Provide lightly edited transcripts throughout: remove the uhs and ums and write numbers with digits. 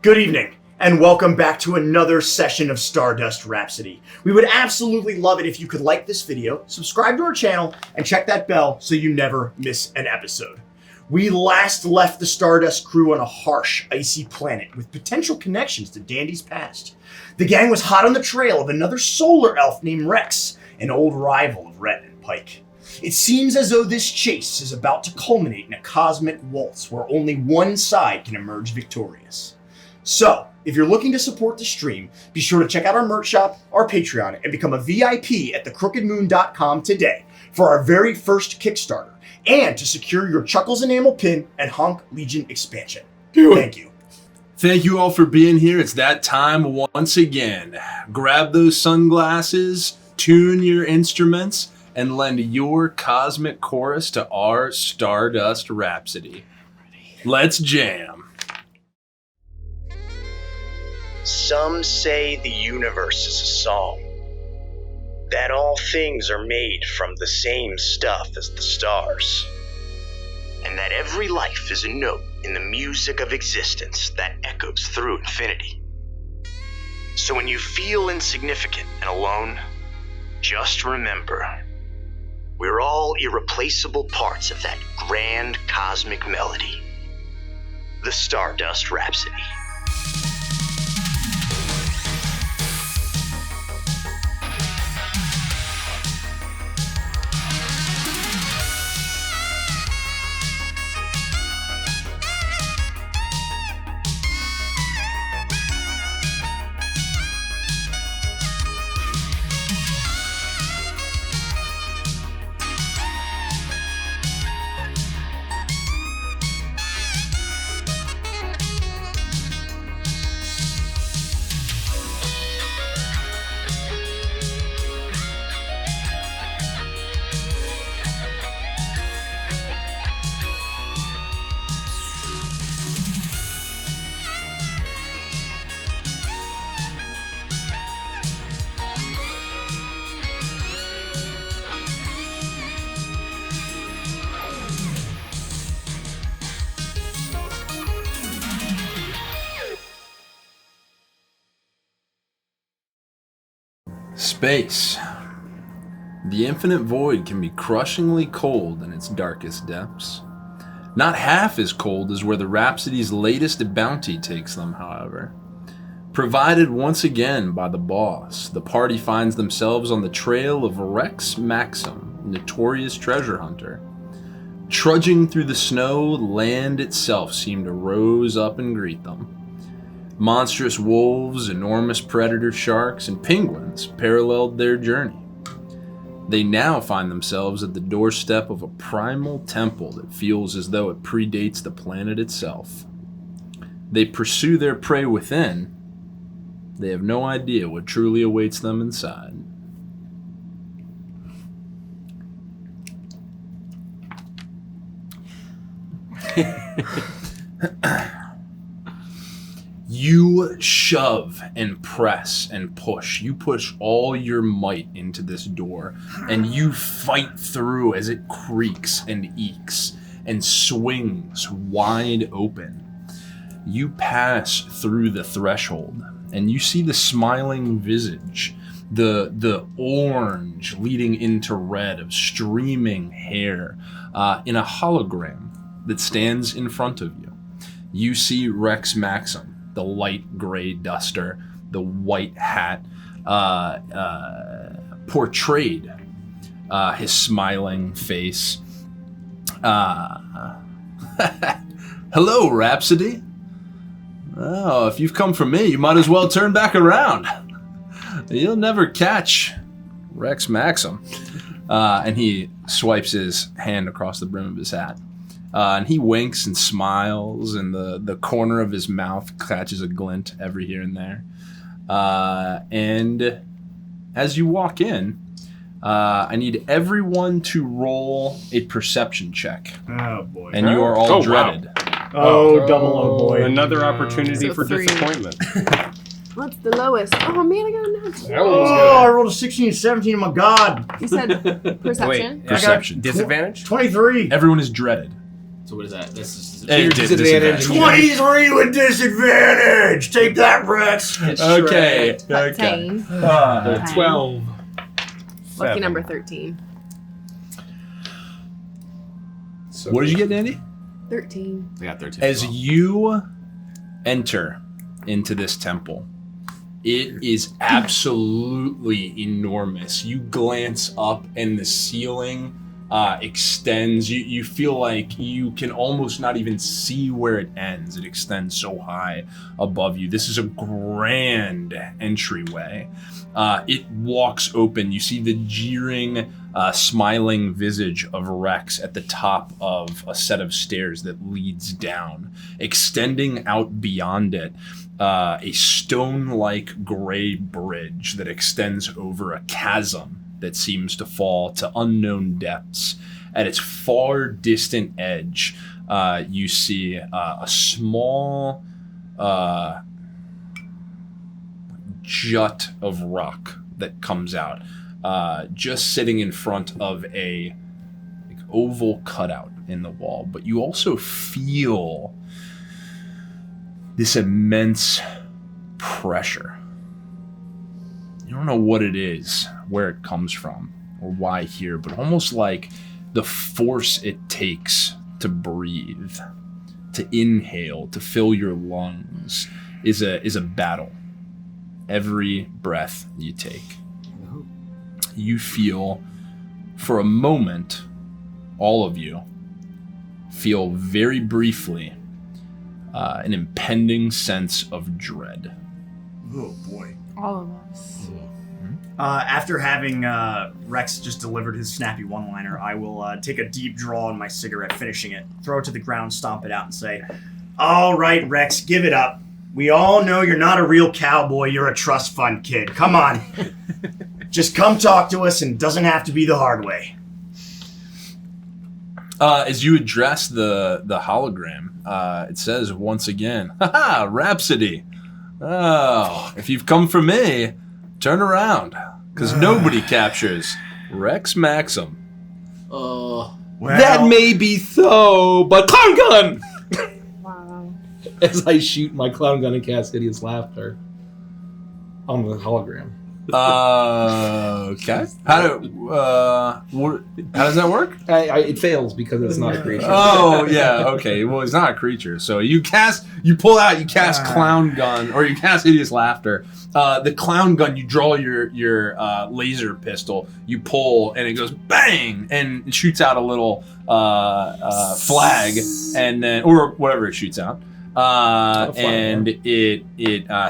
Good evening, and welcome back to another session of Stardust Rhapsody. We would absolutely love it if you could like this video, subscribe to our channel, and check that bell so you never miss an episode. We last left the Stardust crew on a harsh, icy planet with potential connections to Dandy's past. The gang was hot on the trail of another solar elf named Rex, an old rival of Rhett and Pike. It seems as though this chase is about to culminate in a cosmic waltz where only one side can emerge victorious. So, if you're looking to support the stream, be sure to check out our merch shop, our Patreon, and become a VIP at thecrookedmoon.com today for our very first Kickstarter, and to secure your Chuckles Enamel pin and Honk Legion expansion. Thank you. Thank you all for being here. It's that time once again. Grab those sunglasses, tune your instruments, and lend your cosmic chorus to our Stardust Rhapsody. Let's jam. Some say the universe is a song, that all things are made from the same stuff as the stars, and that every life is a note in the music of existence that echoes through infinity. So when you feel insignificant and alone, just remember, we're all irreplaceable parts of that grand cosmic melody, the Stardust Rhapsody. Space. The infinite void can be crushingly cold in its darkest depths. Not half as cold as where the Rhapsody's latest bounty takes them, however. Provided once again by the boss, the party finds themselves on the trail of Rex Maxim, notorious treasure hunter. Trudging through the snow, land itself seemed to rose up and greet them. Monstrous wolves, enormous predator sharks, and penguins paralleled their journey. They now find themselves at the doorstep of a primal temple that feels as though it predates the planet itself. They pursue their prey within. They have no idea what truly awaits them inside. You shove and press and push. You push all your might into this door, and you fight through as it creaks and eeks and swings wide open. You pass through the threshold, and you see the smiling visage, the orange leading into red of streaming hair in a hologram that stands in front of you. You see Rex Maxim, the light gray duster, the white hat, portrayed, his smiling face. Hello, Rhapsody. Oh, if you've come for me, you might as well turn back around. You'll never catch Rex Maxim. And he swipes his hand across the brim of his hat. And he winks and smiles, and the corner of his mouth catches a glint every here and there. And as you walk in, I need everyone to roll a perception check. Oh, boy. And you are all dreaded. Wow. Oh, double oh boy. Another opportunity for 3. disappointment. What's the lowest? Oh man, I got a 9. Oh, I rolled a 16 and 17. Oh my god. You said perception? Wait, Perception. Disadvantage? 23. Everyone is dreaded. So what is that? That's disadvantage. 23 with disadvantage. Take that, Rex. Okay. 13. 12. Lucky number 13. So What did you get, Andy? 13. I got 13. As you enter into this temple, it is absolutely enormous. You glance up and the ceiling extends. You feel like you can almost not even see where it ends. It extends so high above you. This is a grand entryway. It walks open. You see the jeering, smiling visage of Rex at the top of a set of stairs that leads down. Extending out beyond it, a stone-like gray bridge that extends over a chasm that seems to fall to unknown depths. At its far distant edge, you see a small jut of rock that comes out, just sitting in front of a oval cutout in the wall. But you also feel this immense pressure. You don't know what it is, where it comes from, or why here, but almost like the force it takes to breathe, to inhale, to fill your lungs is a battle. Every breath you take, you feel, for a moment, all of you feel very briefly an impending sense of dread. Oh boy. All of us. After having Rex just delivered his snappy one-liner, I will take a deep draw on my cigarette, finishing it, throw it to the ground, stomp it out, and say, "All right, Rex, give it up. We all know you're not a real cowboy. You're a trust fund kid. Come on. Just come talk to us, and it doesn't have to be the hard way." As you address the hologram, it says once again, "Haha, Rhapsody. Oh, if you've come for me, turn around, because nobody captures Rex Maxim." Well, That may be so, but clown gun! Wow. As I shoot my clown gun and cast hideous laughter on the hologram. Okay. How does that work? It fails because it's not a creature. Oh yeah, okay. Well, it's not a creature, so you cast clown gun, or you cast hideous laughter. The clown gun, you draw your laser pistol, you pull, and it goes bang, and it shoots out a little flag, and then, or whatever it shoots out. And it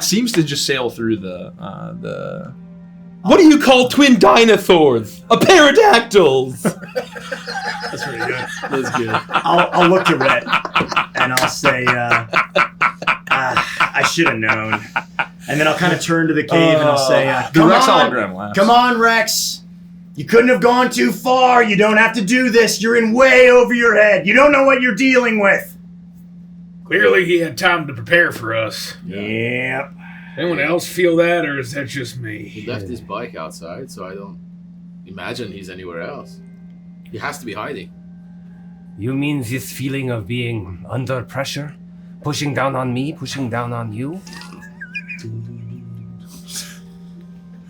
seems to just sail through the. What do you call twin dinosaurs? A pterodactyls! That's pretty good. That's good. I'll look to Rhett, and I'll say, I should have known. And then I'll kind of turn to the cave, and I'll say, the Rex hologram laughs. Come on, Rex. You couldn't have gone too far. You don't have to do this. You're in way over your head. You don't know what you're dealing with. Clearly he had time to prepare for us. Yep. Anyone else feel that, or is that just me? He left his bike outside, so I don't imagine he's anywhere else. He has to be hiding. You mean this feeling of being under pressure? Pushing down on me, pushing down on you?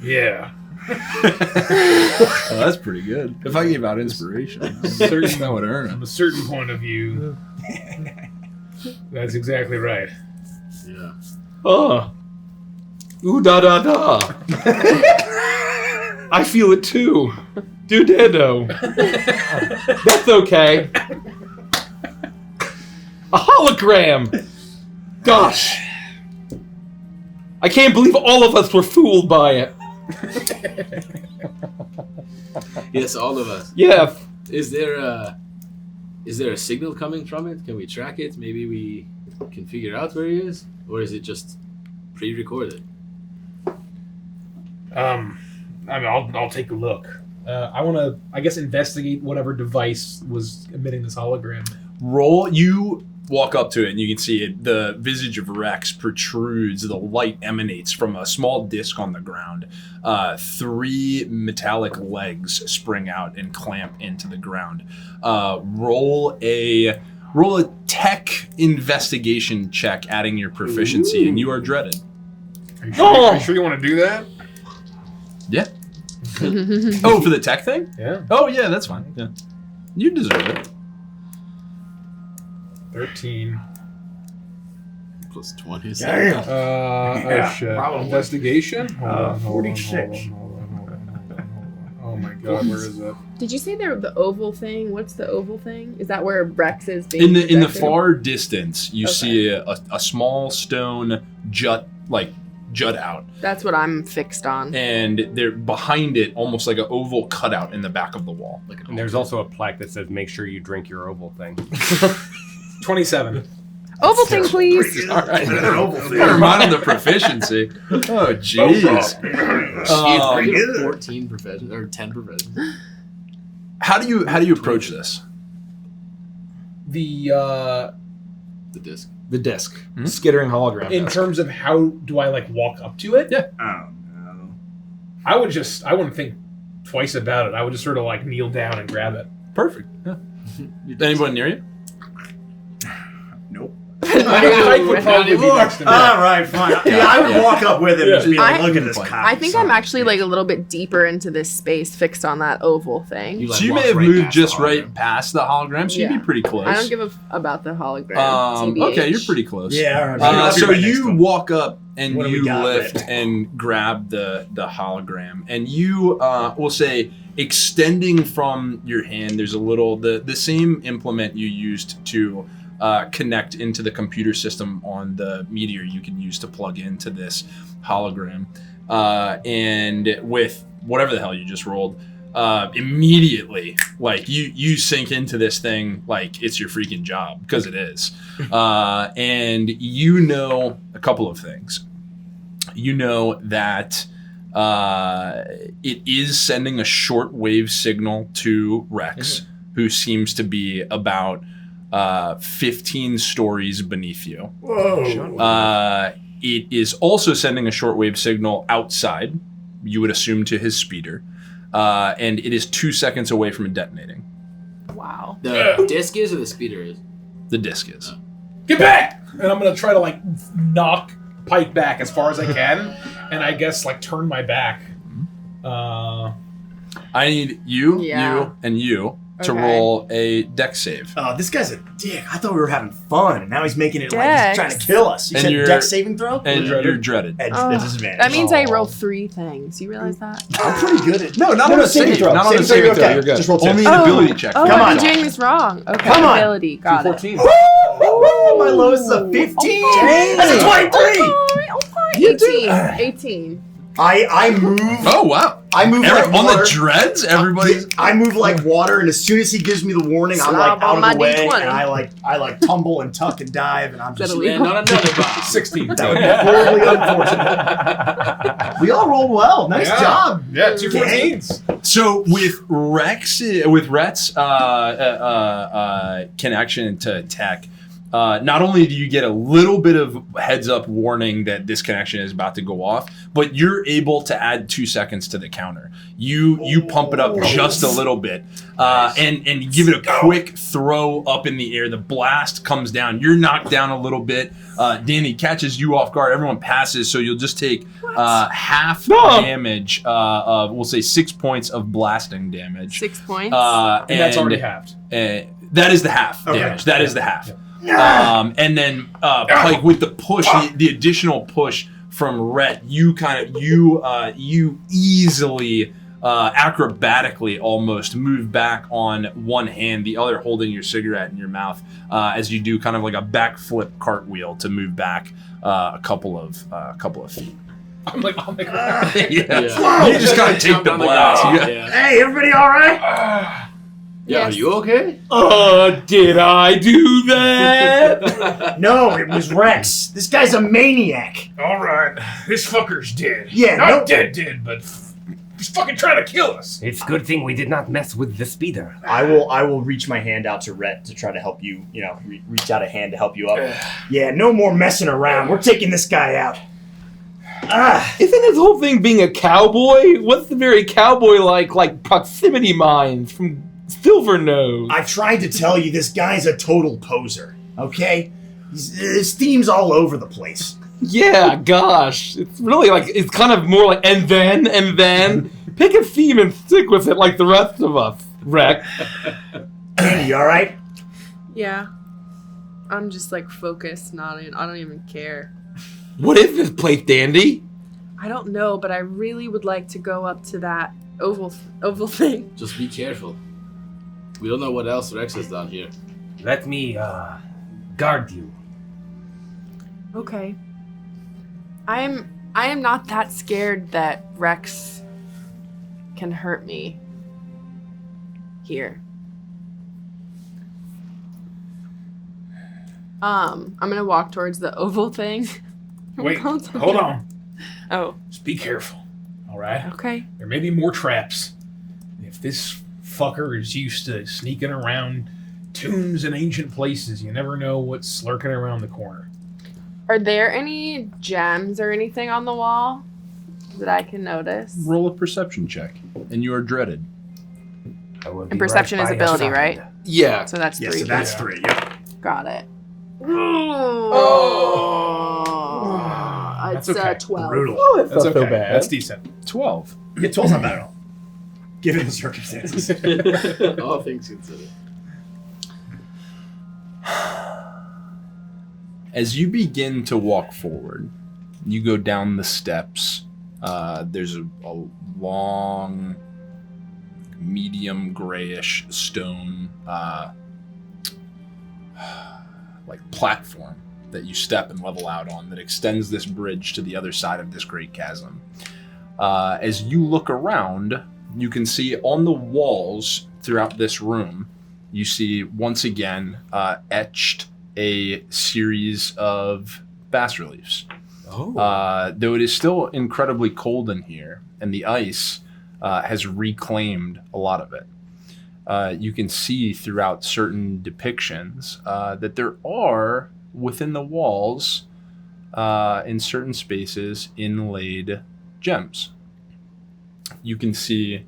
Yeah. Oh, that's pretty good. If I gave out inspiration, that would earn From it. a certain point of view, that's exactly right. Yeah. Oh. Ooh da da da. I feel it too. Do-dado. That's okay. A hologram! Gosh. I can't believe all of us were fooled by it. Yes, all of us. Yeah. Is there a signal coming from it? Can we track it? Maybe we can figure out where he is? Or is it just pre-recorded? I'll take a look. I want to, I guess, investigate whatever device was emitting this hologram. Roll. You walk up to it, and you can see it. The visage of Rex protrudes. The light emanates from a small disc on the ground. 3 metallic legs spring out and clamp into the ground. Roll a Roll a tech investigation check, adding your proficiency, and you are dreaded. Are you sure you want to do that? Yeah. Oh, for the tech thing? Yeah. Oh, yeah, that's fine. Yeah. You deserve it. 13. Plus 20. Damn. Oh shit. Probably. Investigation? Hold on, 46. hold on. Oh my god, where is it? Did you say the oval thing? What's the oval thing? Is that where Rex is being In the protected? far distance, you Okay. see a small stone jut out, That's what I'm fixed on. and there behind it, almost like an oval cutout in the back of the wall. And there's also a plaque that says, "Make sure you drink your oval thing." 27. Oval thing, please. All right, Oval thing. never mind on the proficiency. Oh, jeez. You have 14 professions or 10 professions. How do you approach this? The disc. The disc. Hmm? Skittering hologram. in terms of how do I like walk up to it? Yeah. Oh no. I wouldn't think twice about it. I would just sort of like kneel down and grab it. Perfect. Yeah. Anyone near you? Nope. Mike would probably be next to me. All right, fine. Yeah, I would walk up with him and just be like, I- "Look at this cock." I think I'm actually like a little bit deeper into this space fixed on that oval thing. So you may have moved just right past the hologram, so you'd Yeah. be pretty close. I don't give about the hologram. TBH. Okay, you're pretty close. Yeah. All right. I'll be So right next to you him. walk up and What do we you got, lift Rick? and grab the hologram, and you will say, extending from your hand, there's a little the same implement you used to connect into the computer system on the meteor. You can use to plug into this hologram, and with whatever the hell you just rolled. Immediately, like you sink into this thing like it's your freaking job, because it is. And you know a couple of things. You know that it is sending a shortwave signal to Rex, who seems to be about 15 stories beneath you. Whoa. It is also sending a shortwave signal outside, you would assume to his speeder. And it is 2 seconds away from detonating. Wow. The disc is or the speeder is? The disc is. Get back! And I'm gonna try to like knock Pike back as far as I can, and I guess like turn my back. I need you, Yeah. and you to Okay. roll a dex save. Oh, this guy's a dick. I thought we were having fun, and now he's making it like he's trying to kill us. You And said you're- dex saving throw? And you're dreaded. At Oh, disadvantage. that means I rolled 3 things. You realize that? I'm pretty good at. No, not on a saving save. throw. Not on a Saving throw, saving throw. okay. You're good. Just roll 2. Only an ability check. Oh, Come I'm on. doing this wrong. Okay, Come on. ability. Got it. 14. My lowest is a 15. That's a 23. Okay. 18. I move. Oh, wow. I move like On water. the dreads, everybody's... I move like water, and as soon as he gives me the warning, I'm like Slob on out my of the way, D20. and I like tumble and tuck and dive, and I'm just That'll And not another box. 16. that would be horribly unfortunate. We all rolled well. Nice Yeah. job. Yeah, 2 14s. So with Rhett's connection to tech, not only do you get a little bit of heads up warning that this connection is about to go off, but you're able to add 2 seconds to the counter. You pump it up just a little bit, and you give it a quick throw up in the air. The blast comes down. You're knocked down a little bit. Danny catches you off guard. Everyone passes, so you'll just take half damage of, we'll say 6 points of blasting damage. 6 points. And that's already halved. That is the half Okay. damage. That is the half. And then Pike, with the push, the additional push from Rhett, you easily, acrobatically almost move back on one hand, the other holding your cigarette in your mouth, as you do kind of like a backflip cartwheel to move back a couple of feet. I'm like, oh my god. Yeah. You just gotta take the blast. You got- Yeah. Hey, everybody, all right? Yeah, are you okay? Did I do that? No, it was Rex. This guy's a maniac. Alright, this fucker's dead. Yeah, Not dead, but he's fucking trying to kill us. It's good thing we did not mess with the speeder. I will reach my hand out to Rhett to try to help you. Reach out a hand to help you up. Yeah, no more messing around. We're taking this guy out. Isn't this whole thing being a cowboy? What's the very cowboy like proximity mines from Silver Nose. I tried to tell you, this guy's a total poser, okay? His theme's all over the place. Yeah, gosh. It's really like, it's kind of more like, and then. Pick a theme and stick with it like the rest of us, Rex. Andy, you alright? Yeah. I'm just like focused, nodding. I don't even care. What is this place, Dandy? I don't know, but I really would like to go up to that oval thing. Just be careful. We don't know what else Rex has done here. Let me guard you. Okay. I am not that scared that Rex can hurt me here. I'm gonna walk towards the oval thing. Wait, hold on. Oh, Just be careful, all right? okay. There may be more traps. If this fucker is used to sneaking around tombs and ancient places, you never know what's lurking around the corner. Are there any gems or anything on the wall that I can notice? Roll a perception check, and you are dreaded. I will be And perception right is by your ability, side. right? Yeah. So that's Yeah, 3. so that's 3, yep. Got it. That's It's okay. 12. Brutal. That's not so bad. That's decent. 12. Yeah, 12's not bad at all. Given the circumstances. All things considered. As you begin to walk forward, you go down the steps. There's a long, medium grayish stone like platform that you step and level out on that extends this bridge to the other side of this great chasm. As you look around, you can see on the walls throughout this room, you see once again etched a series of bas reliefs. Though it is still incredibly cold in here, and the ice has reclaimed a lot of it. You can see throughout certain depictions that there are, within the walls, in certain spaces, inlaid gems. You can see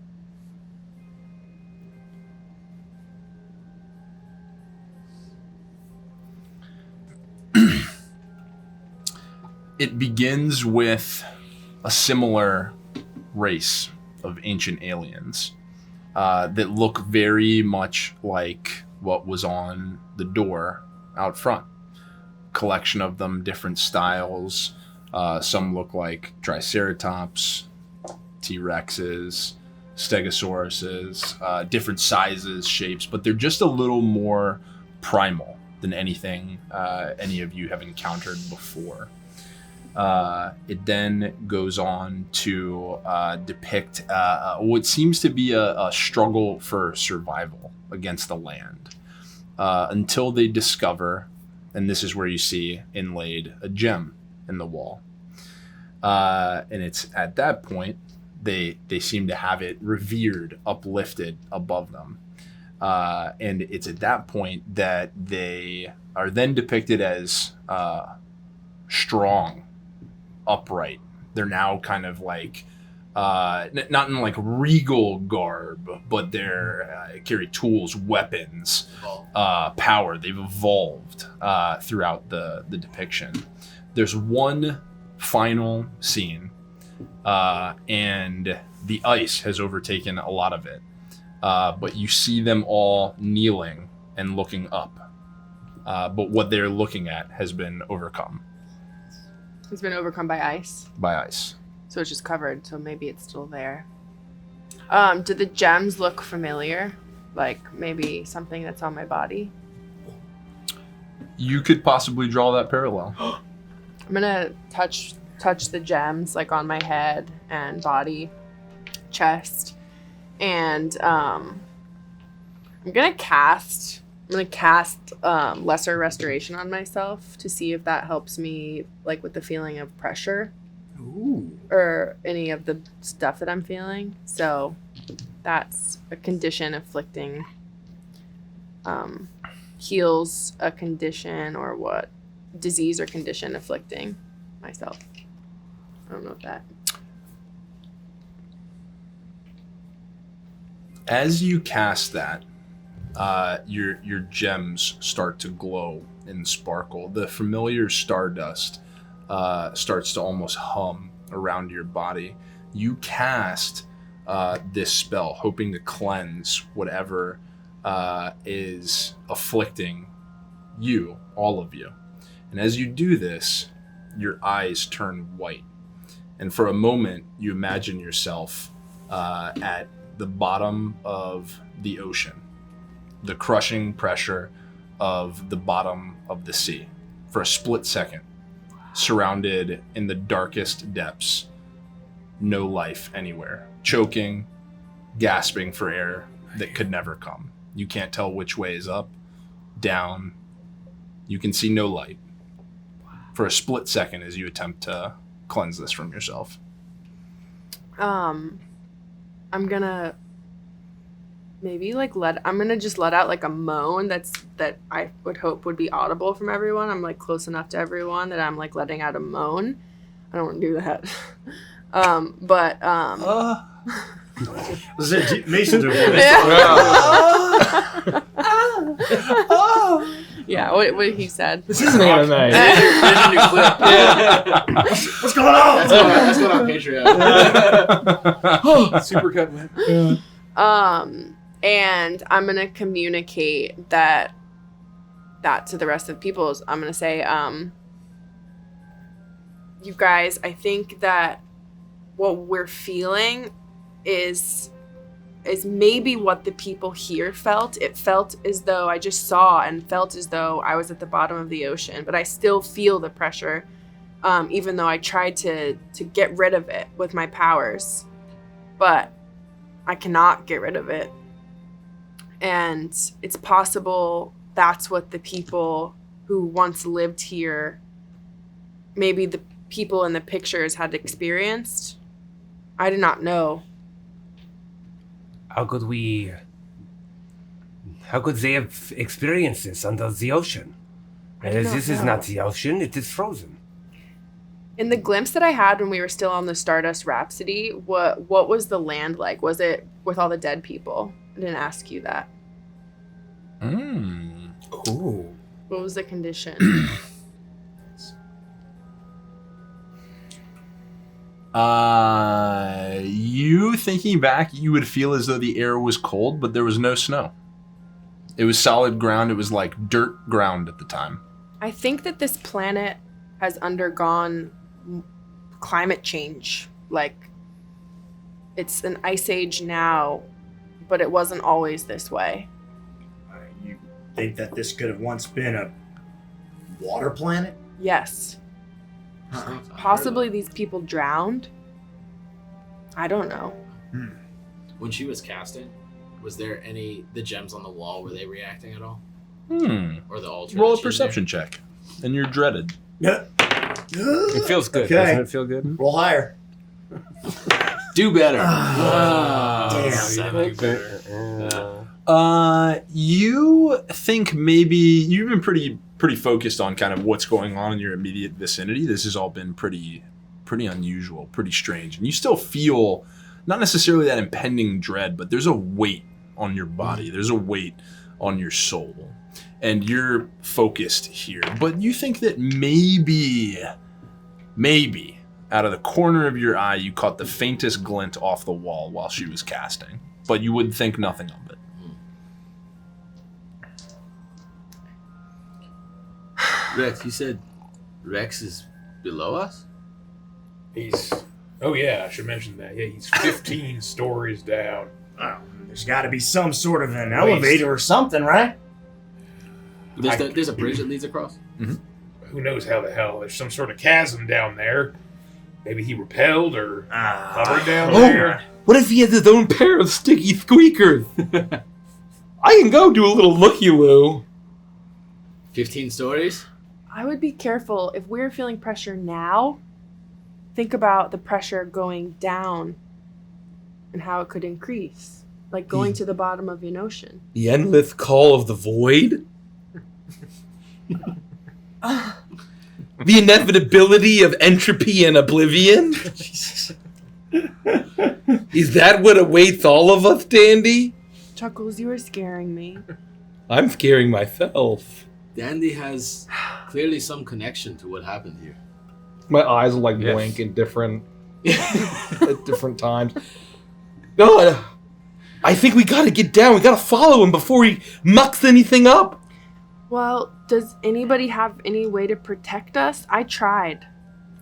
it begins with a similar race of ancient aliens that look very much like what was on the door out front. Collection of them, different styles. Some look like Triceratops, T-Rexes, Stegosauruses, different sizes, shapes, but they're just a little more primal than anything any of you have encountered before. It then goes on to depict what seems to be a struggle for survival against the land until they discover, and this is where you see inlaid, a gem in the wall. And it's at that point they seem to have it revered, uplifted above them. And it's at that point that they are then depicted as strong, upright. They're now kind of like not in like regal garb, but they're carry tools, weapons, power. They've evolved throughout the depiction. There's one final scene, and the ice has overtaken a lot of it, but you see them all kneeling and looking up, but what they're looking at has been overcome. It's been overcome by ice. By ice. So it's just covered, so maybe it's still there. Do the gems look familiar? Like maybe something that's on my body? You could possibly draw that parallel. I'm gonna touch the gems like on my head and body, chest, and I'm gonna cast lesser restoration on myself to see if that helps me like with the feeling of pressure. Ooh. Or any of the stuff that I'm feeling. So that's a condition afflicting heals a condition or what disease or condition afflicting myself. I don't know if that. As you cast that, your gems start to glow and sparkle. The familiar stardust starts to almost hum around your body. You cast this spell, hoping to cleanse whatever is afflicting you, all of you. And as you do this, your eyes turn white. And for a moment, you imagine yourself at the bottom of the ocean, the crushing pressure of the bottom of the sea. For a split second, surrounded in the darkest depths, no life anywhere, choking, gasping for air that could never come. You can't tell which way is up, down. You can see no light. For a split second as you attempt to cleanse this from yourself. I'm gonna maybe I'm gonna just let out like a moan that I would hope would be audible from everyone. I'm like close enough to everyone that I'm like letting out a moan. I don't want to do that. Was it Mason doing Yeah, what he said. This is an anime. There's your new clip. Yeah. What's going on? That's going on Patreon. Supercut win. And I'm gonna communicate that to the rest of the people. I'm gonna say, you guys, I think that what we're feeling is maybe what the people here felt. It felt as though I just saw and felt as though I was at the bottom of the ocean, but I still feel the pressure, even though I tried to get rid of it with my powers, but I cannot get rid of it. And it's possible that's what the people who once lived here, maybe the people in the pictures had experienced. I do not know. How could they have experienced this under the ocean? As this is not the ocean, it is frozen. In the glimpse that I had when we were still on the Stardust Rhapsody, what was the land like? Was it with all the dead people? I didn't ask you that. Ooh. What was the condition? You thinking back, you would feel as though the air was cold, but there was no snow. It was solid ground. It was like dirt ground at the time. I think that this planet has undergone climate change. Like, it's an ice age now, but it wasn't always this way. You think that this could have once been a water planet? Yes. Possibly these people drowned. I don't know. When she was casting, was there the gems on the wall, were they reacting at all? Or the altar? Roll a perception check. And you're dreaded. Yeah. It feels good. Okay. Doesn't it feel good? Roll higher. Do better. Damn. You think maybe you've been pretty focused on kind of what's going on in your immediate vicinity. This has all been pretty unusual, pretty strange. And you still feel not necessarily that impending dread, but there's a weight on your body. There's a weight on your soul. And you're focused here. But you think that maybe out of the corner of your eye, you caught the faintest glint off the wall while she was casting. But you would think nothing of it. Rex, you said Rex is below us? Oh yeah, I should mention that. Yeah, he's 15 stories down. Oh, there's got to be some sort of an elevator or something, right? There's a bridge that leads across? Mm-hmm. Who knows how the hell? There's some sort of chasm down there. Maybe he repelled or hovered down there. What if he has his own pair of sticky squeakers? I can go do a little looky-loo. 15 stories? I would be careful. If we're feeling pressure now, think about the pressure going down and how it could increase. Like going to the bottom of an ocean. The endless call of the void? The inevitability of entropy and oblivion? Is that what awaits all of us, Dandy? Chuckles, you are scaring me. I'm scaring myself. Dandy has clearly some connection to what happened here. My eyes will Yes. blink in different at different times. No, I think we gotta get down. We gotta follow him before he mucks anything up. Well, does anybody have any way to protect us? I tried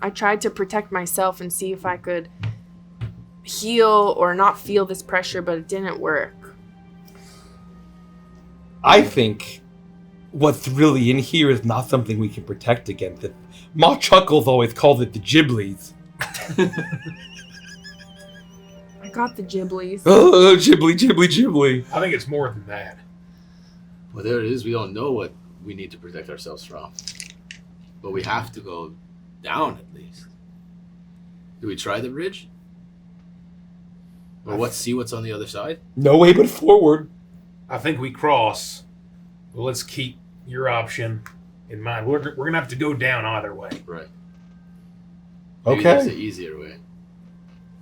to protect myself and see if I could heal or not feel this pressure, but it didn't work. I think what's really in here is not something we can protect against. Ma Chuckles always calls it the Ghiblies. I got the Ghiblies. Oh, Ghibli. I think it's more than that. Well, there it is. We don't know what we need to protect ourselves from. But we have to go down at least. Do we try the bridge? Or see what's on the other side? No way but forward. I think we cross. Well, let's keep your option in mind. We're going to have to go down either way. Right. Maybe Okay. that's the easier way.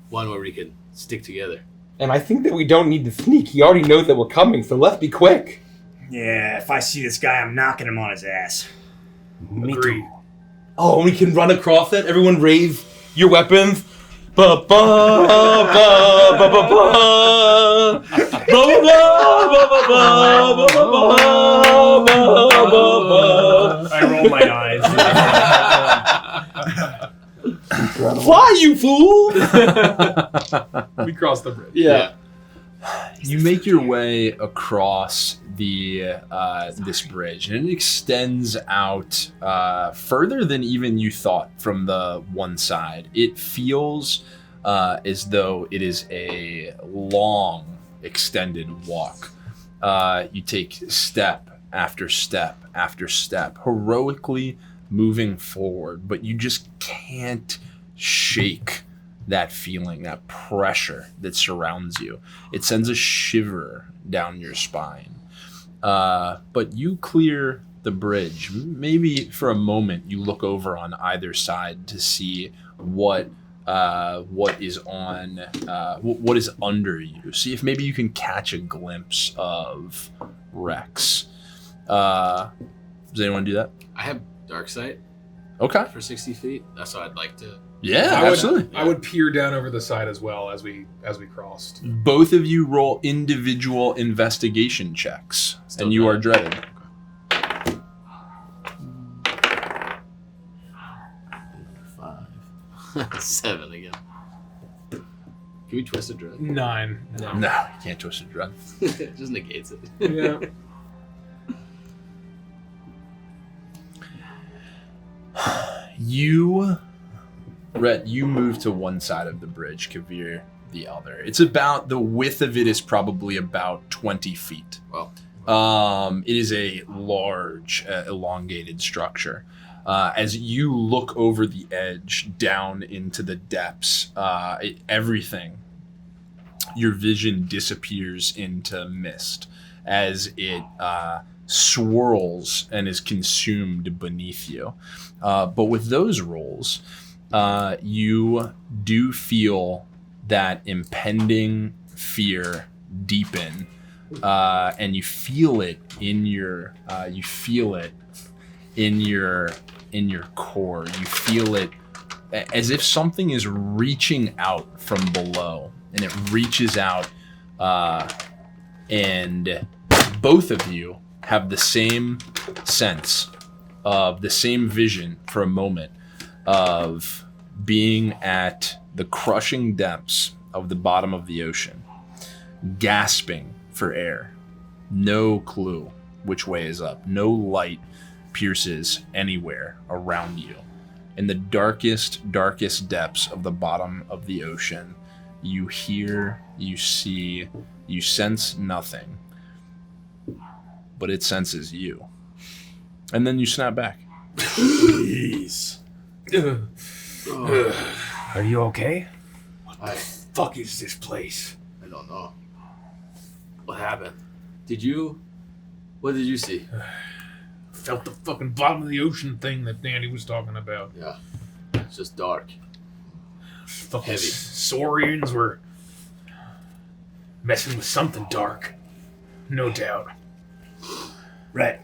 One where we can stick together. And I think that we don't need to sneak. He already knows that we're coming, so let's be quick. Yeah, if I see this guy, I'm knocking him on his ass. Me Agreed. too. Oh, we can run across it. Everyone raise your weapons. Ba ba ba ba ba ba. Ba ba ba ba ba ba ba ba ba. I roll my eyes. Fly, you fool! We crossed the bridge. Yeah. You make your way across the this bridge, and it extends out further than even you thought from the one side. It feels as though it is a long, extended walk. You take step after step after step, heroically moving forward, but you just can't shake that feeling, that pressure that surrounds you. It sends a shiver down your spine. But you clear the bridge. Maybe for a moment you look over on either side to see what is on what is under you. See if maybe you can catch a glimpse of Rex. Does anyone do that? I have dark sight Okay. for 60 feet. That's what I'd like to. Yeah, I absolutely. I would peer down over the side as well as we crossed. Both of you roll individual investigation checks, Still and you bad. are dreaded. 5. 7 again. Can we twist a dread? 9. No, you can't twist a dread. It just negates it. Yeah. You, Rhett, you move to one side of the bridge, Kavir the other. It's about, the width of it is probably about 20 feet. Well, It is a large, elongated structure. As you look over the edge down into the depths, everything, your vision disappears into mist as it swirls and is consumed beneath you. But with those rolls, you do feel that impending fear deepen, and you feel it in your core. You feel it as if something is reaching out from below, and it reaches out, and both of you have the same sense of the same vision for a moment of being at the crushing depths of the bottom of the ocean, gasping for air. No clue which way is up. No light pierces anywhere around you. In the darkest, darkest depths of the bottom of the ocean, you hear, you see, you sense nothing, but it senses you. And then you snap back. Jeez. Are you okay? I Fuck is this place? don't know. What happened? What did you see? Felt the fucking bottom of the ocean thing that Danny was talking about. Yeah. It's just dark. Fucking Heavy. Saurians were messing with something dark. No doubt. Right.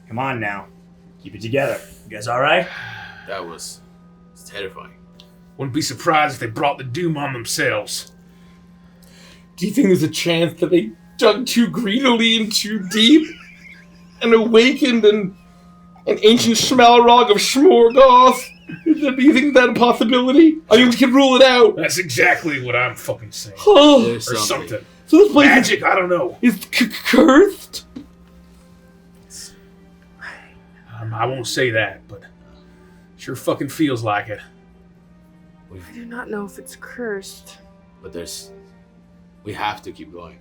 Come on now. Keep it together. You guys all right? That was terrifying. Wouldn't be surprised if they brought the doom on themselves. Do you think there's a chance that they dug too greedily and too deep and awakened an ancient Schmalrog of Schmorgoth? Do you think that a possibility? I mean, we can rule it out. That's exactly what I'm fucking saying. Oh, There's Or something. so this place Magic, I don't know. is cursed? I won't say that, but sure fucking feels like it. I do not know if it's cursed. But we have to keep going.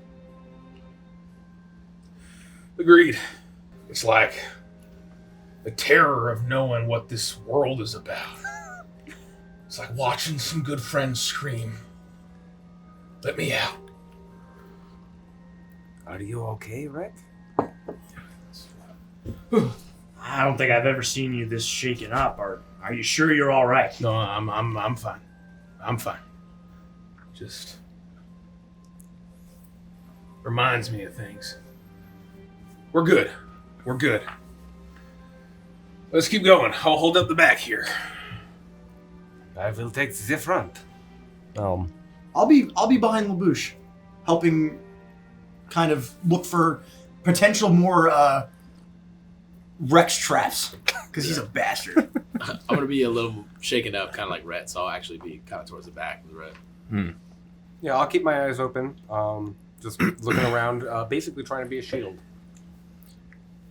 Agreed. It's like the terror of knowing what this world is about. It's like watching some good friends scream, "Let me out." Are you okay, Rex? I don't think I've ever seen you this shaken up. Are you sure you're all right? No, I'm fine. I'm fine. Just reminds me of things. We're good. We're good. Let's keep going. I'll hold up the back here. I will take the front. I'll be behind LaBouche, helping kind of look for potential more Rex traps, because he's a bastard. I'm gonna be a little shaken up, kind of like Rhett, so I'll actually be kind of towards the back with Rhett. Yeah, I'll keep my eyes open. Just looking around, basically trying to be a shield.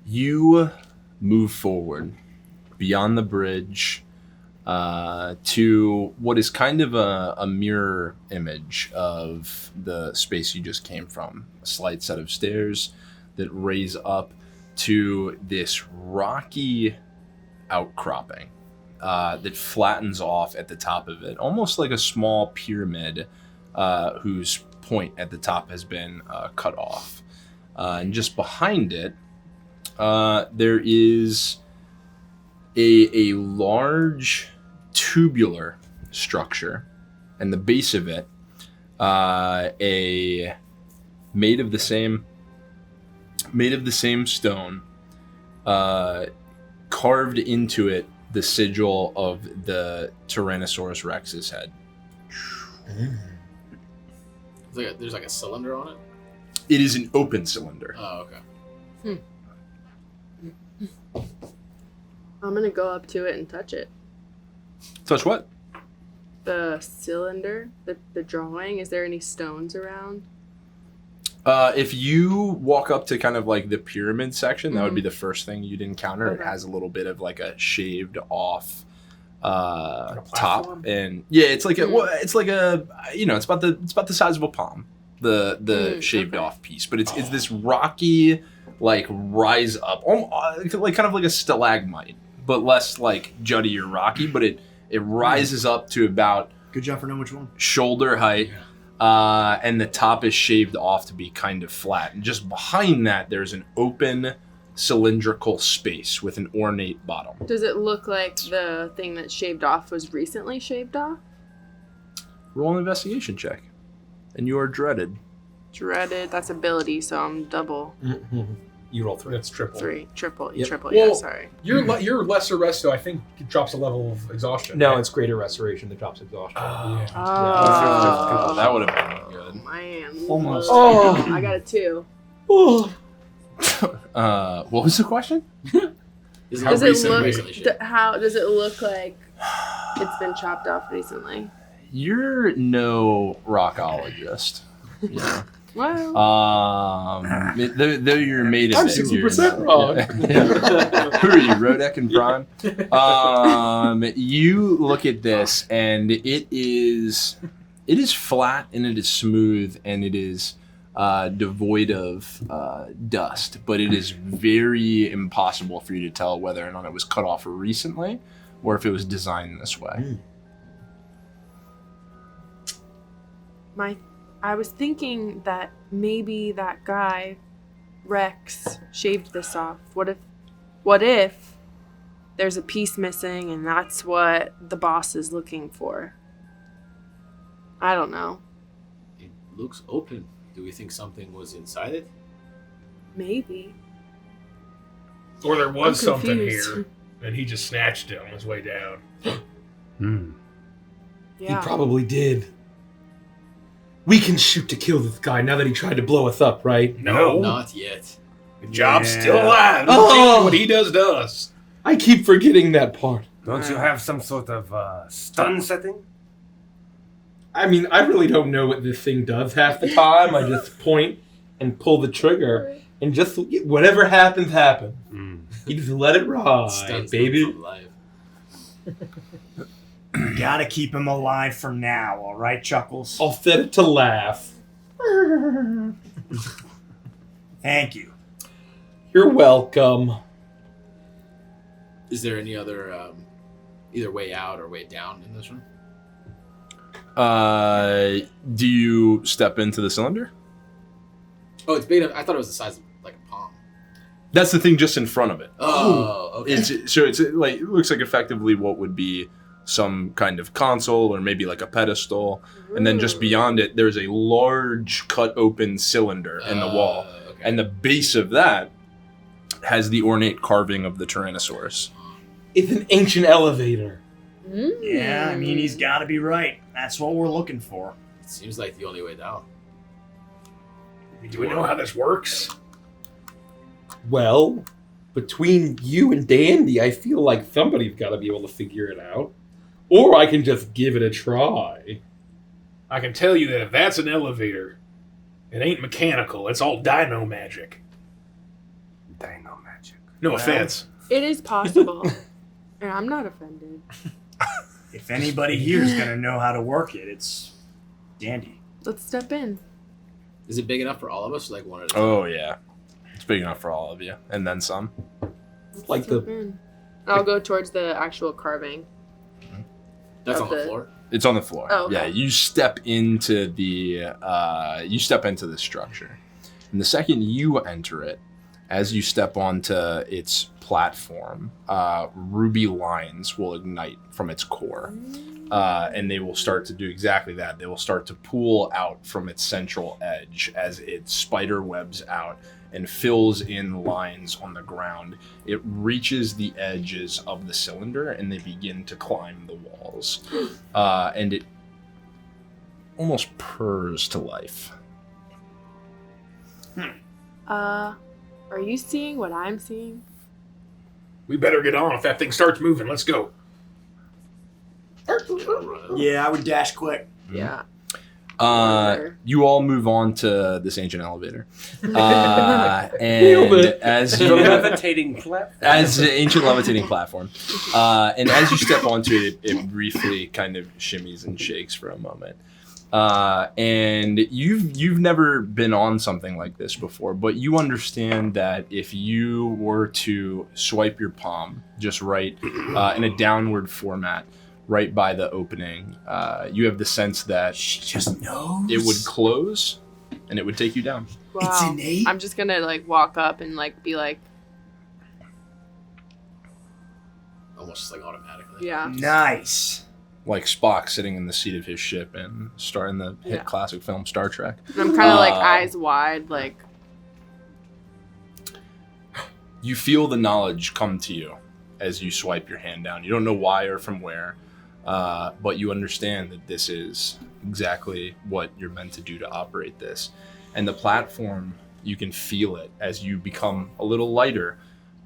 You move forward beyond the bridge to what is kind of a mirror image of the space you just came from. A slight set of stairs that raise up to this rocky outcropping that flattens off at the top of it, almost like a small pyramid whose point at the top has been cut off. And just behind it, there is a large tubular structure, and the base of it, made of the same stone, carved into it the sigil of the Tyrannosaurus Rex's head. There's like a cylinder on it. It is an open cylinder. Oh, okay. I'm gonna go up to it and touch it. Touch what? The cylinder, the drawing. Is there any stones around? If you walk up to kind of like the pyramid section, that would be the first thing you'd encounter. Okay. It has a little bit of like a shaved off top, platform? and yeah, it's like it's like a it's about the size of a palm, the shaved off piece, but it's this rocky like rise up, like kind of like a stalagmite, but less like jutty or rocky, but it rises up to about Good job for knowing which one. shoulder height. And the top is shaved off to be kind of flat. And just behind that, there's an open cylindrical space with an ornate bottom. Does it look like the thing that's shaved off was recently shaved off? Roll an investigation check. And you are dreaded. Dreaded. That's ability, so I'm double. You roll 3. That's triple. Triple. Yep. Triple. Well, Yeah, sorry. Your lesser rest, though, I think it drops a level of exhaustion. No, it's greater restoration that drops exhaustion. Yeah. Oh, That would have been good. man. Almost. Oh, I got a 2. What was the question? Does it look? How does it look like it's been chopped off recently? You're no rockologist. Yeah. Wow. Though you're made of I'm it. 60% wrong. Yeah. Who are you, Rodek and Prime? You look at this, and it is flat, and it is smooth, and it is devoid of dust. But it is very impossible for you to tell whether or not it was cut off recently, or if it was designed this way. I was thinking that maybe that guy, Rex, shaved this off. What if there's a piece missing and that's what the boss is looking for? I don't know. It looks open. Do we think something was inside it? Maybe. Or there was I'm something confused. here, and he just snatched it on his way down. Hmm. Yeah. He probably did. We can shoot to kill this guy now that he tried to blow us up, right? No. Not yet. The job's Yeah. still alive. Oh. What he does to us. I keep forgetting that part. Don't you have some sort of stun setting? I mean, I really don't know what this thing does half the time. I just point and pull the trigger, and just whatever happens, happens. Hmm. You just let it ride, Stuns baby. them from life. Gotta keep him alive for now, all right, Chuckles? I'll set it to laugh. Thank you. You're welcome. Is there any other either way out or way down in this room? Do you step into the cylinder? Oh, it's big enough. I thought it was the size of like a palm. That's the thing just in front of it. Oh, okay. It's like, it looks like effectively what would be some kind of console or maybe like a pedestal. And then just beyond it, there's a large cut open cylinder in the wall. Okay. And the base of that has the ornate carving of the Tyrannosaurus. It's an ancient elevator. Yeah, I mean, he's gotta be right. That's what we're looking for. It seems like the only way down. Do we know how this works? Well, between you and Dandy, I feel like somebody's got to be able to figure it out. Or I can just give it a try. I can tell you that if that's an elevator, it ain't mechanical. It's all dino magic. Dino magic. No Well, offense. It is possible. And I'm not offended. If anybody here is gonna know how to work it, it's Dandy. Let's step in. Is it big enough for all of us? Like one at a time? Oh, yeah. It's big enough for all of you. And then some. Let's Like step the- in. I'll go towards the actual carving. That's of on the the- floor. It's on the floor. Oh, okay. Yeah, you step into the structure. And the second you enter it, as you step onto its platform, ruby lines will ignite from its core. And they will start to do exactly that. They will start to pool out from its central edge as it spider webs out and fills in lines on the ground. It reaches the edges of the cylinder and they begin to climb the walls. And it almost purrs to life. Are you seeing what I'm seeing? We better get on if that thing starts moving. Let's go. Yeah, I would dash quick. Yeah. You all move on to this ancient elevator. And as The you levitating platform. as the ancient levitating platform. And as you step onto it, it briefly kind of shimmies and shakes for a moment. And you've never been on something like this before, but you understand that if you were to swipe your palm just right in a downward format, right by the opening, you have the sense that She just knows. it would close and it would take you down. Wow. It's innate. I'm just gonna like walk up and like be like, Almost just like automatically. yeah. Nice. Like Spock sitting in the seat of his ship and starring the hit Yeah. classic film Star Trek. And I'm kind of like Uh, eyes wide, like, You feel the knowledge come to you as you swipe your hand down. You don't know why or from where, but you understand that this is exactly what you're meant to do to operate this. And the platform, you can feel it as you become a little lighter.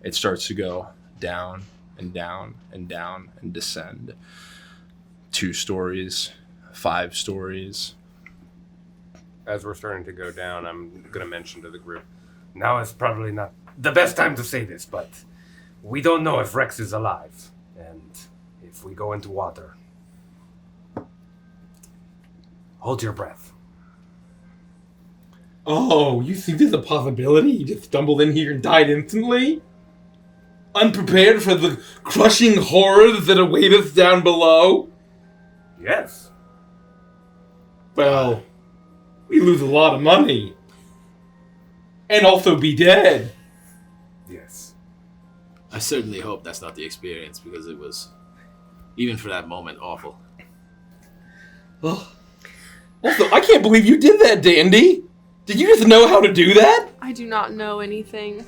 It starts to go down and down and down and descend. 2 stories, 5 stories. As we're starting to go down, I'm going to mention to the group. Now is probably not the best time to say this, but we don't know if Rex is alive. And if we go into water, hold your breath. Oh, you think there's a possibility he just stumbled in here and died instantly? Unprepared for the crushing horrors that await us down below? Yes. Well, we lose a lot of money. And also be dead. Yes. I certainly hope that's not the experience because it was, even for that moment, awful. Oh. Also, I can't believe you did that, Dandy. Did you just know how to do that? I do not know anything.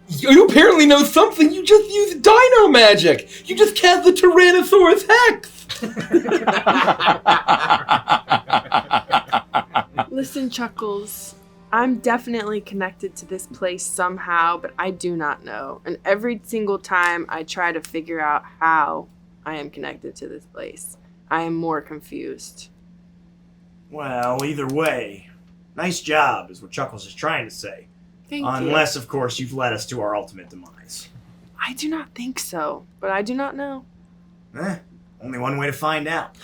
You apparently know something. You just used dino magic. You just cast the Tyrannosaurus Hex. Listen, Chuckles. I'm definitely connected to this place somehow, but I do not know. And every single time I try to figure out how I am connected to this place, I am more confused. Well, either way, nice job is what Chuckles is trying to say. Thank you. Unless, of course, you've led us to our ultimate demise. I do not think so, but I do not know. Only one way to find out.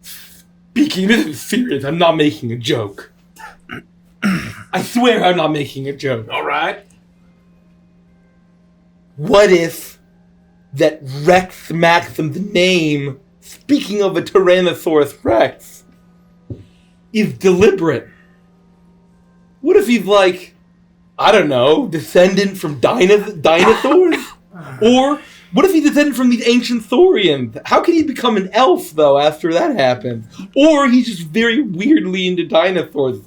Speaking, this is serious. I'm not making a joke. I swear I'm not making a joke. All right. What if that Rex Maxim's name, speaking of a Tyrannosaurus Rex, is deliberate? What if he's like, I don't know, descendant from dinosaurs? Or what if he's descended from these ancient Thorians? How can he become an elf, though, after that happens? Or he's just very weirdly into dinosaurs.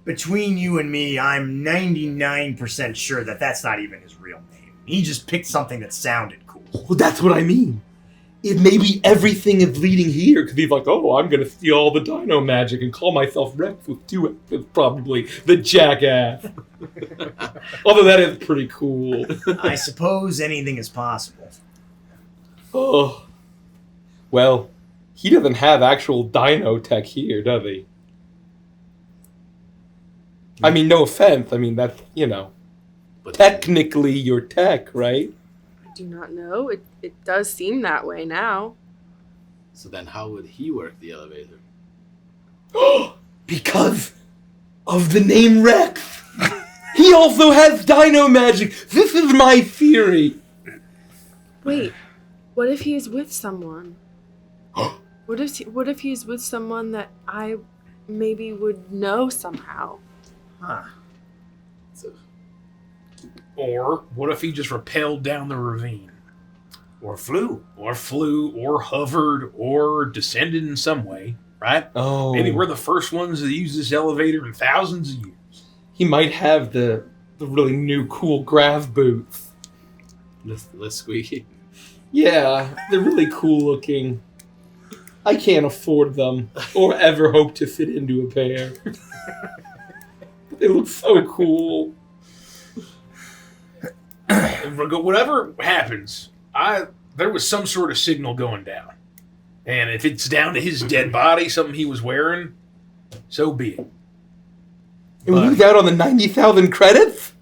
Between you and me, I'm 99% sure that that's not even his real name. He just picked something that sounded cool. Well, that's what I mean. It maybe everything is leading here, because he's like, oh, I'm going to steal all the dino magic and call myself Rex with 2 X's, probably. The jackass. Although that is pretty cool. I suppose anything is possible. Oh. Well, he doesn't have actual dino tech here, does he? I mean, no offense. I mean, that's, but technically your tech, right? I do not know. It does seem that way now. So then how would he work the elevator? Because of the name Rex. He also has dino magic. This is my theory. Wait, what if he is with someone? What if he is with someone that I maybe would know somehow? Huh. Or what if he just rappelled down the ravine? Or flew. Or hovered, or descended in some way, right? Oh. Maybe we're the first ones to use this elevator in thousands of years. He might have the really new cool grav boots. Less squeaky. Yeah, they're really cool looking. I can't afford them, or ever hope to fit into a pair. They look so cool. Whatever happens, there was some sort of signal going down. And if it's down to his dead body, something he was wearing, so be it. And we lose out on the 90,000 credits?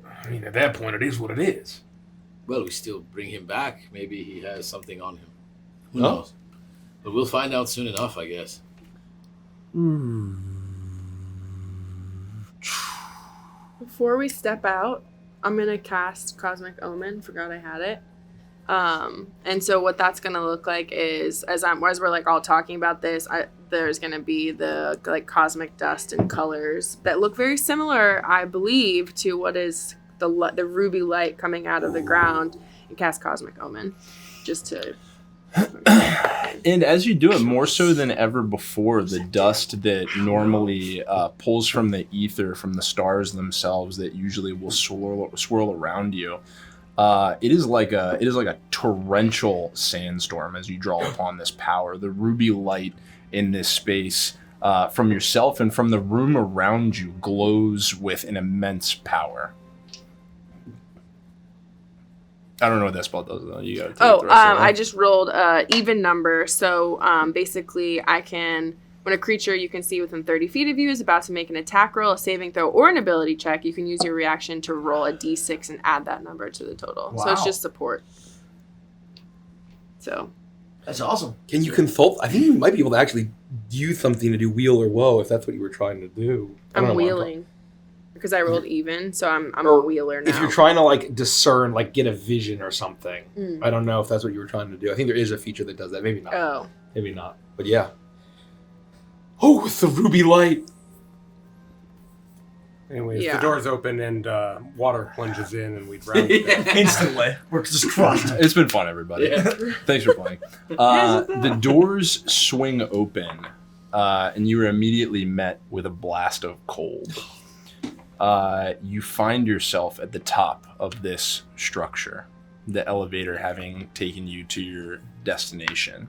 I mean, at that point, it is what it is. Well, we still bring him back. Maybe he has something on him. Who knows? But we'll find out soon enough, I guess. Before we step out, I'm going to cast Cosmic Omen. Forgot I had it. And so what that's going to look like is, as we're like all talking about this, there's going to be the like cosmic dust and colors that look very similar, I believe, to what is the ruby light coming out of the ground, and cast Cosmic Omen just to... And as you do it, more so than ever before, the dust that normally pulls from the ether, from the stars themselves, that usually will swirl around you, it is like a torrential sandstorm as you draw upon this power. The ruby light in this space, from yourself and from the room around you, glows with an immense power. I don't know what that spell does, though. You gotta I just rolled even number. So basically, when a creature you can see within 30 feet of you is about to make an attack roll, a saving throw, or an ability check, you can use your reaction to roll a d6 and add that number to the total. Wow. So it's just support. So That's awesome. Can you consult? I think you might be able to actually use something to do wheel or woe if that's what you were trying to do. I'm wheeling. Because I rolled even, so I'm a wheeler now. If you're trying to like discern, like get a vision or something, I don't know if that's what you were trying to do. I think there is a feature that does that. Maybe not. Oh. Maybe not. But yeah. Oh, it's the ruby light. Anyways, Yeah. the doors open and water plunges in and we drown. Instantly. We're just crushed. It's been fun, everybody. Thanks for playing. The doors swing open, and you are immediately met with a blast of cold. You find yourself at the top of this structure, the elevator having taken you to your destination.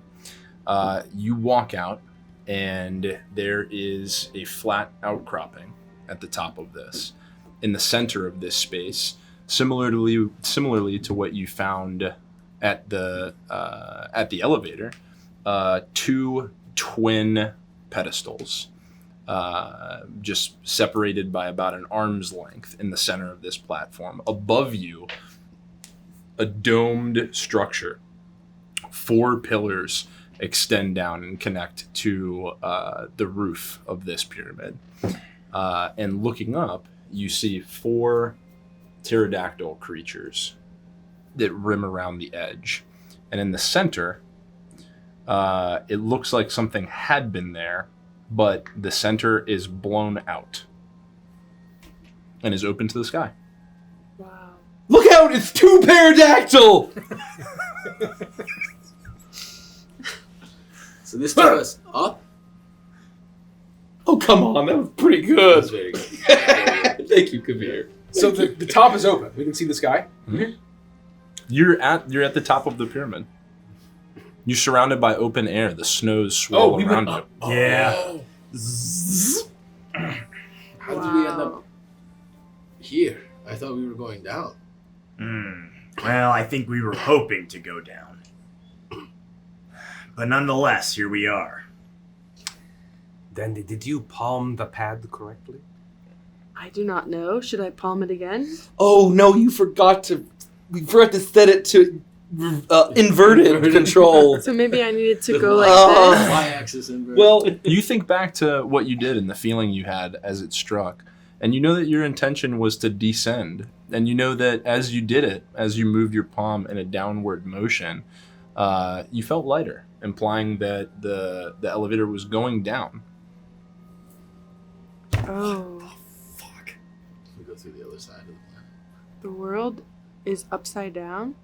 You walk out, and there is a flat outcropping at the top of this. In the center of this space, similarly to what you found at the elevator, 2 twin pedestals, just separated by about an arm's length in the center of this platform. Above you, a domed structure. 4 pillars extend down and connect to the roof of this pyramid. And looking up, you see 4 pterodactyl creatures that rim around the edge. And in the center, it looks like something had been there, but the center is blown out and is open to the sky. Wow. Look out! It's 2 pterodactyl! So this took us up. Oh, come on. That was pretty That good. was very good. Thank you, Kabir. So the top is open. We can see the sky. You're at the top of the pyramid. You're surrounded by open air. The snows swirl we around went you. up. Yeah. How did we end up here? I thought we were going down. Well, I think we were hoping to go down. But nonetheless, here we are. Dandy, did you palm the pad correctly? I do not know. Should I palm it again? Oh, no, we forgot to set it to inverted control. So maybe I needed to go like Oh. this. Y-axis inverted. Well, you think back to what you did and the feeling you had as it struck, and you know that your intention was to descend, and you know that as you did it, as you moved your palm in a downward motion, you felt lighter, implying that the elevator was going down. Oh, we go through the other side of the planet. the world is upside down?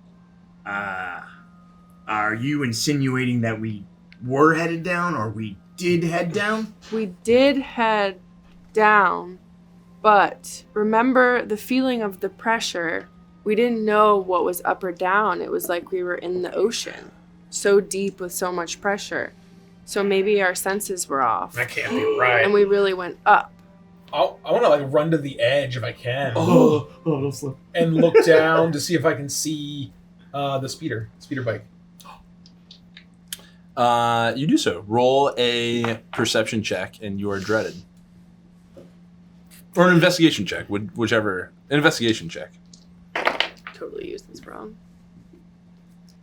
Are you insinuating that we were headed down or we did head down? We did head down, but remember the feeling of the pressure. We didn't know what was up or down. It was like we were in the ocean, so deep with so much pressure. So maybe our senses were off, That can't be right. and we really went up. I want to like run to the edge if I can. Oh, don't slip. And look down to see if I can see the speeder bike. You do so. Roll a perception check, and you are dreaded. Or an investigation check, whichever. An investigation check. Totally used this wrong.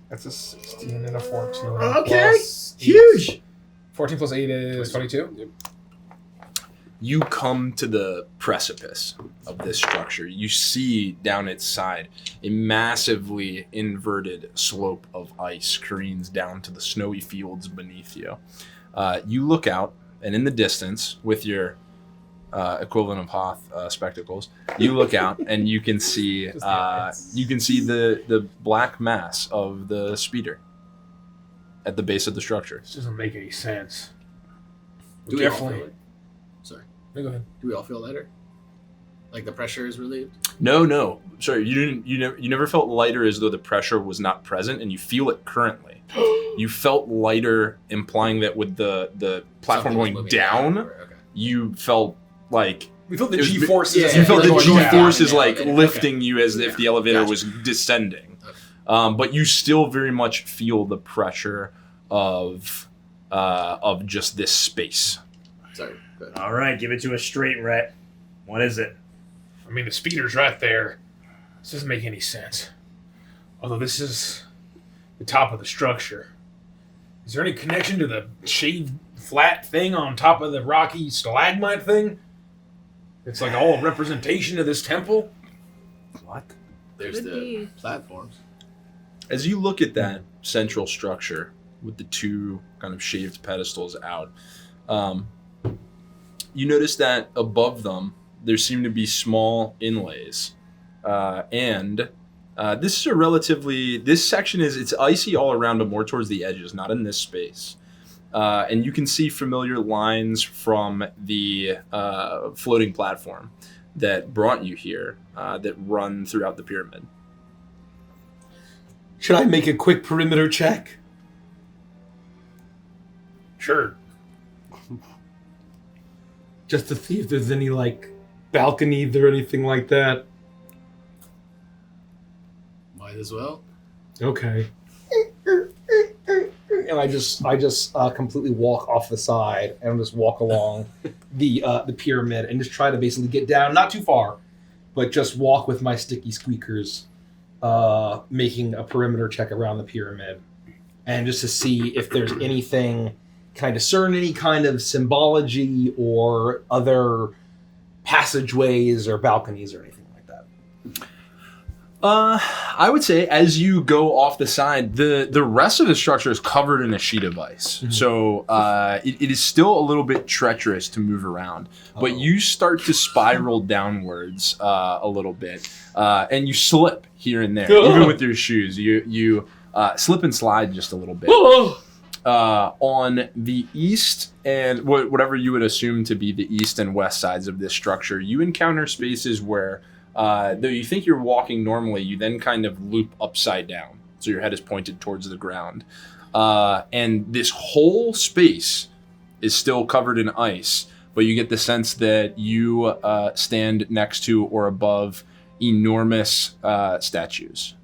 That's a 16 and a 14. Okay, plus 8. huge. 14 plus 8 is 22. You come to the precipice of this structure. You see down its side a massively inverted slope of ice careens down to the snowy fields beneath you. You look out, and in the distance, with your equivalent of Hoth spectacles, you look out and you can see the black mass of the speeder at the base of the structure. This doesn't make any sense. Do we all Definitely. feel it? Sorry. No, go ahead. Do we all feel lighter? Like the pressure is relieved? No. Sorry, you never felt lighter as though the pressure was not present, and you feel it currently. You felt lighter, implying that with the platform Something was going moving down, Okay. you felt like We felt the It was- G-forces. you felt the Going down. G-force is Yeah, like okay. lifting you as if the elevator Gotcha. was descending. Okay. But you still very much feel the pressure of just this space. Sorry. Go ahead. All right, give it to us straight, Rhett. What is it? I mean, the speeder's right there. This doesn't make any sense. Although this is the top of the structure. Is there any connection to the shaved flat thing on top of the rocky stalagmite thing? It's like all a representation of this temple? What? There's Could the be. platforms. As you look at that central structure with the 2 kind of shaved pedestals out, you notice that above them there seem to be small inlays, and this is this section it's icy all around, but more towards the edges, not in this space. and you can see familiar lines from the floating platform that brought you here that run throughout the pyramid. Should I make a quick perimeter check? Sure. Just to see if there's any, like, balconies or anything like that. Might as well. Okay. And I just completely walk off the side and just walk along the pyramid and just try to basically get down, not too far, but just walk with my sticky squeakers, making a perimeter check around the pyramid, and just to see if there's anything. Can I discern any kind of symbology or other passageways or balconies or anything like that? I would say as you go off the side, the rest of the structure is covered in a sheet of ice. Mm-hmm. So it is still a little bit treacherous to move around. But you start to spiral downwards a little bit. And you slip here and there, even with your shoes. You slip and slide just a little bit. On the east and whatever you would assume to be the east and west sides of this structure, you encounter spaces where, though you think you're walking normally, you then kind of loop upside down. So your head is pointed towards the ground. And this whole space is still covered in ice, but you get the sense that you stand next to or above enormous statues.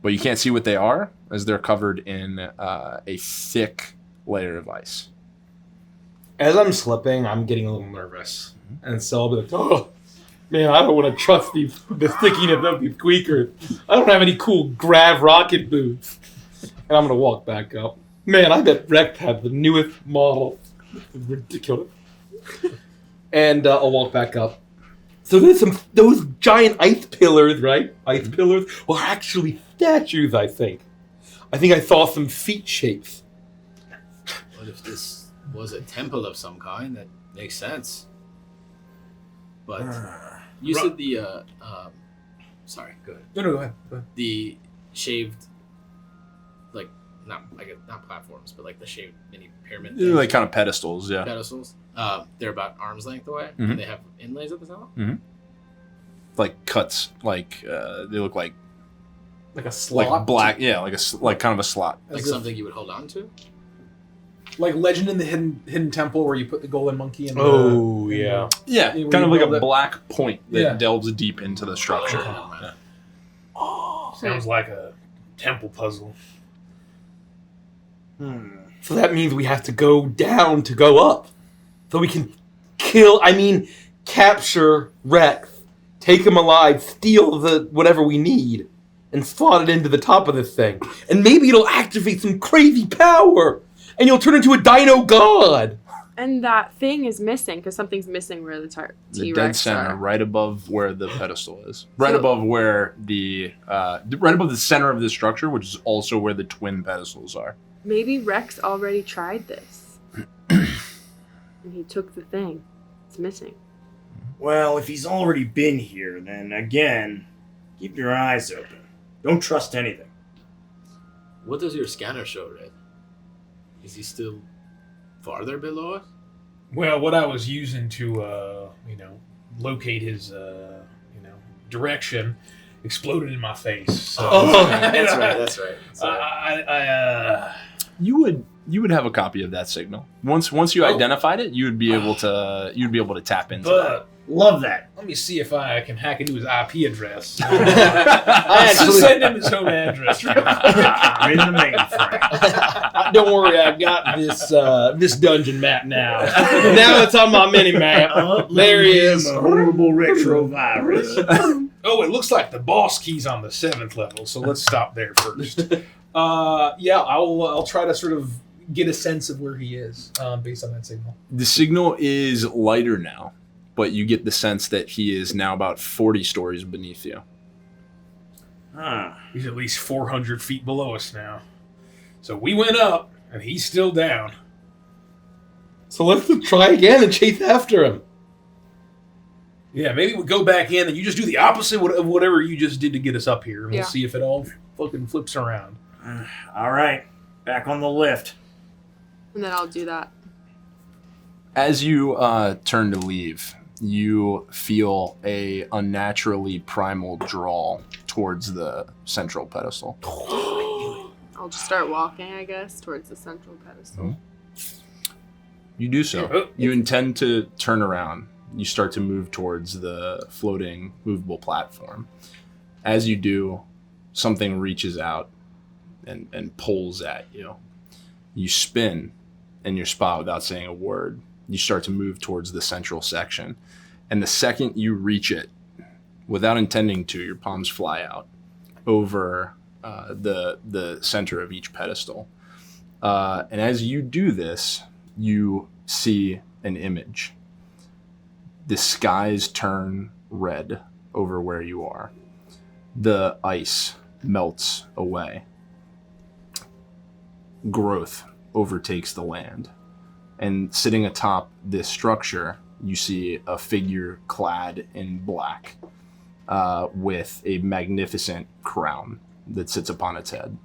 But you can't see what they are, as they're covered in a thick layer of ice. As I'm slipping, I'm getting a little nervous. And so I'll be like, oh, man, I don't want to trust the stickiness of these squeakers. I don't have any cool grav rocket boots. And I'm going to walk back up. Man, I bet Rex had the newest model. This is ridiculous. And I'll walk back up. So there's those giant ice pillars, right? Ice pillars were actually statues, I think. I think I saw some feet shapes. What if this was a temple of some kind? That makes sense. But you said the sorry, go ahead. No, go ahead. The shaved, like not platforms, but like the shaved mini pyramid things. Like kind of pedestals, yeah. Pedestals. They're about arm's length away. Mm-hmm. And they have inlays at the top. Mm-hmm. Like cuts, like they look like a slot, like black, yeah, like kind of a slot, like something you would hold on to. Like Legend in the Hidden Temple, where you put the golden monkey in. Yeah, kind of like a black point that delves deep into the structure. Sounds like a temple puzzle. So that means we have to go down to go up. So we can capture Rex, take him alive, steal the whatever we need, and slot it into the top of this thing. And maybe it'll activate some crazy power, and you'll turn into a dino god. And that thing is missing, because something's missing where the T-Rex The dead center, right above where the pedestal is. Right above where right above the center of the structure, which is also where the twin pedestals are. Maybe Rex already tried this. And he took the thing. It's missing. Well, if he's already been here, then again, keep your eyes open. Don't trust anything. What does your scanner show, Red? Is he still farther below us? Well, what I was using to, locate his, direction exploded in my face. So. That's right. You would have a copy of that signal. Once you identified it, you would be able to tap into that. Love that. Let me see if I can hack into his IP address. I actually send him his home address. I'm in the mainframe. Don't worry, I've got this dungeon map now. Now it's on my mini map. There he is. A horrible retrovirus. Oh, it looks like the boss key's on the 7th level, so let's stop there first. I'll try to sort of get a sense of where he is based on that signal. The signal is lighter now, but you get the sense that he is now about 40 stories beneath you. He's at least 400 feet below us now. So we went up, and he's still down. So let's try again and chase after him. Yeah, maybe we go back in and you just do the opposite of whatever you just did to get us up here. And we'll see if it all fucking flips around. All right, back on the lift. And then I'll do that. As you turn to leave, you feel a unnaturally primal draw towards the central pedestal. I'll just start walking, I guess, towards the central pedestal. You do so. You intend to turn around. You start to move towards the floating, movable platform. As you do, something reaches out and pulls at you. You spin in your spot without saying a word. You start to move towards the central section. And the second you reach it, without intending to, your palms fly out over the center of each pedestal. And as you do this, you see an image. The skies turn red over where you are. The ice melts away. Growth overtakes the land. And sitting atop this structure, you see a figure clad in black with a magnificent crown that sits upon its head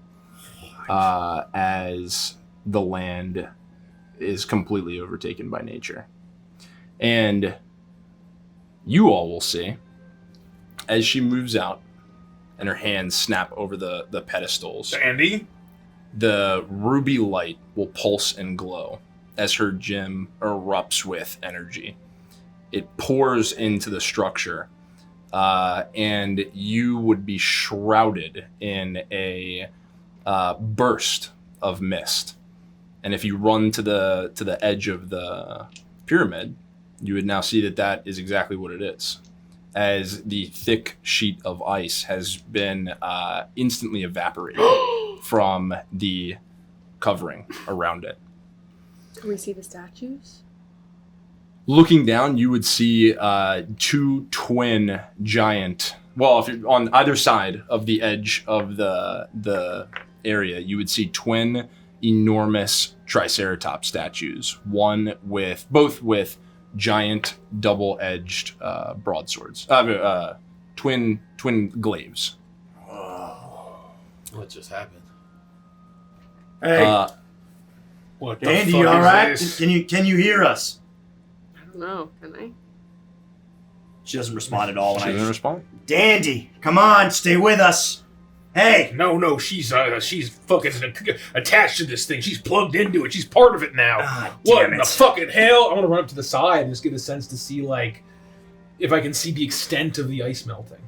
as the land is completely overtaken by nature. And you all will see, as she moves out and her hands snap over the pedestals, Andy? the ruby light will pulse and glow as her gem erupts with energy. It pours into the structure, and you would be shrouded in a burst of mist. And if you run to the edge of the pyramid, you would now see that is exactly what it is, as the thick sheet of ice has been instantly evaporated from the covering around it. Can we see the statues? Looking down, you would see two twin giant. Well, if you're on either side of the edge of the area, you would see twin enormous Triceratops statues. Both with giant double-edged broadswords. Twin glaives. What just happened? Hey, What the Andy, fuck you all is right? this? Can you hear us? I don't know. Can I? She doesn't respond at all. She When didn't respond? Dandy, come on, stay with us. Hey, No, she's fucking attached to this thing. She's plugged into it. She's part of it now. What damn in it. the fucking hell? I want to run up to the side and just get a sense to see, like, if I can see the extent of the ice melting.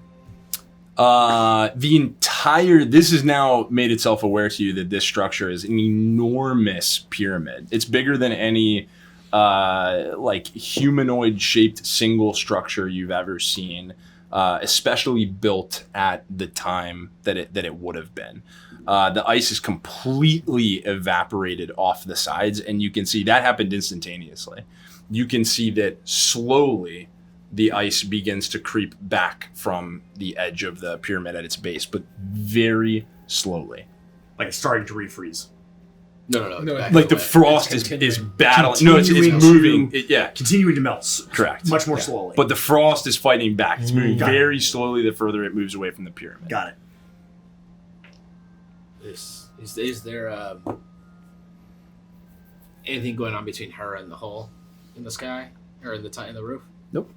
This has now made itself aware to you that this structure is an enormous pyramid. It's bigger than any humanoid shaped single structure you've ever seen, especially built at the time that it would have been. The ice is completely evaporated off the sides, and you can see that happened instantaneously. You can see that slowly the ice begins to creep back from the edge of the pyramid at its base, but very slowly. like it's starting to refreeze. No. No, back Like the away. frost It's is continuing. battling. No, it's Continuing moving. to- Continuing to melt. Correct. Much more slowly. But the frost is fighting back. It's moving Got it. very slowly the further it moves away from the pyramid. Got it. Is there anything going on between her and the hole in the sky or in the roof? Nope.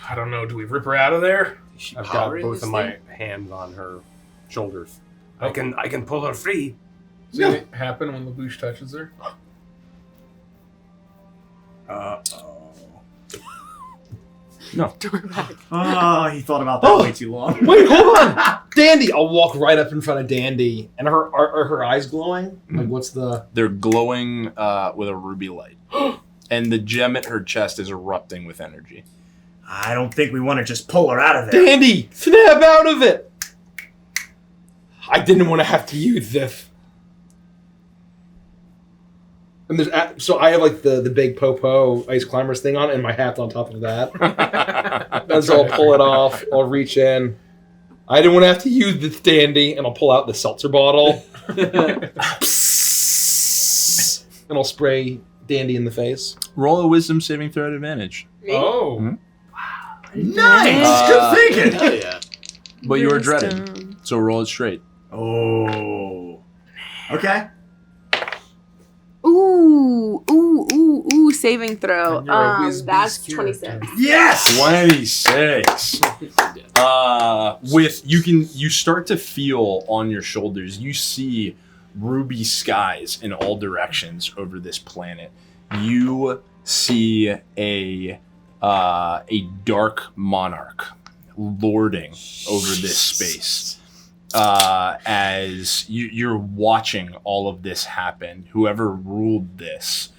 I don't know. Do we rip her out of there? Is she I've got powering both this of my thing? hands on her shoulders. I can pull her free. See it happen when Labouche touches her? No. Oh, he thought about that way too long. Wait, hold on! Dandy! I'll walk right up in front of Dandy. And are her eyes glowing? Like, what's the... They're glowing with a ruby light. And the gem at her chest is erupting with energy. I don't think we want to just pull her out of there. Dandy! Snap out of it! I didn't want to have to use this. And there's so I have like the big Popo ice climbers thing on, and my hat's on top of that. And so I'll pull it off. I'll reach in. I didn't want to have to use this, Dandy, and I'll pull out the seltzer bottle. And I'll spray Dandy in the face. Roll a wisdom saving throw at advantage. Oh. Mhm. Nice! Good thinking! Hell yeah. But you are Wisdom. dreaded. So roll it straight. Oh. Okay. Ooh, saving throw. And you're a whiz That's beast 26. Yes! 26. You start to feel on your shoulders. You see ruby skies in all directions over this planet. You see a dark monarch lording over this space. As you're watching all of this happen, whoever ruled this,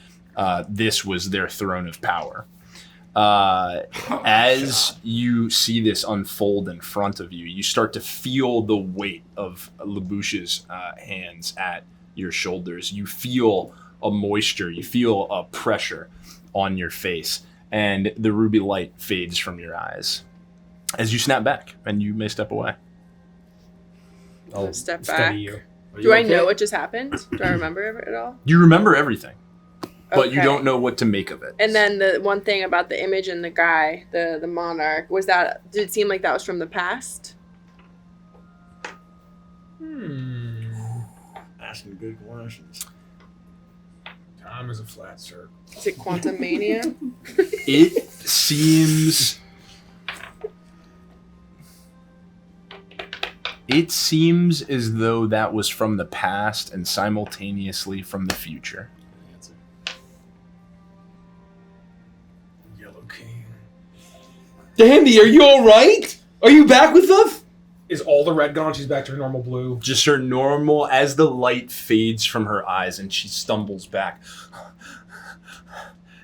this was their throne of power. As you see this unfold in front of you, you start to feel the weight of Labouche's hands at your shoulders. You feel a moisture, you feel a pressure on your face, and the ruby light fades from your eyes as you snap back, and you may step away. I'll step back. Steady you. Do I know what just happened? Do I remember it at all? You remember everything, but you Okay. don't know what to make of it. And then the one thing about the image and the guy, the monarch, did it seem like that was from the past? Asking good questions. Time is a flat circle. Is it Quantum Mania? It seems... It seems as though that was from the past and simultaneously from the future. Answer. Yellow King. Dandy, are you all right? Are you back with us? Is all the red gone? She's back to her normal blue. Just her normal, as the light fades from her eyes and she stumbles back.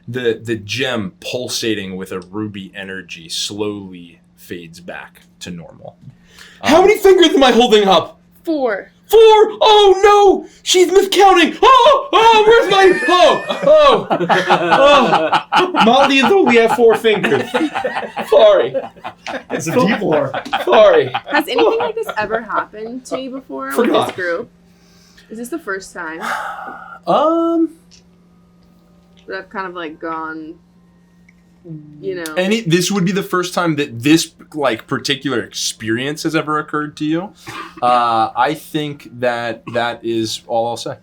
The gem pulsating with a ruby energy slowly fades back to normal. How many fingers am I holding up? 4. 4! Oh no! She's miscounting! Oh! Where's my... Oh! Molly has only have 4 fingers. Sorry. It's a deep lore. Sorry. Has anything like this ever happened to you before with Forgot. this group? Is this the first time that I've kind of like gone, you know? This would be the first time that this particular experience has ever occurred to you. I think that is all I'll say.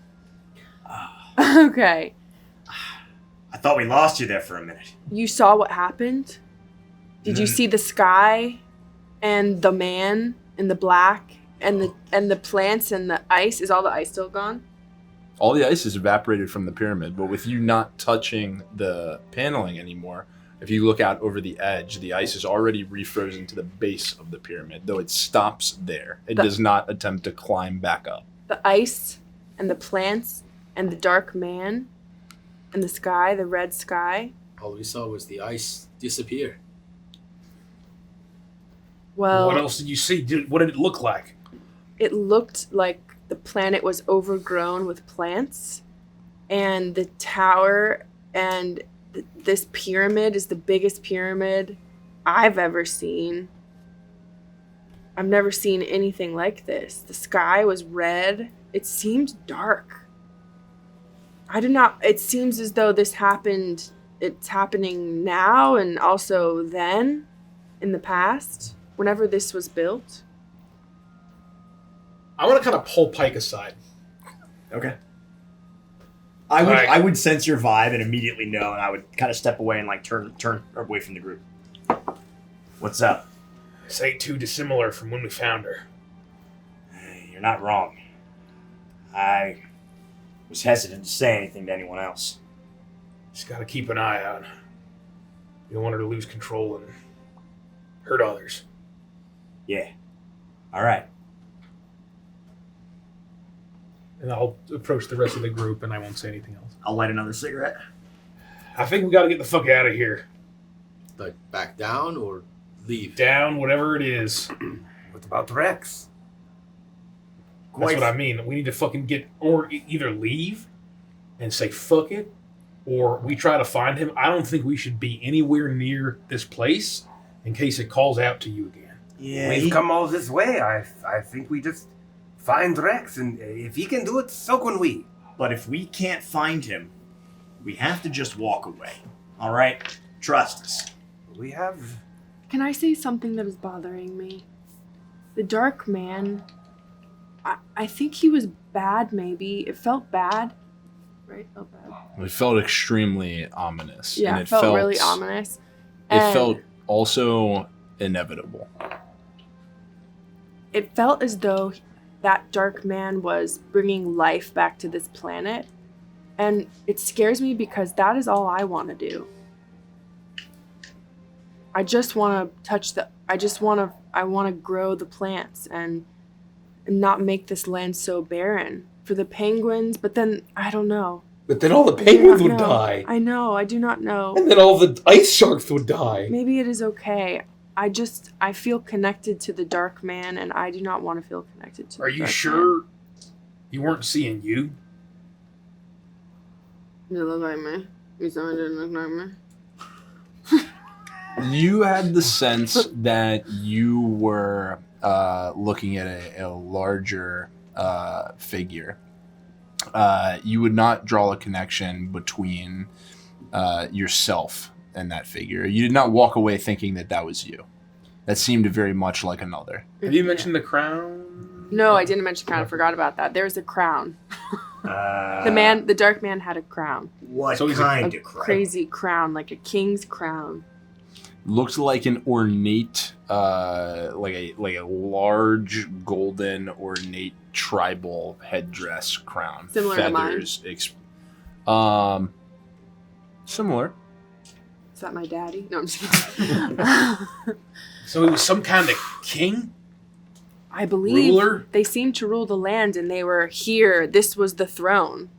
Okay. I thought we lost you there for a minute. You saw what happened? Did you see the sky and the man in the black and the plants and the ice? Is all the ice still gone? All the ice is evaporated from the pyramid, but with you not touching the paneling anymore, if you look out over the edge, the ice is already refrozen to the base of the pyramid, though it stops there. It does not attempt to climb back up. The ice and the plants and the dark man and the sky, the red sky. All we saw was the ice disappear. Well, What else did you see? What did it look like? it looked like the planet was overgrown with plants, and the tower and this pyramid is the biggest pyramid I've ever seen. I've never seen anything like this. The sky was red. It seemed dark. It seems as though this happened, it's happening now and also then in the past, whenever this was built. I want to kind of pull Pike aside. Okay. Alright. I would sense your vibe and immediately know, and I would kind of step away and turn away from the group. What's up? This ain't too dissimilar from when we found her. You're not wrong. I was hesitant to say anything to anyone else. Just gotta keep an eye out. You don't want her to lose control and hurt others. Yeah. All right. And I'll approach the rest of the group and I won't say anything else. I'll light another cigarette. I think we gotta get the fuck out of here. Like back down or leave? Down, whatever it is. What about Rex? That's what I mean. We need to fucking get, or either leave and say fuck it, or we try to find him. I don't think we should be anywhere near this place in case it calls out to you again. Yeah. We've come all this way. I think we just find Rex, and if he can do it, so can we. But if we can't find him, we have to just walk away. All right? Trust us. We have... Can I say something that is bothering me? The dark man I think he was bad, maybe. It felt bad. Right? Felt bad. It felt extremely ominous. Yeah, and it felt really ominous. It And felt also inevitable. it felt as though that dark man was bringing life back to this planet. And it scares me because that is all I want to do. I just want to touch I want to grow the plants and not make this land so barren for the penguins, but then I don't know. But then all the I do penguins not would know. die. I know, I do not know. And then all the ice sharks would die. Maybe it is okay. I feel connected to the dark man, and I do not want to feel connected to Are the you dark sure you weren't seeing you? man. Does it look like me? You said it didn't look like me? You had the sense that you were looking at a larger figure. You would not draw a connection between yourself and that figure. You did not walk away thinking that was you. That seemed very much like another. Have you mentioned the crown? No, I didn't mention crown. I forgot about that. There's a crown. The dark man had a crown. What So he's kind A of crown? crazy crown, like a king's crown. Looked like an ornate, like a large golden ornate tribal headdress crown. Similar to mine? Similar. Is that my daddy? No, I'm just kidding. So he was some kind of king? I believe Ruler? they seemed to rule the land, and they were here. This was the throne.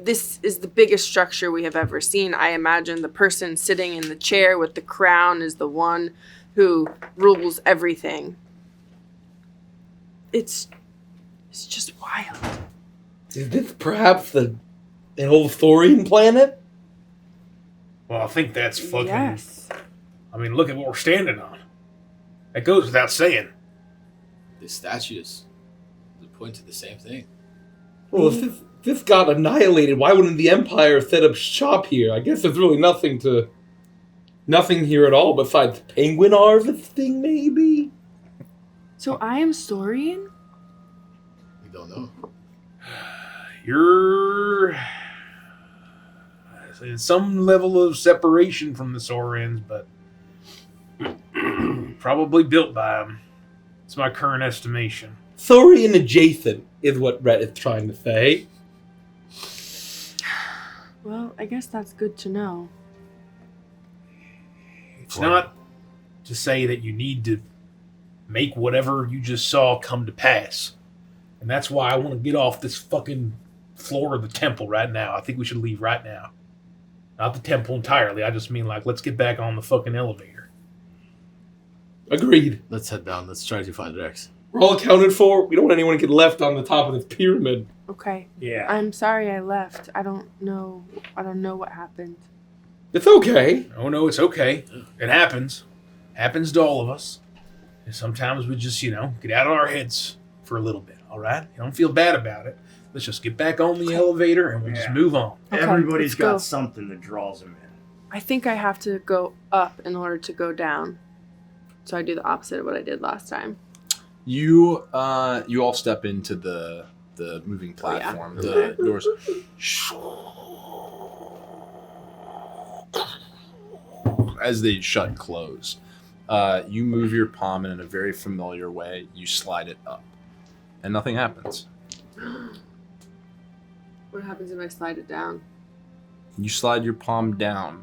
This is the biggest structure we have ever seen. I imagine the person sitting in the chair with the crown is the one who rules everything. It's just wild. Is this perhaps an old Thorian planet? Well, I think that's fucking... Yes. I mean, look at what we're standing on. That goes without saying. The statues point to the same thing. Well, if this got annihilated, why wouldn't the Empire set up shop here? I guess there's really nothing here at all besides penguin harvesting, maybe? So I am Saurian? We don't know. You're... some level of separation from the Saurians, but probably built by them. It's my current estimation. Thorian adjacent is what Rhett is trying to say. Well, I guess that's good to know. It's not to say that you need to make whatever you just saw come to pass. And that's why I want to get off this fucking floor of the temple right now. I think we should leave right now. Not the temple entirely. I just mean, like, let's get back on the fucking elevator. Agreed. Let's head down. Let's try to find Rex. We're all accounted for. We don't want anyone to get left on the top of this pyramid. Okay. Yeah. I'm sorry I left. I don't know what happened. It's okay. Oh, no, it's okay. It happens. Happens to all of us. And sometimes we just, get out of our heads for a little bit, all right? You don't feel bad about it. Let's just get back on the elevator and we'll just move on. Okay, Everybody's let's got go. something that draws them in. I think I have to go up in order to go down. So I do the opposite of what I did last time. You all step into the moving platform. The doors as they shut and close. You move your palm in a very familiar way. You slide it up, and nothing happens. What happens if I slide it down? You slide your palm down,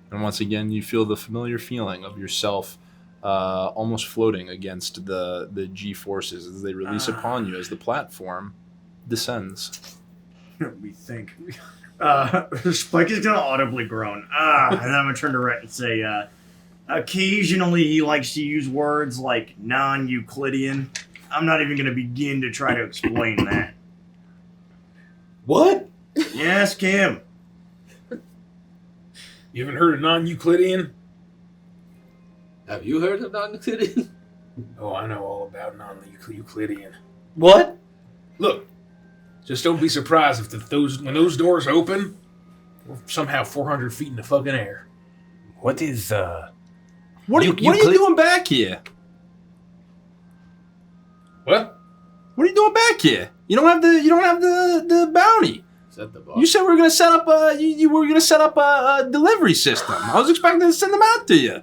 and once again you feel the familiar feeling of yourself almost floating against the G-forces as they release upon you as the platform descends. We think. Spike is gonna audibly groan. And then I'm gonna turn to Rhett and say, occasionally he likes to use words like non-Euclidean. I'm not even gonna begin to try to explain that. What? Ask him. You haven't heard of non-Euclidean? Have you heard of non-Euclidean? Oh, I know all about non-Euclidean. What? Look, just don't be surprised if when those doors open, we're somehow 400 feet in the fucking air. What is, What are you doing back here? What? What are you doing back here? You don't have the bounty. Is that the boss? You said we were gonna set up you were gonna set up a delivery system. I was expecting to send them out to you.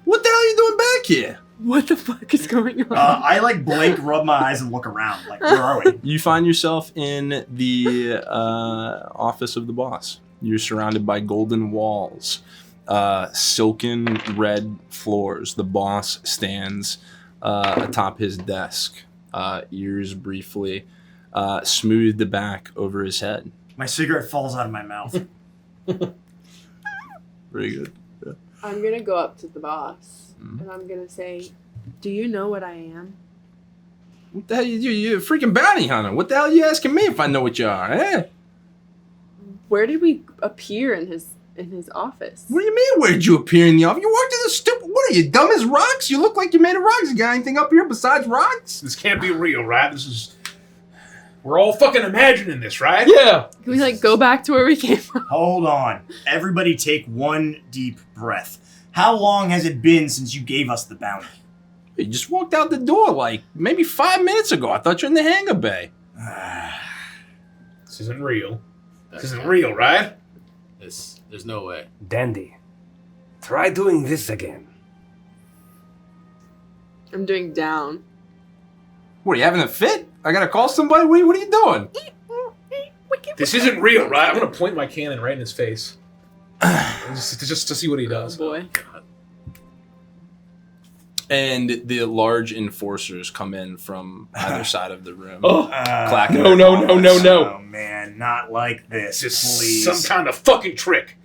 What the hell are you doing back here? What the fuck is going on? I like blink, rub my eyes, and look around. Like, where are we? You find yourself in the office of the boss. You're surrounded by golden walls, silken red floors. The boss stands atop his desk, ears briefly smoothed back over his head. My cigarette falls out of my mouth. Very good. Yeah. I'm gonna go up to the boss and I'm gonna say, "Do you know what I am?" What the hell you a freaking bounty hunter? What the hell are you asking me if I know what you are, eh? Where did we appear in his office? What do you mean, where'd you appear in the office? You walked in the stupid... What are you, dumb as rocks? You look like you made of rocks. You got anything up here besides rocks? This can't be real, right? This is... We're all fucking imagining this, right? Yeah. Can we go back to where we came from? Hold on. Everybody take one deep breath. How long has it been since you gave us the bounty? You just walked out the door like maybe 5 minutes ago. I thought you were in the hangar bay. This isn't real. This isn't real, right? There's no way. Dandy, try doing this again. I'm doing down. What, are you having a fit? I gotta call somebody? What are you doing? This isn't real, right? I'm gonna point my cannon right in his face. just to see what he Oh does. boy. And the large enforcers come in from either side of the room. Oh, Clacking no, their no, no, gauntlets. no, no. Oh, man, not like this, This please. is some kind of fucking trick.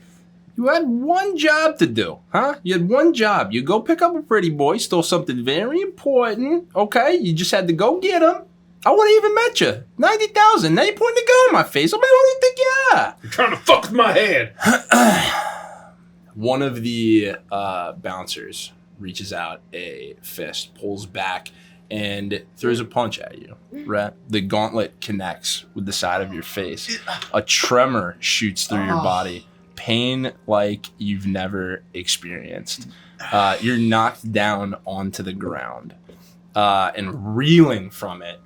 You had one job to do, huh? You had one job. You go pick up a pretty boy, stole something very important, okay? You just had to go get him. I wouldn't even met you. 90,000. Now you're pointing a gun in my face. I mean, who do you think you are? You're trying to fuck with my head. One of the bouncers reaches out a fist, pulls back, and throws a punch at you. Right? The gauntlet connects with the side of your face. A tremor shoots through your body. Pain like you've never experienced. You're knocked down onto the ground and reeling from it.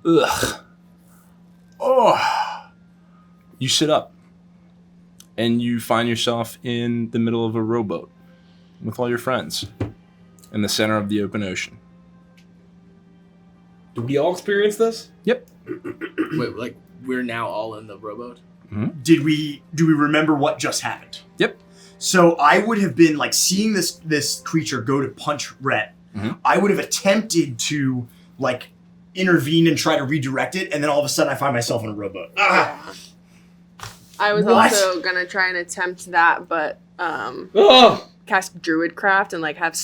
Ugh. Oh. You sit up and you find yourself in the middle of a rowboat with all your friends in the center of the open ocean. Did we all experience this? Yep. Wait, we're now all in the rowboat? Do we remember what just happened? Yep. So I would have been seeing this creature go to punch Rhett. I would have attempted to intervene and try to redirect it, and then all of a sudden I find myself in a rowboat. Ah! I was What? also gonna try and attempt that, but Oh, cast Druidcraft and have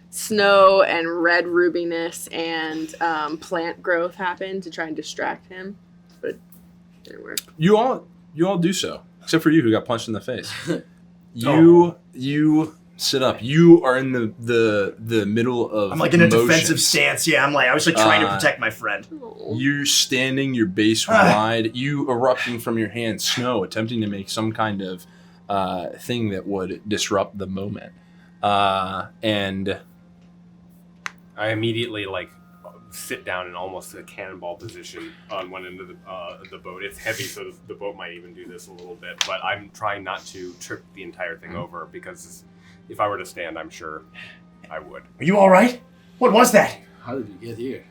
snow and red rubiness and plant growth happen to try and distract him, but it didn't work. You all do so, except for you who got punched in the face. You sit up. You are in the middle of I'm in a motion. defensive stance. Yeah, I was trying to protect my friend. You're standing, your base wide, you erupting from your hands, snow, attempting to make some kind of thing that would disrupt the moment. And I immediately sit down in almost a cannonball position on one end of the boat. It's heavy, so the boat might even do this a little bit. But I'm trying not to trip the entire thing over, because if I were to stand, I'm sure I would. Are you all right? What was that? How did you get here?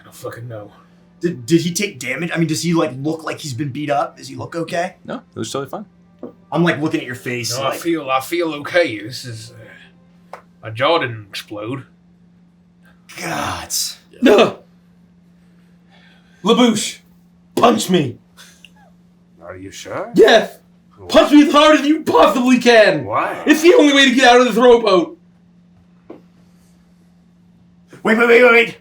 I don't fucking know. Did he take damage? I mean, does he look like he's been beat up? Does he look okay? no, it was totally fine. I'm looking at your face. No, I feel okay. This is my jaw didn't explode. God. no. Labouche, punch me. Are you sure? Yes. Punch me as hard as you possibly can. Why? It's the only way to get out of this rowboat. Wait.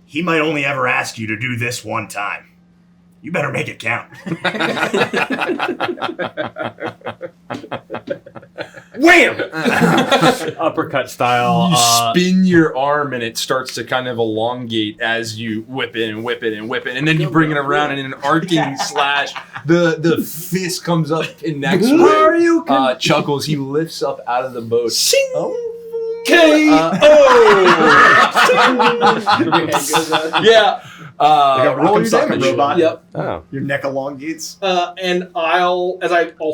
He might only ever ask you to do this one time. You better make it count. Wham! Uppercut style. You spin your arm and it starts to kind of elongate as you whip it and whip it and whip it, and then you bring it around and in an arcing slash, the fist comes up and next Where are you? chuckles. He lifts up out of the boat. Sing! Yeah. Roll your damage, robot. Yep. Oh. Your neck elongates. And I'll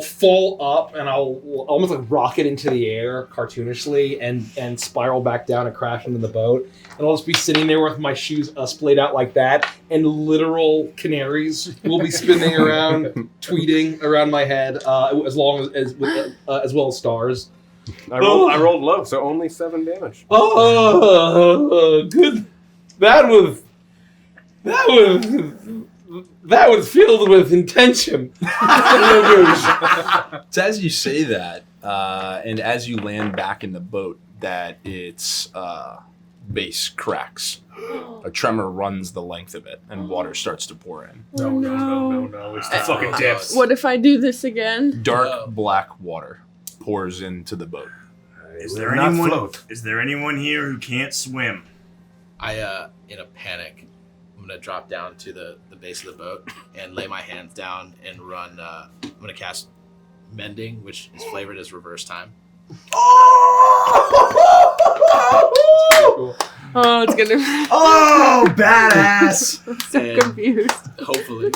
fall up and I'll almost like rocket into the air cartoonishly and spiral back down and crash into the boat. And I'll just be sitting there with my shoes splayed out like that, and literal canaries will be spinning around, tweeting around my head, as well as stars. I rolled low, so only 7 damage. Oh, good. That was filled with intention. It's as you say that, and as you land back in the boat, that its base cracks. A tremor runs the length of it, and water starts to pour in. No. It's the fucking depths. What if I do this again? Dark black water pours into the boat. Is there anyone here who can't swim? I, in a panic, I'm gonna drop down to the base of the boat and lay my hands down and run. I'm gonna cast Mending, which is flavored as reverse time. Oh, it's gonna. Oh, badass! I'm so And confused. Hopefully,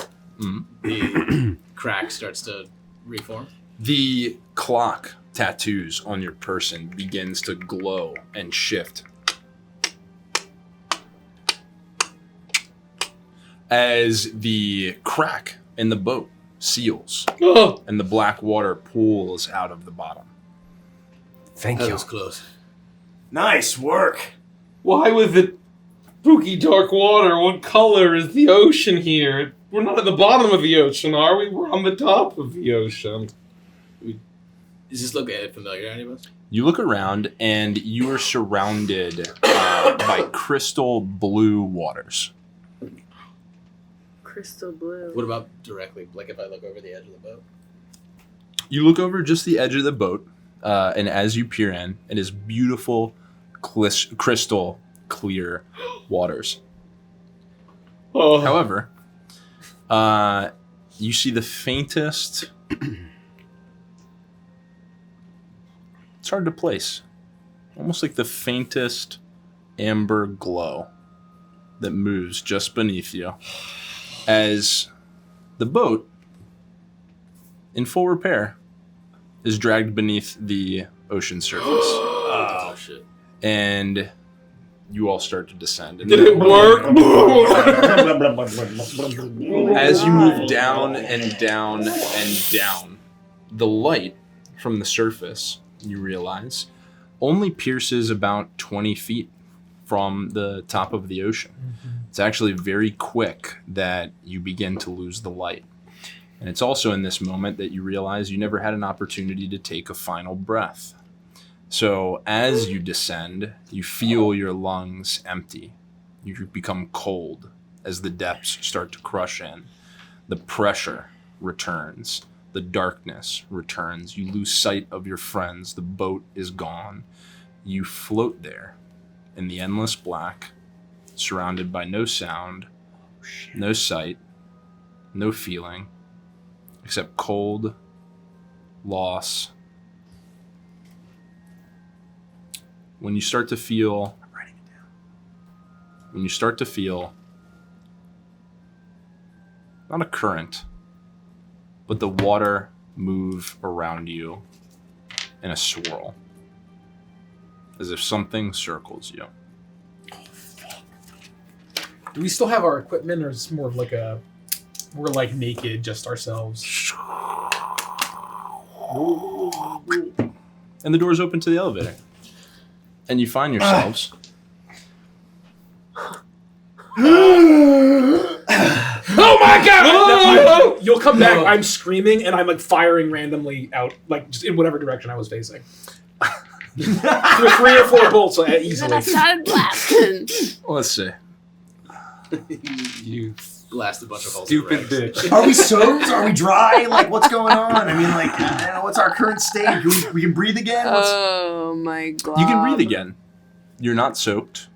the crack starts to reform. The clock tattoos on your person begins to glow and shift as the crack in the boat seals and the black water pools out of the bottom. Thank That you. was close. Nice work. Why was it spooky dark water? What color is the ocean here? We're not at the bottom of the ocean, are we? We're on the top of the ocean. Does this look familiar to any of us? You look around and you are surrounded by crystal blue waters. Crystal blue. What about directly? Like if I look over the edge of the boat? You look over just the edge of the boat, and as you peer in, it is beautiful, crystal clear waters. Oh. However, you see the faintest... It's hard to place. Almost like the faintest amber glow that moves just beneath you as the boat, in full repair, is dragged beneath the ocean surface. Oh, shit. And you all start to descend. And Did it work? as you move down and down and down, the light from the surface, you realize, only pierces about 20 feet from the top of the ocean. It's actually very quick that you begin to lose the light. And it's also in this moment that you realize you never had an opportunity to take a final breath. So as you descend, you feel your lungs empty. You become cold as the depths start to crush in. The pressure returns. The darkness returns. You lose sight of your friends. The boat is gone. You float there in the endless black, surrounded by no sound, no sight, no feeling, except cold, loss. When you start to feel, not a current, but the water move around you in a swirl, as if something circles you. Do we still have our equipment, or is it more of like we're like naked, just ourselves? And the doors open to the elevator. And you find yourselves... Oh my god! You'll come back. I'm screaming and I'm like firing randomly out, like just in whatever direction I was facing. 3 or 4 bolts easily. Then I started blasting. Let's see. You Blast a bunch of holes. stupid in Rex. bitch. Are we soaked? Are we dry? Like, what's going on? I mean, like, I don't know, what's our current state? We can breathe again? Oh my god. You can breathe again. You're not soaked.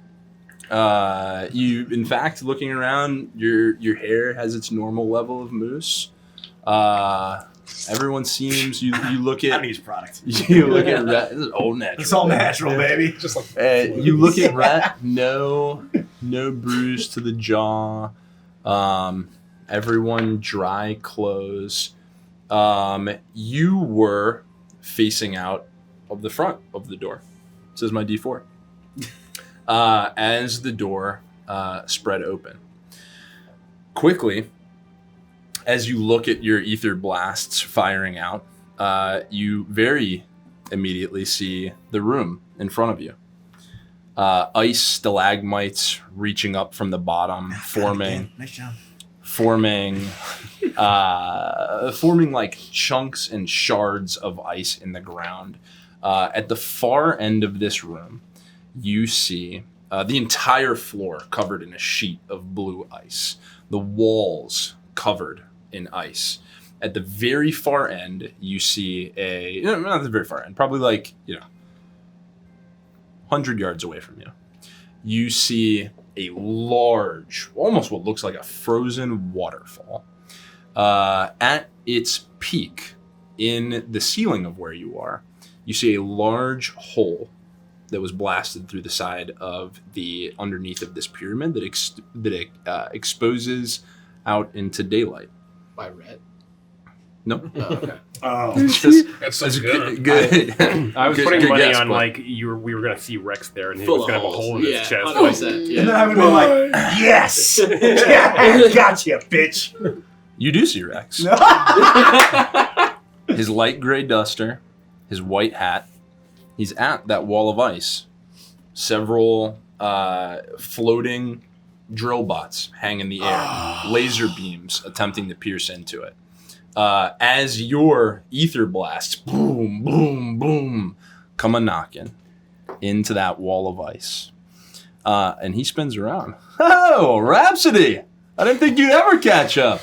You, in fact, looking around, your hair has its normal level of mousse. Everyone seems you look I at don't use product. you look at Rhett. This is all natural. It's all natural, baby. Just like You look at Rhett. No bruise to the jaw. Everyone dry clothes. You were facing out of the front of the door. It says my D4. As the door spread open. Quickly, as you look at your ether blasts firing out, you very immediately see the room in front of you. Ice stalagmites reaching up from the bottom, forming Nice job. forming like chunks and shards of ice in the ground. At the far end of this room, you see the entire floor covered in a sheet of blue ice. The walls covered in ice. At the very far end, you see not the very far end, probably 100 yards away from you. You see a large, almost what looks like a frozen waterfall. At its peak, in the ceiling of where you are, you see a large hole that was blasted through the side of the underneath of this pyramid that exposes out into daylight. By Rhett. No. Oh, okay. Oh, That's so good. Good. I was Good- putting good money guess, on but- we were gonna see Rex there, and he Full was gonna of have a hole in holes. his Yeah, chest. 100%. and then I would be like, yes, gotcha, bitch. You do see Rex. His light gray duster, his white hat. He's at that wall of ice. Several floating drill bots hang in the air, laser beams attempting to pierce into it. As your ether blasts, boom, boom, boom, come a knocking into that wall of ice. And he spins around. Oh, Rhapsody! I didn't think you'd ever catch up.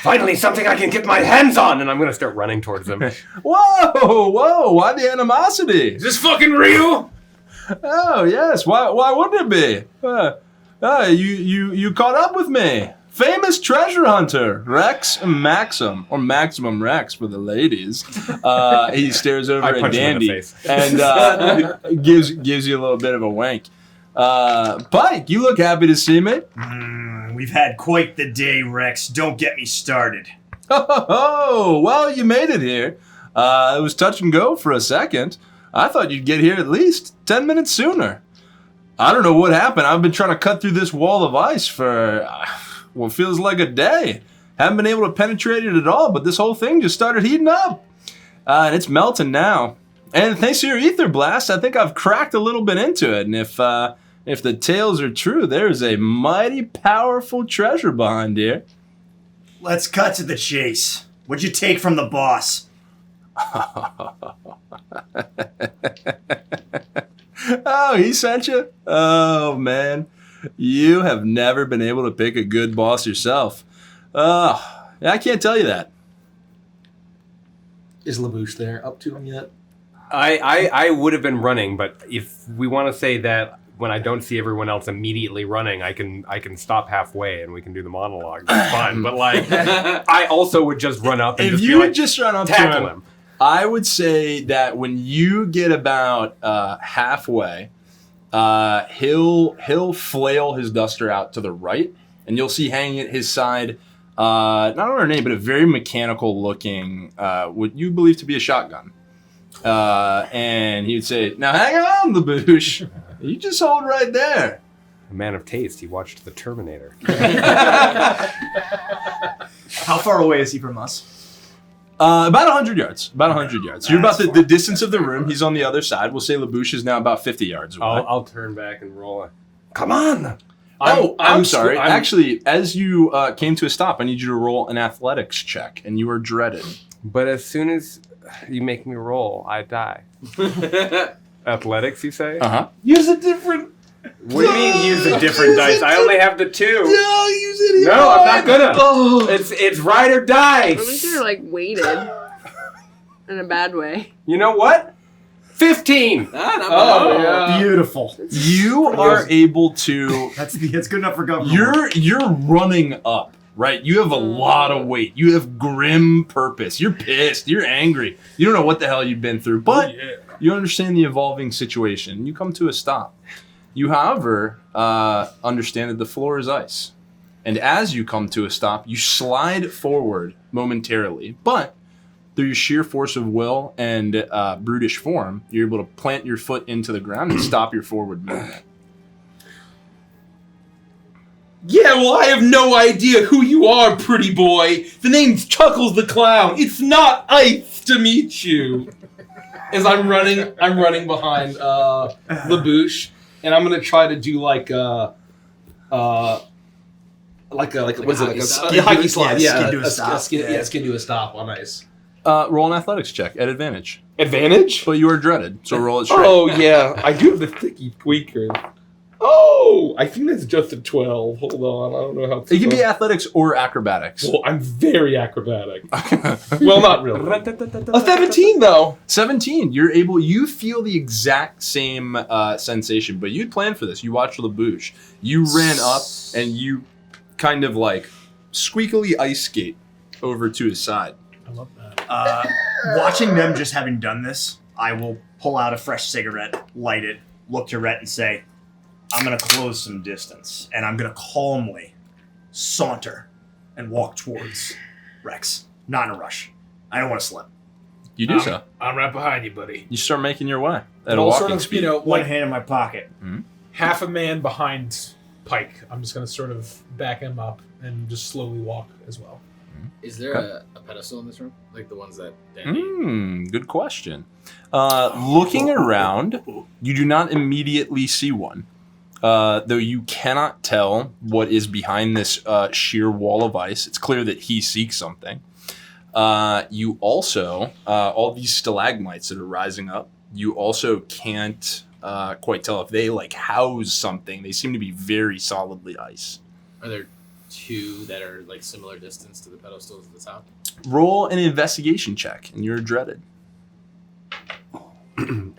Finally, something I can get my hands on, and I'm gonna start running towards him. Whoa, why the animosity? Is this fucking real? Oh, yes, why wouldn't it be? You caught up with me. Famous treasure hunter, Rex Maxim, or Maximum Rex for the ladies. He stares over I at punch him in the Dandy face. and gives you a little bit of a wink. Pike, you look happy to see me. We've had quite the day, Rex. Don't get me started. Oh, well, you made it here. It was touch and go for a second. I thought you'd get here at least 10 minutes sooner. I don't know what happened. I've been trying to cut through this wall of ice for what feels like a day. Haven't been able to penetrate it at all, but this whole thing just started heating up. And it's melting now. And thanks to your ether blast, I think I've cracked a little bit into it. And if the tales are true, there's a mighty powerful treasure behind here. Let's cut to the chase. What'd you take from the boss? Oh, he sent you? Oh, man. You have never been able to pick a good boss yourself. I can't tell you that. Is Labouche there up to him yet? I would have been running, but if we want to say that when I don't see everyone else immediately running, I can stop halfway and we can do the monologue. That's fine. But I also would just run up and If just you be would like, just run up to tackle him. I would say that when you get about halfway, he'll flail his duster out to the right, and you'll see hanging at his side, not on her name, but a very mechanical looking, what you believe to be a shotgun. And he would say, "Now hang on, Labouche. You just hold right there." A man of taste. He watched The Terminator. How far away is he from us? About 100 yards. About 100 yards. You're about the distance of the room. He's on the other side. We'll say Labouche is now about 50 yards away. I'll turn back and roll. Come on. I'm sorry. Actually, as you came to a stop, I need you to roll an athletics check, and you are dreaded. But as soon as you make me roll, I die. Athletics, you say? Uh-huh. Use a different. What do you mean use a different dice? I only have the 2. No, use it. No, I'm not gonna. It's ride or die. At least you're like weighted in a bad way. You know what? 15. Yeah. Beautiful. You are able to. That's good enough for government. You're running up right? You have a lot of weight. You have grim purpose. You're pissed. You're angry. You don't know what the hell you've been through, but you understand the evolving situation. You come to a stop. You, however, understand that the floor is ice. And as you come to a stop, you slide forward momentarily, but through your sheer force of will and brutish form, you're able to plant your foot into the ground and stop your forward movement. Yeah, well, I have no idea who you are, pretty boy. The name's Chuckles the Clown. It's not ice to meet you. As I'm running behind LaBouche, and I'm gonna try to do like a what is it, like a hockey slide? Yeah, skin to a stop on ice. Roll an athletics check at advantage. Advantage? But you are dreaded, so roll it straight. Oh yeah, I do have the sticky tweaker. Oh, I think that's just a 12. Hold on, I don't know how. It can be athletics or acrobatics. Well, I'm very acrobatic. Well, not really. A 17 though. 17. You feel the exact same sensation, but you'd planned for this. You watched LaBouche. You ran up and you kind of like squeakily ice skate over to his side. I love that. Watching them just having done this, I will pull out a fresh cigarette, light it, look to Rhett and say, I'm going to close some distance, and I'm going to calmly saunter and walk towards Rex. Not in a rush. I don't want to slip. You do so. I'm right behind you, buddy. You start making your way at a All walking sort of, speed. One hand in my pocket. Mm-hmm. Half a man behind Pike. I'm just going to sort of back him up and just slowly walk as well. Is there a pedestal in this room? Like the ones that Danny... Good question. Looking around, you do not immediately see one. Though you cannot tell what is behind this sheer wall of ice. It's clear that he seeks something. You also, all these stalagmites that are rising up, you also can't quite tell if they like house something. They seem to be very solidly ice. Are there two that are like similar distance to the pedestals at the top? Roll an investigation check, and you're dreaded.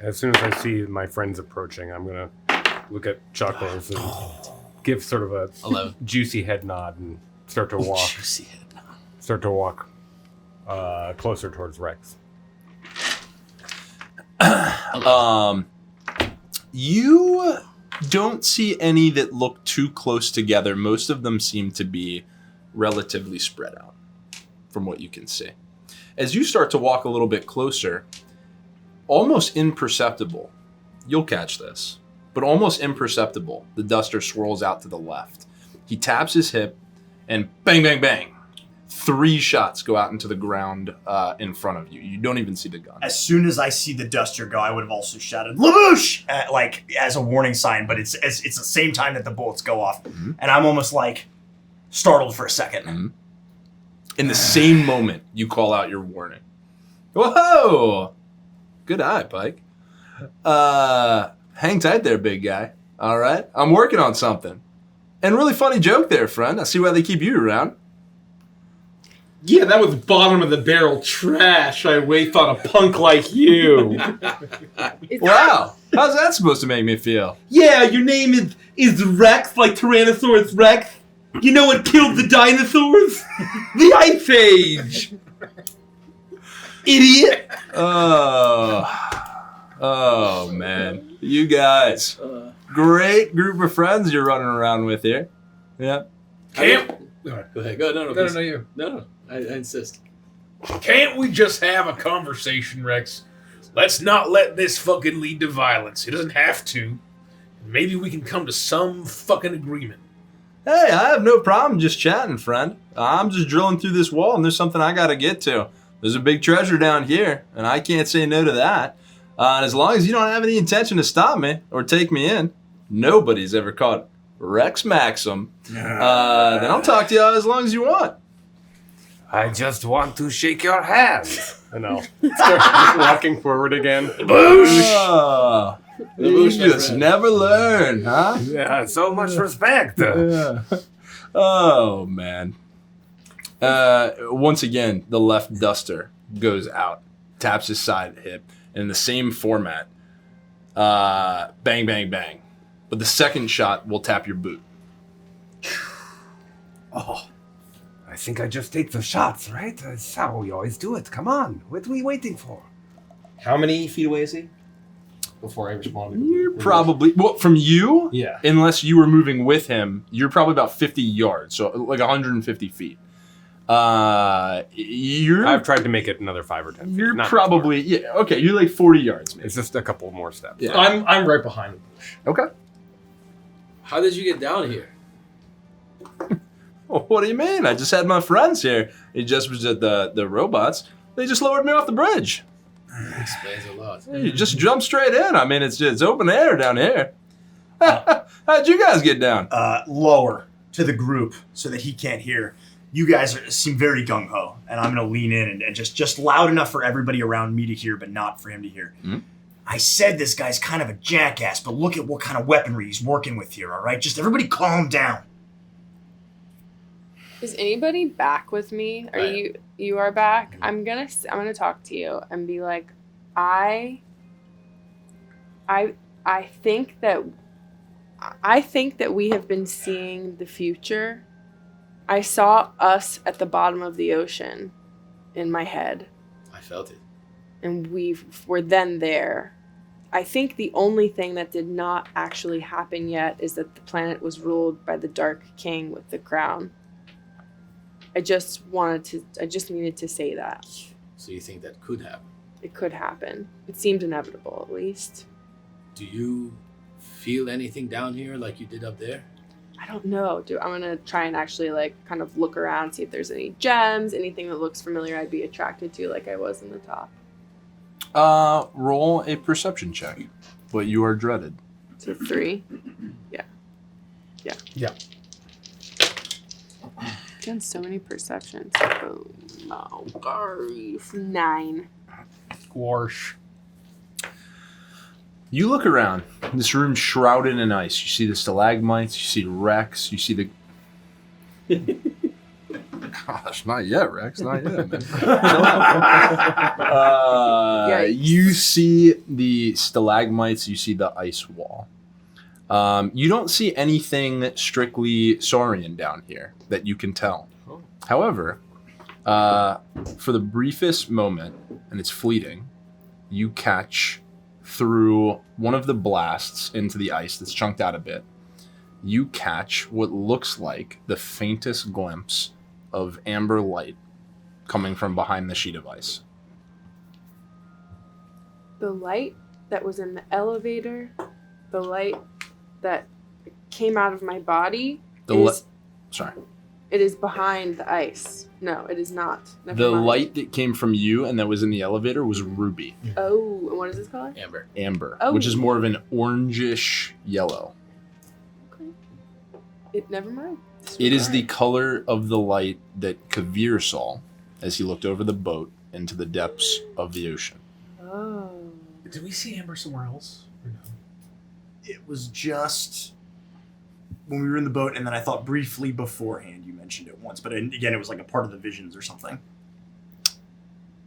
As soon as I see my friends approaching, I'm going to look at Chuckles and give sort of a 11. Juicy head nod and start to walk. Juicy head nod. Start to walk closer towards Rex. You don't see any that look too close together. Most of them seem to be relatively spread out from what you can see. As you start to walk a little bit closer, almost imperceptible, you'll catch this, but almost imperceptible, the duster swirls out to the left. He taps his hip and bang, bang, bang. 3 shots go out into the ground in front of you. You don't even see the gun. As soon as I see the duster go, I would have also shouted, LaBouche! Like, as a warning sign, but it's the same time that the bullets go off. Mm-hmm. And I'm almost like startled for a second. Mm-hmm. In the same moment, you call out your warning. Whoa! Good eye, Pike. Hang tight there, big guy. All right? I'm working on something. And really funny joke there, friend. I see why they keep you around. Yeah, that was bottom of the barrel trash I waste on a punk like you. Wow. How's that supposed to make me feel? Yeah, your name is Rex, like Tyrannosaurus Rex. You know what killed the dinosaurs? The Ice Age. Idiot. Oh, man. You guys. Great group of friends you're running around with here. Yeah. Can't Go ahead. Go. No, no, you. No. I insist. Can't we just have a conversation, Rex? Let's not let this fucking lead to violence. It doesn't have to. Maybe we can come to some fucking agreement. Hey, I have no problem just chatting, friend. I'm just drilling through this wall, and there's something I gotta get to. There's a big treasure down here, and I can't say no to that. And as long as you don't have any intention to stop me or take me in, nobody's ever caught Rex Maxim. Then I'll talk to you as long as you want. I just want to shake your hand. And I'll start walking forward again. Oh, you just never learn, huh? Yeah, so much respect. Yeah. Oh, man. Once again, the left duster goes out, taps his side hip, in the same format. Bang, bang, bang. But the second shot will tap your boot. Oh. I think I just take the shots, right? That's how we always do it. Come on. What are we waiting for? How many feet away is he? Before I respond. You're probably from you. Yeah. Unless you were moving with him, you're probably about 50 yards, so like 150 feet. I've tried to make it another 5 or 10 feet. You're not probably okay. You're like 40 yards, maybe. It's just a couple more steps. Yeah. I'm right behind the bush. Okay. How did you get down here? Well, what do you mean? I just had my friends here. It just was at the robots. They just lowered me off the bridge. Explains a lot. You just jump straight in. I mean, it's open air down here. How'd you guys get down? Lower to the group so that he can't hear. You guys seem very gung-ho, and I'm going to lean in and just loud enough for everybody around me to hear, but not for him to hear. Mm-hmm. I said this guy's kind of a jackass, but look at what kind of weaponry he's working with here, all right? Just everybody calm down. Is anybody back with me? Are you are back? I'm gonna talk to you and be like, I think that we have been seeing the future. I saw us at the bottom of the ocean in my head. I felt it. And we're then there. I think the only thing that did not actually happen yet is that the planet was ruled by the Dark King with the crown. I just needed to say that. So you think that could happen? It could happen. It seems inevitable, at least. Do you feel anything down here like you did up there? I don't know. I'm gonna try and actually kind of look around, see if there's any gems, anything that looks familiar I'd be attracted to like I was in the top. Roll a perception check. But you are dreaded. So 3. Yeah. Done so many perceptions. Boom. Oh, gosh. 9. Squash. You look around. This room's shrouded in ice. You see the stalagmites. You see Rex. You see the... Gosh, not yet, Rex. Not yet, man. You see the stalagmites. You see the ice wall. You don't see anything strictly Saurian down here that you can tell. However, for the briefest moment, and it's fleeting, you catch through one of the blasts into the ice that's chunked out a bit. You catch what looks like the faintest glimpse of amber light coming from behind the sheet of ice. The light that was in the elevator, the light that came out of my body, it is behind the ice. No, it is not. Never mind. Light that came from you and that was in the elevator was ruby. Oh, and what is this color? Amber. Oh. Which is more of an orangish yellow. Okay. Never mind. It is the color of the light that Kavir saw as he looked over the boat into the depths of the ocean. Oh. Did we see Amber somewhere else? Or no? It was just when we were in the boat, and then I thought briefly beforehand you mentioned it once, but again, it was like a part of the visions or something.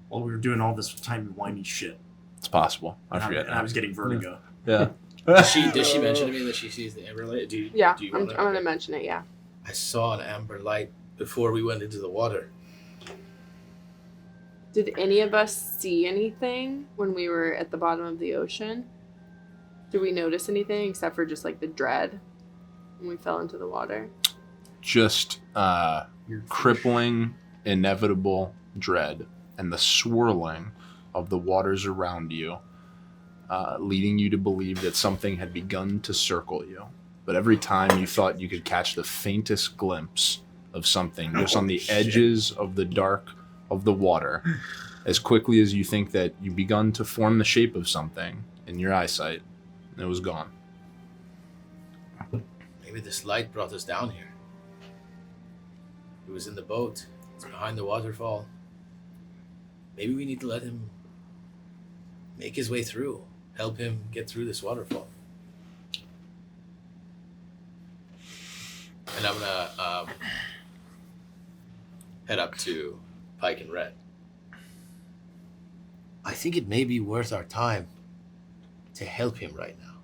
While we were doing all this timey-wimey shit. It's possible. I forget. And I was getting vertigo. Yeah. Does she mention to me that she sees the amber light? I'm going to mention it, yeah. I saw an amber light before we went into the water. Did any of us see anything when we were at the bottom of the ocean? Did we notice anything except for just like the dread when we fell into the water? Just crippling, inevitable dread and the swirling of the waters around you, leading you to believe that something had begun to circle you. But every time you thought you could catch the faintest glimpse of something just on the edges of the dark of the water, as quickly as you think that you begun to form the shape of something in your eyesight, and it was gone. Maybe this light brought us down here. He was in the boat. It's behind the waterfall. Maybe we need to let him make his way through. Help him get through this waterfall. And I'm gonna head up to Pike and Red. I think it may be worth our time to help him right now.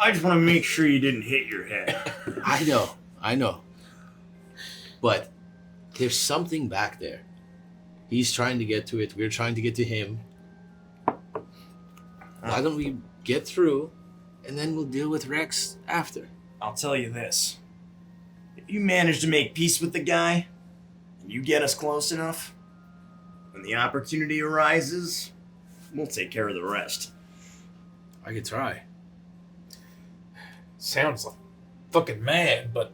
I just want to make sure you didn't hit your head. I know. I know. But there's something back there. He's trying to get to it. We're trying to get to him. Why don't we get through, and then we'll deal with Rex after? I'll tell you this. If you manage to make peace with the guy, and you get us close enough, when the opportunity arises, we'll take care of the rest. I could try. Sounds like fucking mad, but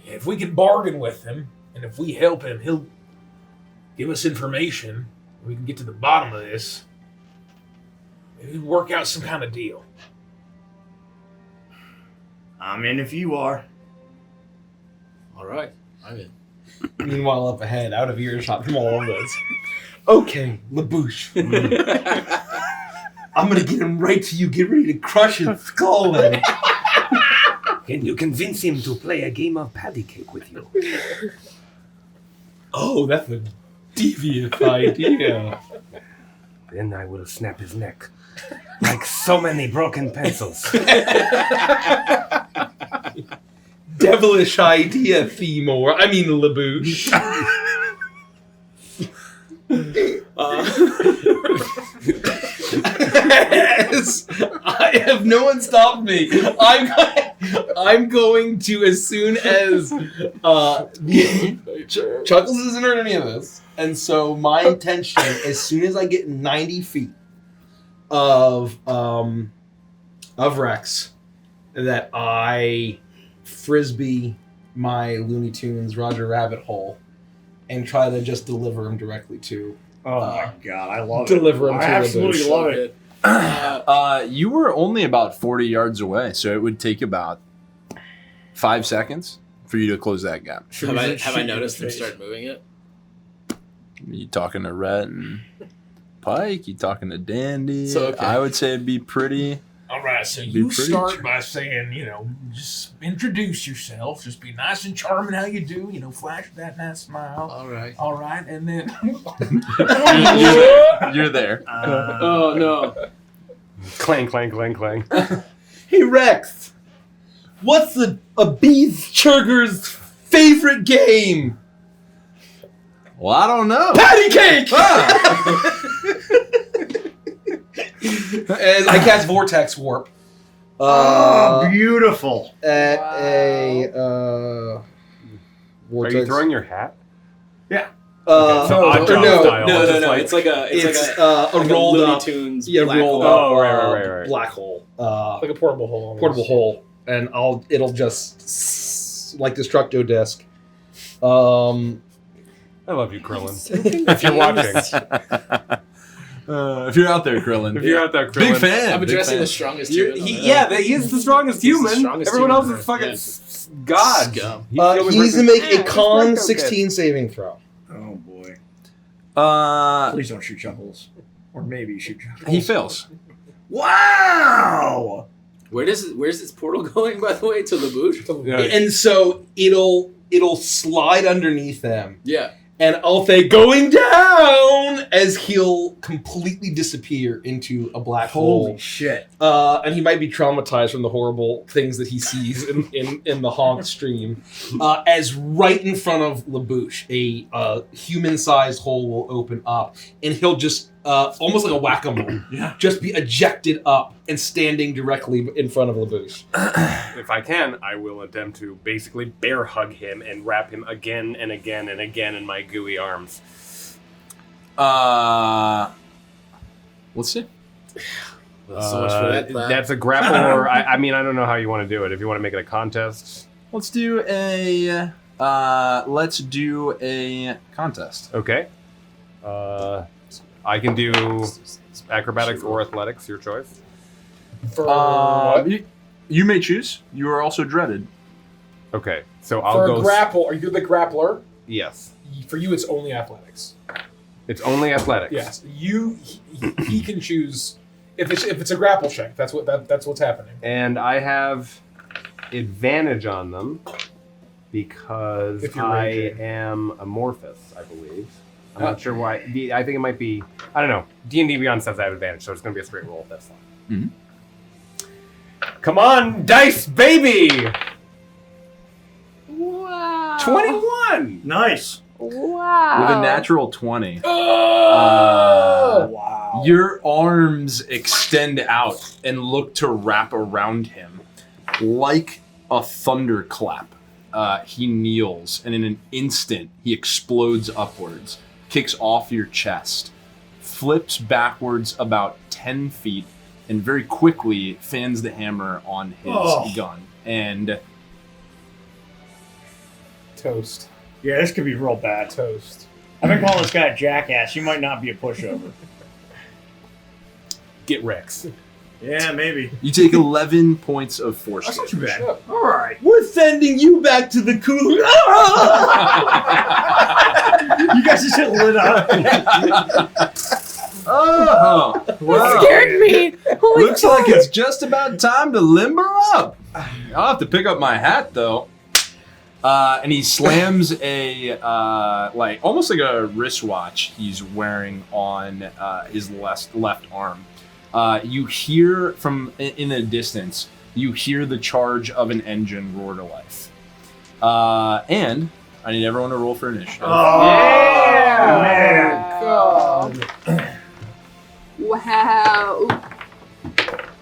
if we can bargain with him, and if we help him, he'll give us information. We can get to the bottom of this. Maybe work out some kind of deal. I'm in if you are. All right, I'm in. Meanwhile, up ahead, out of earshot from all of this. Okay, LaBouche. I'm gonna get him right to you. Get ready to crush his skull. Then. Can you convince him to play a game of patty cake with you? Oh, that's a devious idea. Then I will snap his neck. Like so many broken pencils. Devilish idea, Themor. I mean, LaBouche. I have no one stopped me. I'm going to, as soon as Chuckles isn't heard any of this, and so my intention, as soon as I get 90 feet of Rex, that I frisbee my Looney Tunes Roger Rabbit hole and try to just deliver him directly to. Oh my god, I love Deliver him it. to I absolutely LaBouche. love it. You were only about 40 yards away, so it would take about 5 seconds for you to close that gap. Have I noticed him start moving it? You talking to Rhett and Pike? You talking to Dandy? So, okay. I would say it'd be pretty. All right, so Be you pretty start by saying, just introduce yourself. Just be nice and charming how you do. Flash that nice smile. All right. All right, and then... You're there. Oh, no. Clang, clang, clang, clang. Hey, Rex! What's a Bees Churger's favorite game? Well, I don't know. Patty cake! As I cast Vortex Warp. Beautiful. At Wow. Are Vortex. you throwing your hat? So Odd Job style. No. It's like a rolled Looney up. Tunes. Yeah, black rolled hole. up. right. Black hole. Like a portable hole. Almost. Portable hole, and it'll just like Destructo Disc. I love you, Krillin. If you're watching. If you're out there, Krillin. If you're out there, Krillin. Big fan. I'm big addressing fan. the strongest He is the strongest He's the human. strongest Everyone human else is on fucking Earth. God. Scum. He's the only He needs to person- make a Yeah, con Destructo 16 saving throw. Oh boy. Uh, Please don't shoot Chuckles. Or maybe you shoot Chuckles. he fails. Wow! Where's this portal going, by the way, to LaBouche? Yeah. And so it'll slide underneath them. Yeah. And I'll say going down as he'll completely disappear into a black Holy hole. shit. And he might be traumatized from the horrible things that he sees in the honk stream. As right in front of LaBouche, a human-sized hole will open up, and he'll just almost like a whack-a-mole, just be ejected up and standing directly in front of LaBouche. If I can, I will attempt to basically bear hug him and wrap him again and again and again in my gooey arms. Let's see. Well, so much for that plan. That's a grapple, or I don't know how you want to do it. If you want to make it a contest, Let's do a contest. okay. I can do acrobatics or athletics, your choice. For what? You may choose. You are also dreaded. Okay, so For I'll a go. grapple, are you the grappler? Yes, For you, it's only athletics. it's only athletics. Yes, he can choose if it's a grapple check. That's what's happening. And I have advantage on them because If you're I raging. am amorphous, I believe. I'm not sure why. I think it might be. I don't know. D&D Beyond says I have advantage, so it's going to be a straight roll. That's fine. Come on, dice, baby! 21! Nice. Wow. With a natural 20. Wow. Your arms extend out and look to wrap around him. Like a thunderclap, he kneels, and in an instant, he explodes upwards, kicks off your chest, flips backwards about 10 feet, and very quickly fans the hammer on his gun. And Toast. Yeah, this could be real bad. Toast. I've been calling this guy a jackass. He might not be a pushover. Get Rex. Yeah, maybe. you take 11 points of force That's not damage. too bad. All right. We're sending you back to the cooler. You guys just get lit up. Oh, wow. Scared me. Holy Looks like it's just about time to limber up. I'll have to pick up my hat though. And he slams a like almost like a wristwatch he's wearing on his left arm. You hear from in the distance. You hear the charge of an engine roar to life. And I need everyone to roll for initiative. Oh, man. God. Wow.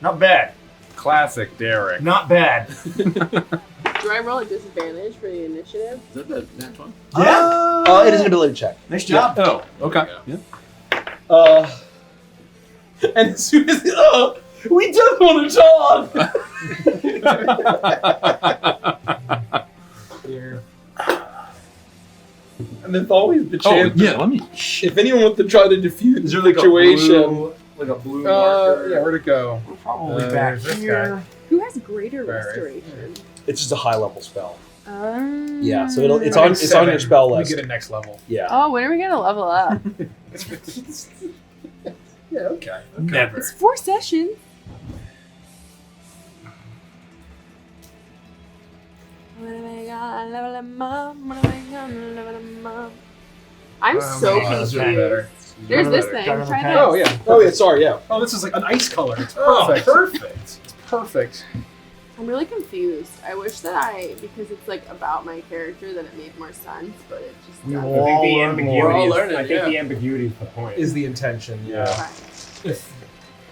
Not bad. Classic Derek. Not bad. Do I roll a disadvantage for the initiative? Is that the nat 20? Yeah. It is an ability check. Nice job. Oh, okay. Yeah. And as soon as we just want to talk. Here. And there's always the chance. Let me. If anyone wants to try to defuse Is the there situation, like a blue marker? Yeah, where'd it go? We're probably back there's this here. Who has greater Right. restoration? it's just a high level spell. Um, Yeah, so it's I on think your spell We list. get it next level. Yeah. Oh, when are we gonna level up? Yeah, okay. Never. It's 4 sessions. When am I gonna level them up? When am I gonna level them up? I'm so man, that's confused. better. There's this Better. thing. Better Try than this. Oh, yeah. Oh yeah, sorry, yeah. Oh, this is like an ice color. It's Oh, perfect. perfect. It's perfect. I'm really confused. I wish that because it's like about my character, that it made more sense, but it just We doesn't. will all learn more. We're all learning, I think yeah. the ambiguity is the point. Is the intention, yeah. Okay.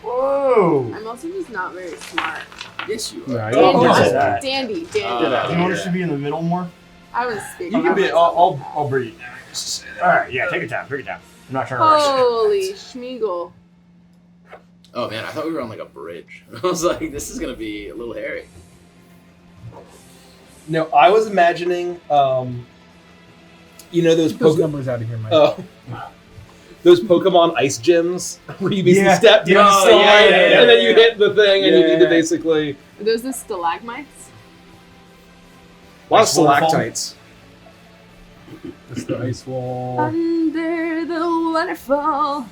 Whoa. I'm also just not very smart. Yes, you are. No, Dandy, what is that? dandy. Do you want us to be in the middle more? I was speaking. You can be. I'll bring it down. Just to say that. All right. Yeah. Take your time. Take your time. I'm not trying to rush. Holy schmeagle. Oh man, I thought we were on like a bridge. I was like, this is gonna be a little hairy. No, I was imagining, you know those Keep those Pokemon. numbers out of here, Mike. Those Pokemon ice gyms where you basically Yeah. step down Yeah, the slide yeah, and then you hit the thing and you Yeah. need to basically. Are those the stalagmites? A lot of Ice waterfall? stalactites. It's the ice wall. Under the waterfall,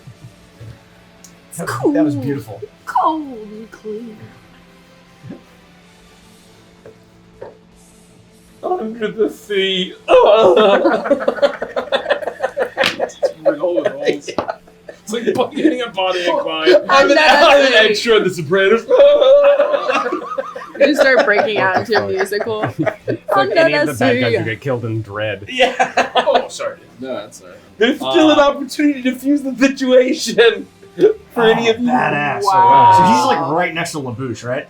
That was beautiful. cold and clear. Under the sea. It's like getting a body incline. I'm an extra in The Sopranos. You start breaking out into a musical. It's like Under any of the the bad guys sea. who get killed in Dread. Yeah. Oh, sorry. No, that's alright. There's still an opportunity to defuse the situation for any of you. Badass. Wow. So he's like right next to LaBouche, right?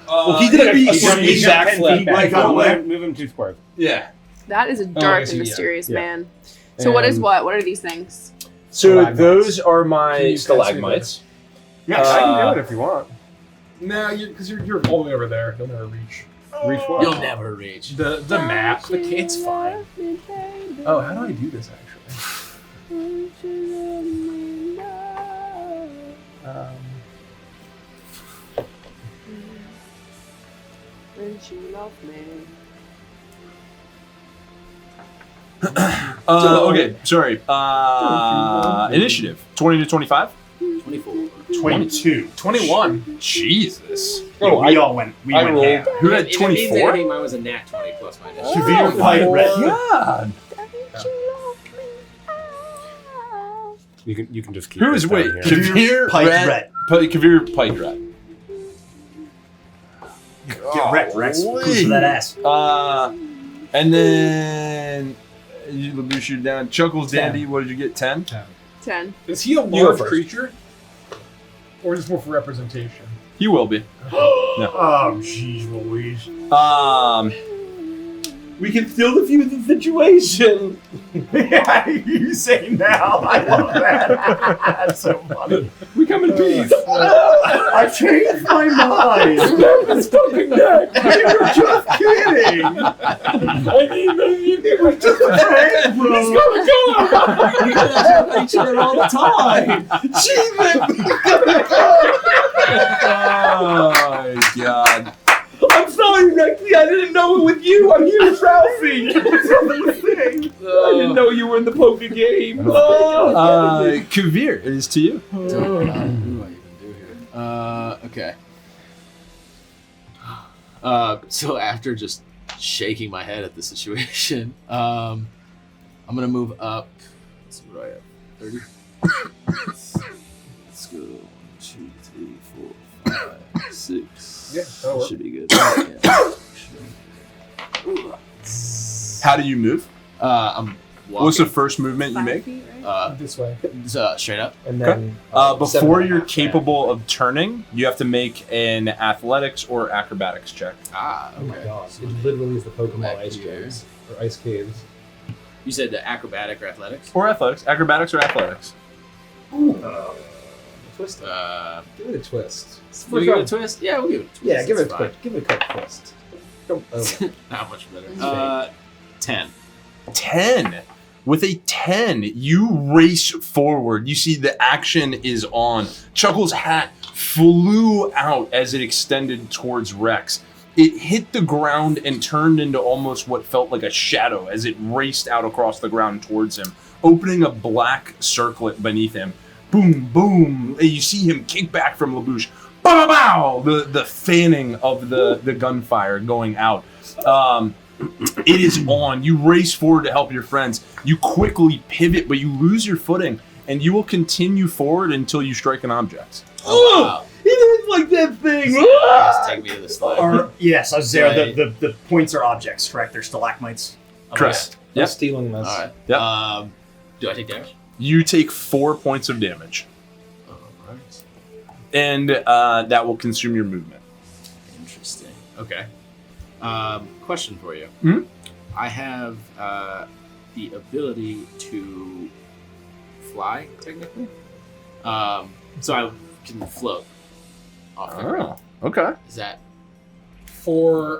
Well, he did a he's got- sweet he's got 10 backflip. feet back on the way. Move him 2 squares. Yeah. That is a dark I see, and yeah. mysterious Yeah. man. So what is And- what? What are these things? So Stalagmites. those are Can my you stalagmites. Yes. I can do it if you want. No, because you're all the way over there. You'll never reach. Reach what? You'll never reach. The map. It's fine. Oh, how do I do this actually? When she loved me. Okay, sorry. Initiative 20 to 25. 24. 22. 21. Jesus. Oh, we all went. We I went rolled. ham. Who had If it means 24? anything, mine was a nat 20 plus my initiative. Severe pipe red. God. You can just keep Who this is down wait? here. Kavir Pike Red. Red. Kavir Pike Red. Get wrecked, Rex. Golly. Cruise for that ass. And then And you shoot down. Chuckles, 10. Dandy, what did you get? 10? 10. Is he a go large first. creature? Or is this more for representation? He will be. Oh, jeez Louise. We can still defuse the situation. Yeah, you say now. I love that. That's so funny. We come in peace. I changed my mind. It's fucking dead. You were just kidding. I mean, it was just Hey, bro. He's gonna go. You guys have each other all the time. Oh my god. I'm sorry, Rexy. I didn't know it was you. I'm here with Ralphie. I didn't know you were in the poker game. Kavir, it is to you. What do I even do here? Okay. So after just shaking my head at the situation, I'm gonna move up. Let's see what do I have. 30. Let's go. 1, 2, 3, 4, 5, 6. Yeah, that'll work. Should be good. Yeah. How do you move? I'm walking. What's the first movement you 5 make? feet, right? This way. Straight up. And then Before 7.5. you're capable of turning, you have to make an athletics or acrobatics check. Ah, okay. Oh my god! It literally is the Pokemon Back Ice here. Caves or Ice Caves. You said the acrobatic or athletics? Or athletics. Acrobatics or athletics. Twist. It. Give it a twist. We'll give it a twist? Yeah, we'll give it a twist. Yeah, give it a It's quick. Give it a quick twist. Don't. fine. Not much better. 10. 10. With a 10, you race forward. You see the action is on. Chuckles' hat flew out as it extended towards Rex. It hit the ground and turned into almost what felt like a shadow as it raced out across the ground towards him, opening a black circlet beneath him. Boom, boom. And you see him kick back from LaBouche. Bow, bow, bow. The fanning of the gunfire going out. It is on. You race forward to help your friends. You quickly pivot, but you lose your footing, and you will continue forward until you strike an object. Oh, wow. He didn't like that thing. Yes, take me to the slide. Yes, I was there. Right. The points are objects, correct? They're stalagmites. Correct. I'm Yep. stealing this. All right. Yep. Do I take damage? You take 4 points of damage, All right. and that will consume your movement. Interesting. Okay. Question for you. Hmm? I have the ability to fly, technically. So I can float off the ground. Okay. Is that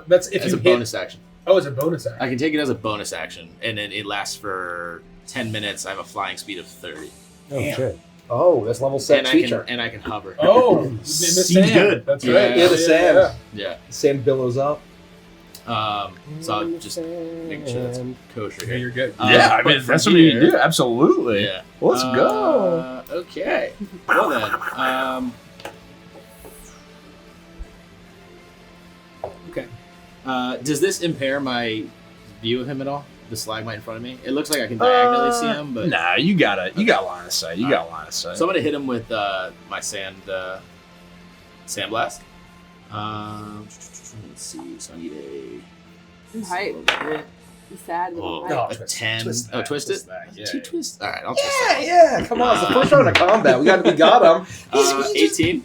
That's if as you a hit. bonus action? Oh, it's a bonus action. I can take it as a bonus action, and then it lasts for 10 minutes. I have a flying speed of 30. Oh shit. Oh, that's level 6 feature. And I can hover. Oh, in the Seems sand. good. That's Yeah. right. Yeah, the sand. Yeah. The sand billows up. So I'll just make sure that's kosher Yeah, here. you're good. Yeah, I but mean, from that's what you here- can do. Absolutely. Yeah. Let's go. Okay. Well then. Okay. Does this impair my view of him at all? The stalagmite in front of me. It looks like I can diagonally see him, but Nah, you got line of sight. You got line of sight. so I'm gonna hit him with my sand blast. Let's see. So I need I'm hyped. a I'm sad. that I'm oh, hyped. a twist- 10. twist Oh, that, twist twist it. that, yeah, Two yeah. twists. All right, I'll twist Yeah, that. yeah. Come on, it's the first round of combat. We got him. 18.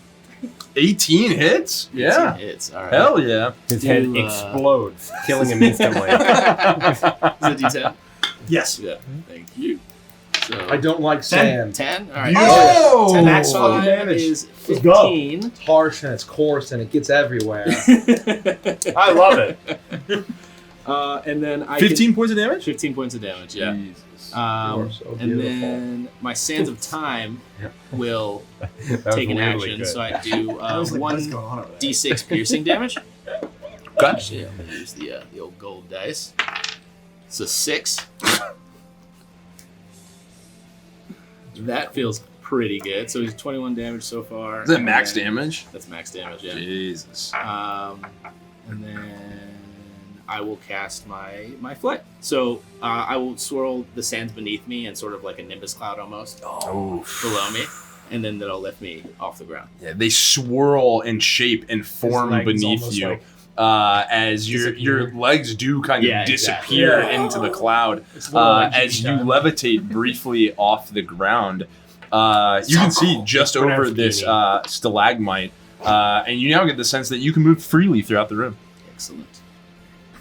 18 hits? 18 Yeah. hits. All right. Hell yeah. His Do, head uh, explodes, killing him instantly. Is it D10? Yes. Yeah. Thank you. So I don't like sand. 10. All right. Oh! 10 Max fucking five damage. is Let's go. 15. It's harsh and it's coarse and it gets everywhere. I love it. And then I 15 points of damage? 15 points of damage. Yeah. Jesus. You're so And beautiful. then my Sands of Time will That was take an weirdly action, good. so I do I was like, what is 1 going on over there? d6 piercing damage. Okay. Actually, I'm gonna use the old gold dice. It's a 6. That feels pretty good. So he's 21 damage so far. Is that And max then- damage? That's max damage. Yeah. Jesus. And then I will cast my flight. So I will swirl the sands beneath me and sort of like a nimbus cloud almost Oh. below me, and then that'll lift me off the ground. Yeah, they swirl in shape and form legs beneath almost you. like- as your legs do kind of disappear into the cloud as you levitate briefly off the ground. You can see just over this stalagmite, and you now get the sense that you can move freely throughout the room. Excellent.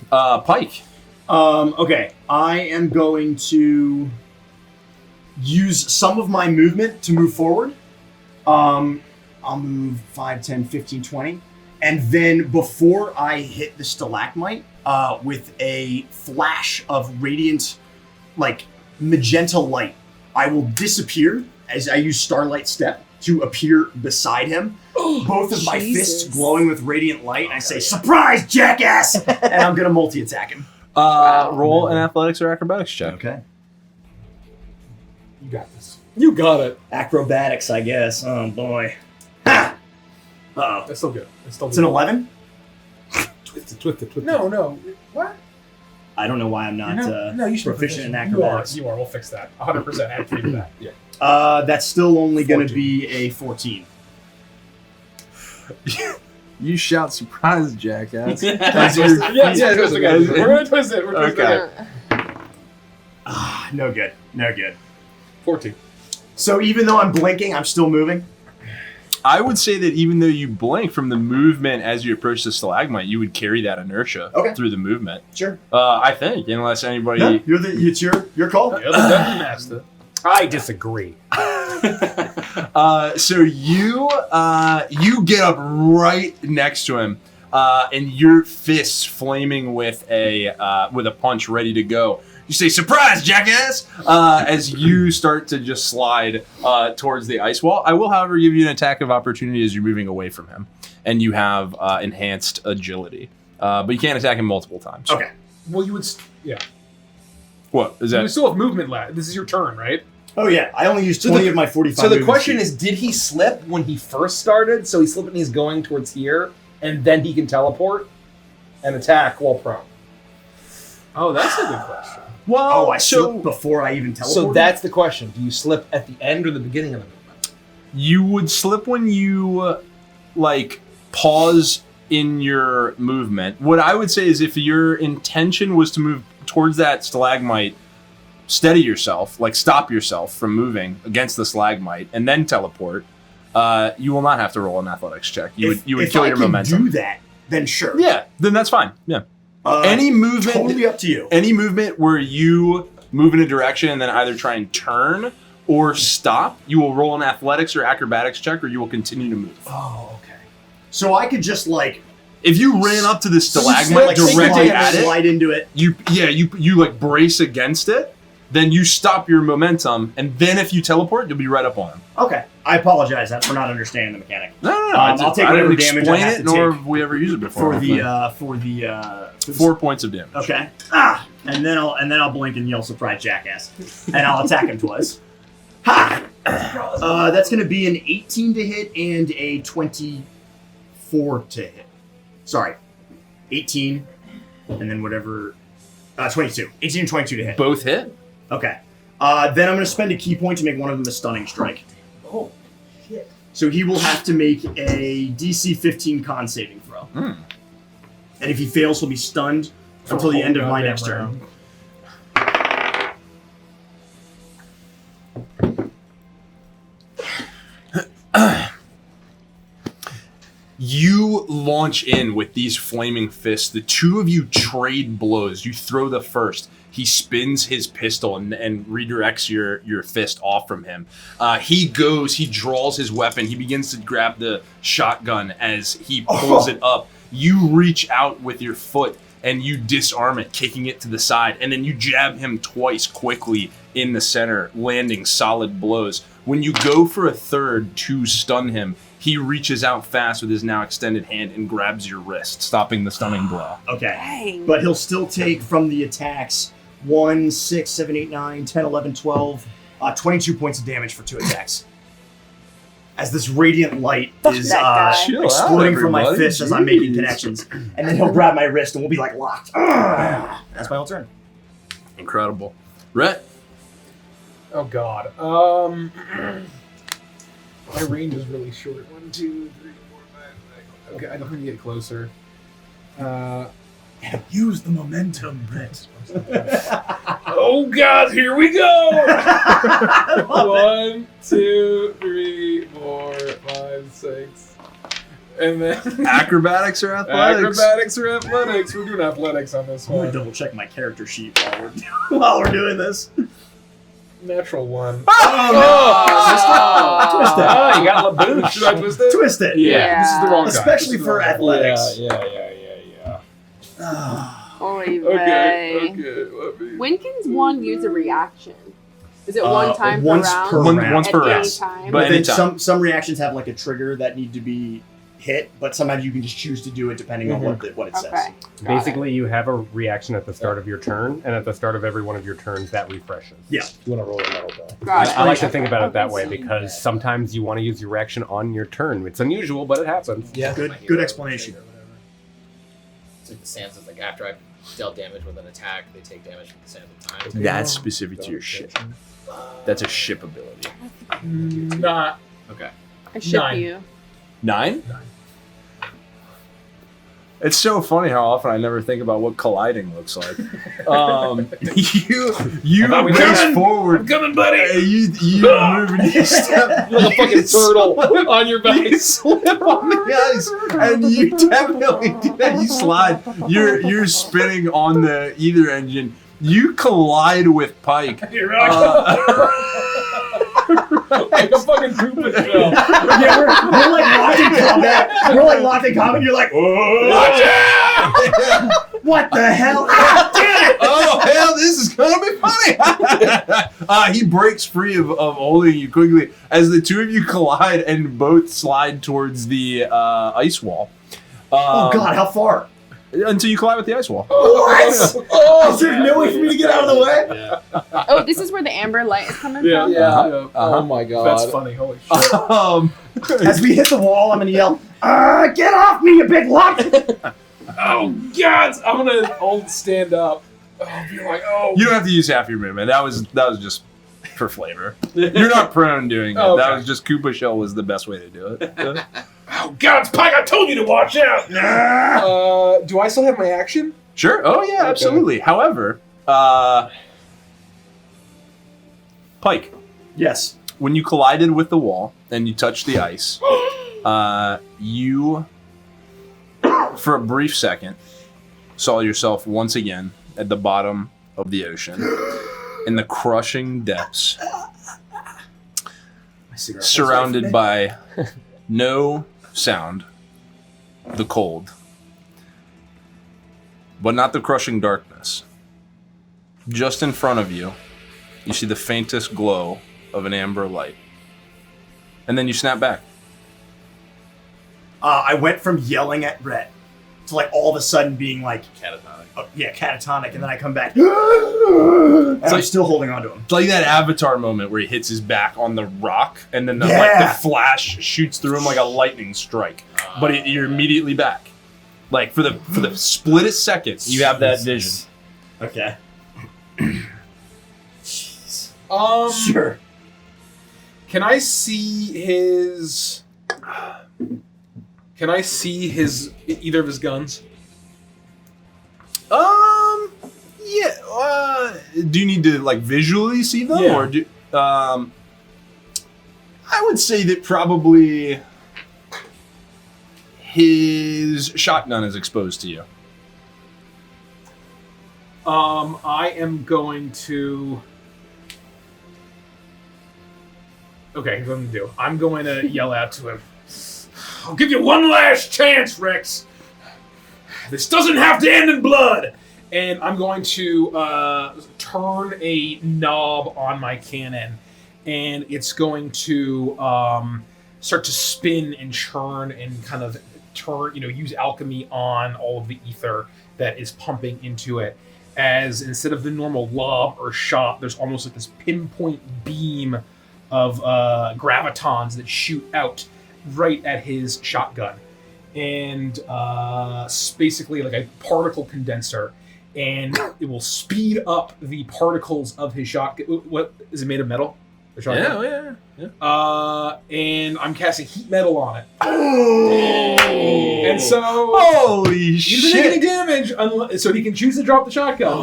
Pike. Okay, I am going to use some of my movement to move forward. I'll move 5, 10, 15, 20. And then before I hit the stalagmite, with a flash of radiant, like, magenta light, I will disappear as I use Starlight Step to appear beside him. Both of my fists glowing with radiant light. And I say, "Surprise, jackass!" And I'm going to multi-attack him. Roll an athletics or acrobatics check. Okay. You got this. You got it. Acrobatics, I guess. Oh, boy. Ha! Uh-oh. That's still good. It's an 11? Twisted. No. What? I don't know why I'm not you should be proficient in acrobatics. You are. We'll fix that. 100% after you do that. Yeah. That's still only going to be a 14. You shout surprise, jackass. We're gonna twist it. Okay. No good. 14. So even though I'm blinking, I'm still moving? I would say that even though you blink from the movement as you approach the stalagmite, you would carry that inertia through the movement. Sure. I think, unless anybody... No, it's your call. You're the dungeon master. I disagree. So you get up right next to him, and your fists flaming with a punch ready to go. You say, "Surprise, jackass!" As you start to just slide towards the ice wall. I will, however, give you an attack of opportunity as you're moving away from him, and you have enhanced agility. But you can't attack him multiple times. Okay. Well, you would... Yeah. What is You that? would still have movement left. This is your turn, right? Oh, yeah. I only used 20 of my 45 So the movement question speed. is, did he slip when he first started? So he's slipping and he's going towards here, and then he can teleport and attack while prone. Oh, that's a good question. Well, I slipped before I even teleported? So that's the question. Do you slip at the end or the beginning of the movement? You would slip when you, pause in your movement. What I would say is if your intention was to move towards that stalagmite, steady yourself, stop yourself from moving against the stalagmite, and then teleport, you will not have to roll an athletics check. You would kill your momentum. If I can do that, then sure. Yeah, then that's fine. Yeah. Any movement, totally up to you. Any movement where you move in a direction and then either try and turn or stop, you will roll an athletics or acrobatics check, or you will continue to move. Oh, okay. So I could just if you ran up to the stalagmite directly at it, slide into it. You brace against it, then you stop your momentum, and then if you teleport, you'll be right up on him. Okay. I apologize for not understanding the mechanic. No. I'll take whatever damage I have to nor take have we ever used it before. for the 4 points of damage. Okay. And then I'll blink and yell, "Surprise, jackass!" And I'll attack him twice. Ha! That's going to be an 18 to hit and a 24 to hit. Sorry, 18, and then whatever. 22. 18 and 22 to hit. Both hit. Okay. Then I'm going to spend a key point to make one of them a stunning strike. Oh, shit. So he will have to make a DC 15 con saving throw. And if he fails, he'll be stunned until the end of my next turn. You launch in with these flaming fists. The two of you trade blows. You throw the first. He spins his pistol and redirects your fist off from him. He draws his weapon. He begins to grab the shotgun as he pulls it up. You reach out with your foot and you disarm it, kicking it to the side. And then you jab him twice quickly in the center, landing solid blows. When you go for a third to stun him, he reaches out fast with his now extended hand and grabs your wrist, stopping the stunning blow. Okay. Dang. But he'll still take from the attacks 1, 6, 7, 8, 9, 10, 11, 12, 22 points of damage for 2 attacks. As this radiant light is that guy. exploding from my everybody. fist as I'm making connections. And then he'll grab my wrist and we'll be locked. That's my whole turn. Incredible. Rhett? Oh, God. My range is really short. 1, 2, 3, 4, 5, 6. Okay, I don't need to get closer. Use the momentum, Rex. Oh God, here we go! 1, 2, 3, 4, 5, 6. And then Acrobatics or athletics? acrobatics or athletics. We're doing athletics on this I'm gonna one. double check my character sheet while we're doing this. Natural 1. Oh, twist it. Oh, you got Laboon. Should I twist it? Twist it. Yeah, this is the wrong guy. Especially This is the for wrong guy. athletics. Yeah. Oy Okay. vey. Let me... When can one use a reaction? Is it one time once per round? per round. Once At per any round. time? But But then anytime. some reactions have like a trigger that need to be hit, but sometimes you can just choose to do it depending on what it says. Okay. Got Basically, you have a reaction at the start of your turn, and at the start of every one of your turns, that refreshes. Yeah. You want to roll a metal die. it. Got it. I like to think about it that Okay, way so- because sometimes you want to use your reaction on your turn. It's unusual, but it happens. Yeah. Good explanation. It's like the sands is like after I've dealt damage with an attack, they take damage from the sands of time. That's specific to your ship. That's a ship ability. Not. Okay. I ship 9. you. 9? It's so funny how often I never think about what colliding looks like. You thought we race were- forward. I'm coming, buddy! You move and you step Like a fucking turtle on your back. You slip on the ice, and you definitely do that. You slide. You're spinning on the either engine. You collide with Pike. You're right. Like a fucking Koopa shell. Yeah, we're like locked in combat. We're like locked in combat. And you're like, watch out! What the hell? Ah, damn it! Oh hell, this is gonna be funny. He breaks free of holding you quickly as the two of you collide and both slide towards the ice wall. Oh God, how far? Until you collide with the ice wall. What? Oh, is there no way for me to get out of the way? Oh, this is where the amber light is coming Yeah. from? Uh-huh. Oh my god. That's funny. Holy shit. As we hit the wall, I'm gonna yell, get off me, you big lump! Oh God! I'll stand up. I'll be like, oh. You don't have to use half your movement. That was just for flavor. You're not prone doing it. Oh, okay. That was just Koopa Shell was the best way to do it. Oh God, Pike! I told you to watch out. Do I still have my action? Sure. Oh yeah, absolutely. However, Pike, Yes. when you collided with the wall and you touched the ice, you, for a brief second, saw yourself once again at the bottom of the ocean, in the crushing depths, surrounded by no sound, the cold, but not the crushing darkness. Just in front of you, you see the faintest glow of an amber light. And then you snap back. I went from yelling at Rhett to like all of a sudden being like, Catatonic. catatonic, and then I come back, and I'm like- still holding on to him. It's like that Avatar moment where he hits his back on the rock, and then the Yeah. flash shoots through him like a lightning strike. But you're immediately back. Like for the splittest second, you have that vision. Okay. Sure. Can I see his? Can I see either of his guns? Yeah. Do you need to like visually see them, Yeah. or do? I would say that probably his shotgun is exposed to you. I am going to. Okay, here's what I'm gonna do. I'm going to yell out to him. I'll give you one last chance, Rex. This doesn't have to end in blood. And I'm going to turn a knob on my cannon, and it's going to start to spin and churn and kind of turn, use alchemy on all of the ether that is pumping into it. As instead of the normal lob or shot, there's almost like this pinpoint beam of gravitons that shoot out right at his shotgun. And basically like a particle condenser. And it will speed up the particles of his shotgun. What is it made of? Metal? The shotgun. Yeah. And I'm casting heat metal on it. Oh. And so Holy he doesn't take any damage, so he can choose to drop the shotgun.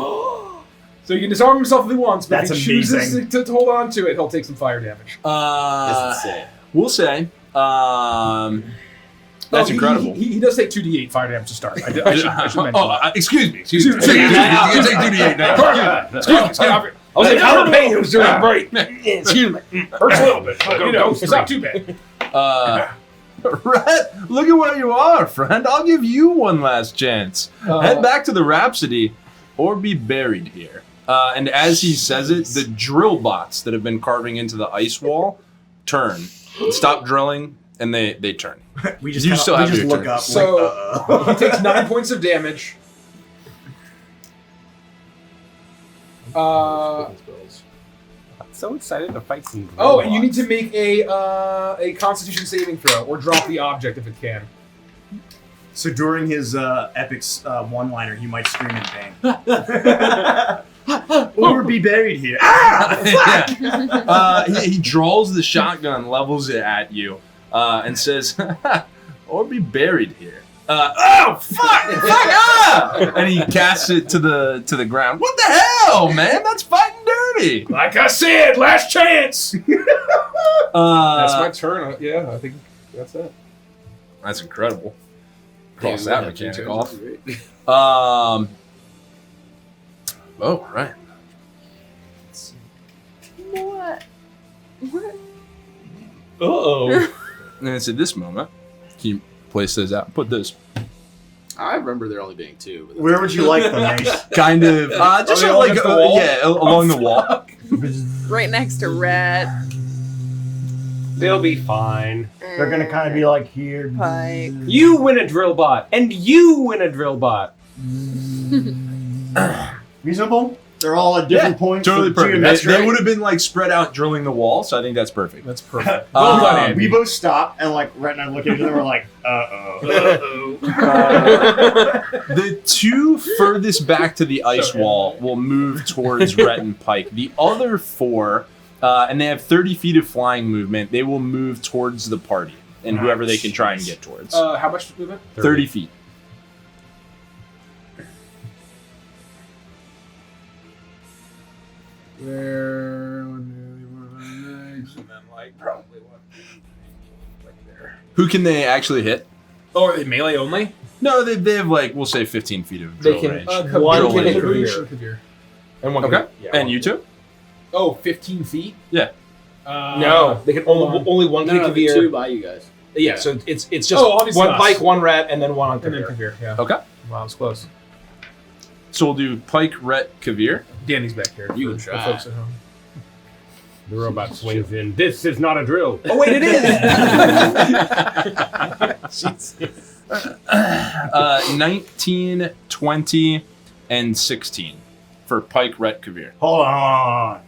So he can disarm himself if he wants, but That's if he chooses to hold on to it, he'll take some fire damage. We'll say. That's incredible. He does take 2d8 fire damage to start. I should mention that. Excuse me. Excuse me. You can take 2d8 now. Excuse me. I was in outer pain. It was during a break. Excuse me. Hurts a little bit. But, it's not too bad. Rhett, look at where you are, friend. I'll give you one last chance. Head back to the Rhapsody or be buried here. And as he says it, the drill bots that have been carving into the ice wall turn, stop drilling, and they turn. We just look up. So he takes 9 points of damage. So excited to fight some. Oh, and you need to make a Constitution saving throw or drop the object if it can. So during his epic one-liner, he might scream in pain. Or be buried here. He draws the shotgun, levels it at you, and says, or be buried here. Oh, fuck! And he casts it to the ground. What the hell, man? That's fighting dirty. Like I said, last chance. That's my turn. Yeah, I think that's it. That's incredible. Cross that mechanic off. Oh, right. What? Uh-oh. And it's at this moment, can you place those out? Put those. I remember there only being 2. But Where would you like them, Mace? Kind of, just they all like, against the wall? yeah, along the wall. Right next to Red. They'll be fine. They're gonna kind of be like here. Pike. You win a drill bot, and you win a drill bot. Reasonable? They're all at different points. Totally of perfect. geometry. They would have been like spread out drilling the wall, so I think that's perfect. That's perfect. Well done, Andy. We both stop and like Rhett and I look at each other and we're like, The 2 furthest back to the ice wall will move towards Rhett and Pike. The other 4, and they have 30 feet of flying movement, they will move towards the party and whoever they can try and get towards. How much movement? 30 feet. There, and then like probably one like there. Who can they actually hit? Oh, are they melee only? No, they have like, we'll say 15 feet of drill range. one Drill can hit range. Kavir. And one Okay. can, And you two? Oh, 15 feet? Yeah. No, they can only one can hit the Kavir. 2 by you guys. Yeah, so it's just obviously one us. Pike, one Rat, and then one on And then Kavir. Kavir, yeah. Okay. Wow, it's close. So we'll do Pike, Rhett, Kavir. Danny's back here. You for try. folks at home. The robot swings in. This is not a drill. Oh wait, it is. 19, 20, and 16 for Pike, Rhett, Kavir. hold on.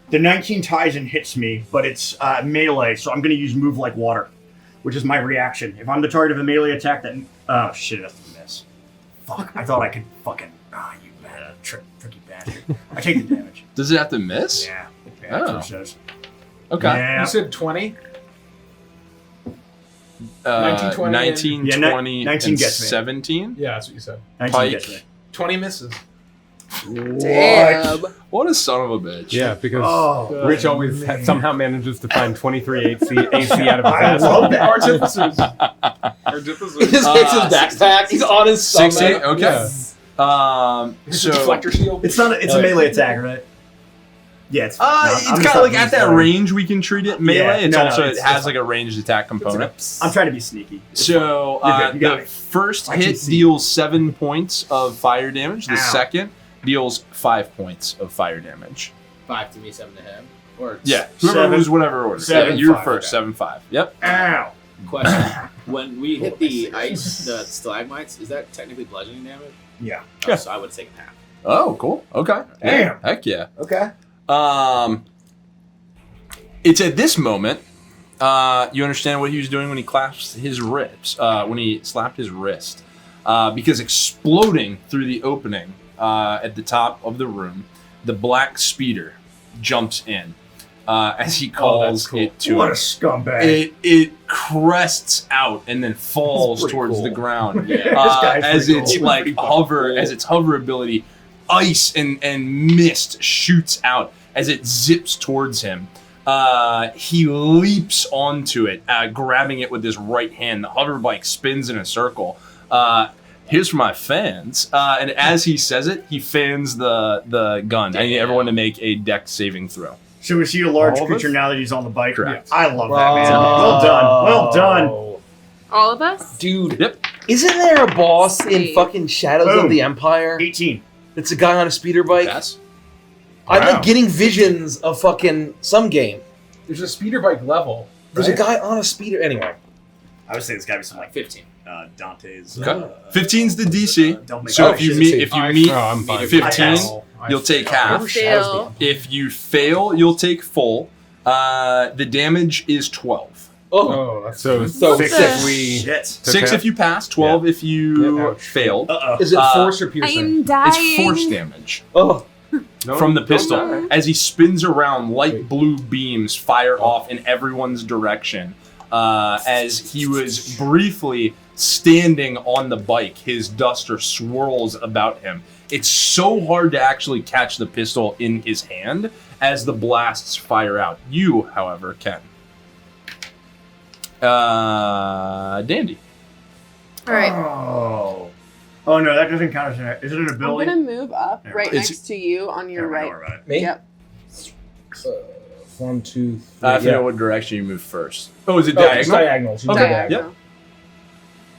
The 19 ties and hits me, but it's melee, so I'm going to use Move Like Water, which is my reaction. If I'm the target of a melee attack, that... Oh, shit, that's a miss. Fuck, I thought I could fucking... you bad, tricky bastard. I take the damage. Does it have to miss? Yeah, Oh. that's what it says. Okay. Yeah. You said 20? 19, 20, 19, Yeah, 20, 19 and gets me. 17. Yeah, that's what you said. 19 Pike. gets me. 20 misses. Damn. What a son of a bitch. Yeah, because Oh, Rich always somehow manages to find 23 AC out of his I ass. love that. Artificers. He just hits his backpack. He's on his 16? summit. Okay. Yeah. So Deflector shield. It's not. It's a melee attack, right? Yeah, it's. it's kind of like at that range we can treat it melee. Yeah, It's no, also it's it has fine. like a ranged attack component. I'm trying to be sneaky. So You're good, you got the it. first I can hit see. deals 7 points of fire damage. The Ow. second deals 5 points of fire damage. 5 to me, 7 to him. Or Yeah, whoever Seven. was whatever order. Seven, You're five, first. okay. 7-5. Yep. Ow. Question: when we hit the ice, the stalagmites, is that technically bludgeoning damage? Yeah. Oh, so I would have taken half. Oh, cool. Okay. Damn. Heck yeah. Okay. It's at this moment you understand what he was doing when he clasped his ribs, when he slapped his wrist, because exploding through the opening at the top of the room, the black speeder jumps in. as he calls it to What a it. scumbag. It crests out and then falls towards the ground. This guy's As pretty its cool. like hover, as its hover ability, ice and mist shoots out as it zips towards him. He leaps onto it, grabbing it with his right hand. The hover bike spins in a circle. Here's for my fans. And as he says it, he fans the gun. I need everyone to make a dex saving throw. So is he a large All of creature us? now that he's on the bike? Correct. I love that, man. Well done. Well done. All of us? Dude, Yep. isn't there a boss in Sweet. fucking Shadows Boom. of the Empire? 18. It's a guy on a speeder bike. Yes. I'm Wow. like getting visions of fucking some game. There's a speeder bike level. There's a guy on a speeder. Anyway, I would say there's got to be some like 15. Dante's. Okay. 15's the DC. Don't make So oh, if you shit, meet 16. I'm fine. 15, I pass. you'll take half. Fail. If you fail, you'll take full. The damage is 12. Oh, that's So six if we Shit. 6 if you pass, 12 if you Yeah, ouch. failed. Uh-oh. is it force or piercing? I'm dying. It's force damage Oh, from the don't pistol. die. As he spins around, light blue beams fire off in everyone's direction. As he was briefly standing on the bike, his duster swirls about him. It's so hard to actually catch the pistol in his hand as the blasts fire out. You, however, can. Dandy. All right. Oh. Oh no, that doesn't count as an. Is it an I'm ability? gonna move up right It's- next to you on your Never mind, right. don't worry about it. me? Yep. 1, 2, 3. I have to know what direction you move first. Oh, is it Oh, it's diagonal? diagonal. She's Okay. Diagonal.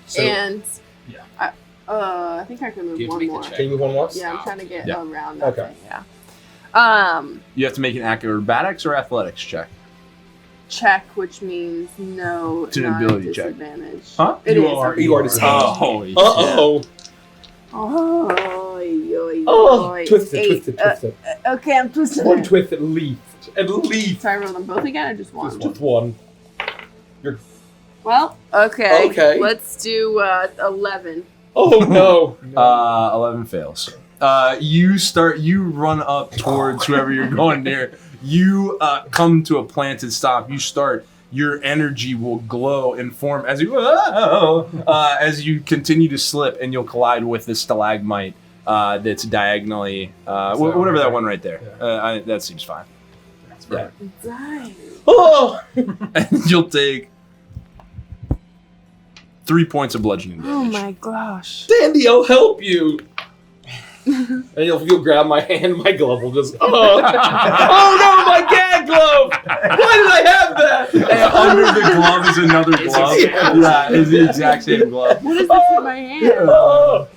So, And Yeah. I think I can move Give one me the more. check. can you move one more? Yeah, I'm trying to get Yeah. around that Okay. thing. Yeah. You have to make an acrobatics or athletics check. Check, which means no. It's an not ability check. disadvantage. Huh? It You is. are- okay. you are disadvantaged. Holy Uh-oh. Oh, twisted. Okay, I'm twisted. One twist at least. At least. So I roll them both again, or just one? Just one. Well, okay. Okay. Let's do 11. Oh no. 11 fails. You run up towards whoever you're going near. You come to a planted stop. You start. Your energy will glow and form as you continue to slip, and you'll collide with the stalagmite that's diagonally. Whatever that one right there. That seems fine. Yeah. Die. Oh. And you'll take 3 points of bludgeoning damage. Oh my gosh. Dandy, I'll help you. And you'll grab my hand, my glove will just. Oh no, my gag glove! Why did I have that? And under the glove is another glove. Yeah, it's the exact same glove. What is this in my hand? Oh.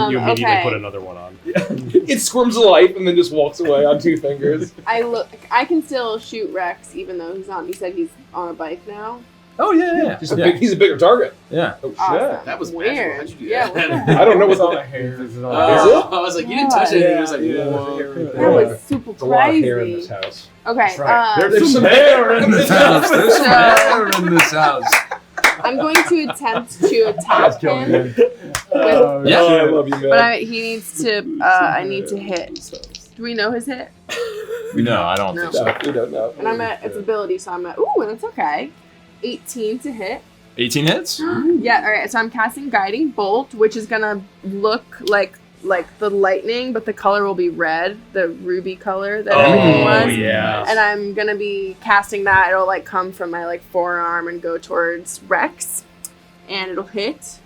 You immediately Okay. put another one on. It squirms a life and then just walks away on 2 fingers. I can still shoot Rex even though he's not. You said he's on a bike now. Oh yeah. He's a bigger target. Yeah. Oh shit. Awesome. That was weird. magical. How'd you do Yeah. that? What the heck? I don't know what's on my the hair. Is it? I was like, you didn't touch anything. It was like, Yeah, whoa. there's a hair right That there. was super There's a lot of crazy. hair in this house. Okay. That's right. There's some hair in this house. There's some hair in this house. I'm going to attempt to attack him with, Yeah. Oh, I love you, man. but he needs to. I need to hit. Do we know his hit? No, I don't No. think so. No, we don't know. And I'm at its ability, so I'm at. Ooh, that's okay. 18 to hit. 18 hits? Yeah. All right. So I'm casting Guiding Bolt, which is gonna look like the lightning, but the color will be red, the ruby color that everything was. yeah. And I'm gonna be casting that. It'll come from my forearm and go towards Rex, and it'll hit.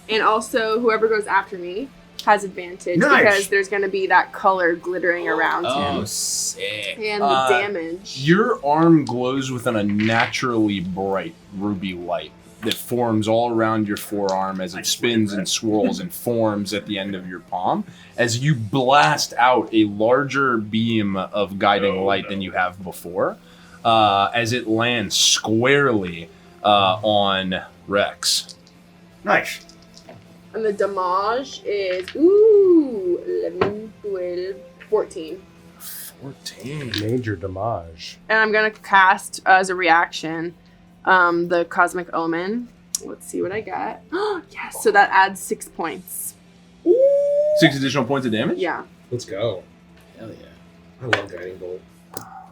And also, whoever goes after me has advantage Nice. because there's gonna be that color glittering around Oh, him. sick. And the damage. Your arm glows with an unnaturally bright ruby light that forms all around your forearm as it spins and swirls and forms at the end of your palm as you blast out a larger beam of guiding light than you have before as it lands squarely on Rex. Nice. And the damage is 11, 12, 14. 14. Major damage. And I'm gonna cast as a reaction the Cosmic Omen. Let's see what I got. Yes, so that adds 6 points. 6 additional points of damage? Yeah. Let's go. Hell yeah. I love Guiding Bolt.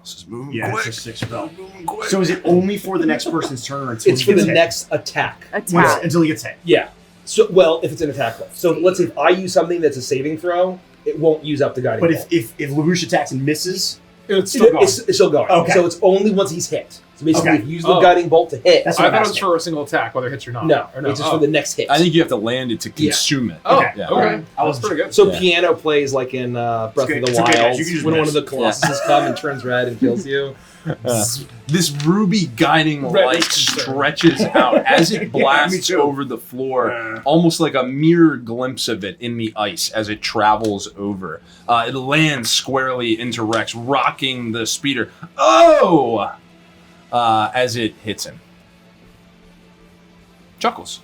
This is moving Yeah, quick. it's a 6 spell. Moving quick. So is it only for the next person's turn, or until It's he for gets the hit? next attack. Attack. Until he gets hit. Yeah. So, well, if it's an attack roll. So let's say if I use something that's a saving throw, it won't use up the guiding But bolt. if LaRouche attacks and misses, It's still going. It's still going. Okay. So it's only once he's hit. So basically, Okay. if you use the guiding bolt to hit, That's I what thought I'm it was asking. for a single attack, whether it hits or not. no, Or no. it's just for the next hit. I think you have to land it to consume it. Oh, Okay. Yeah. okay. I was That's pretty good. So Yeah. piano plays like in Breath okay, of the it's okay, guys. Wild You can just when one miss. of the Colossuses come and turns red and kills you. This ruby guiding Red light is concerned. stretches out as it blasts too. over the floor, almost like a mirror glimpse of it in the ice as it travels over. It lands squarely into Rex, rocking the speeder. Oh! As it hits him. Chuckles.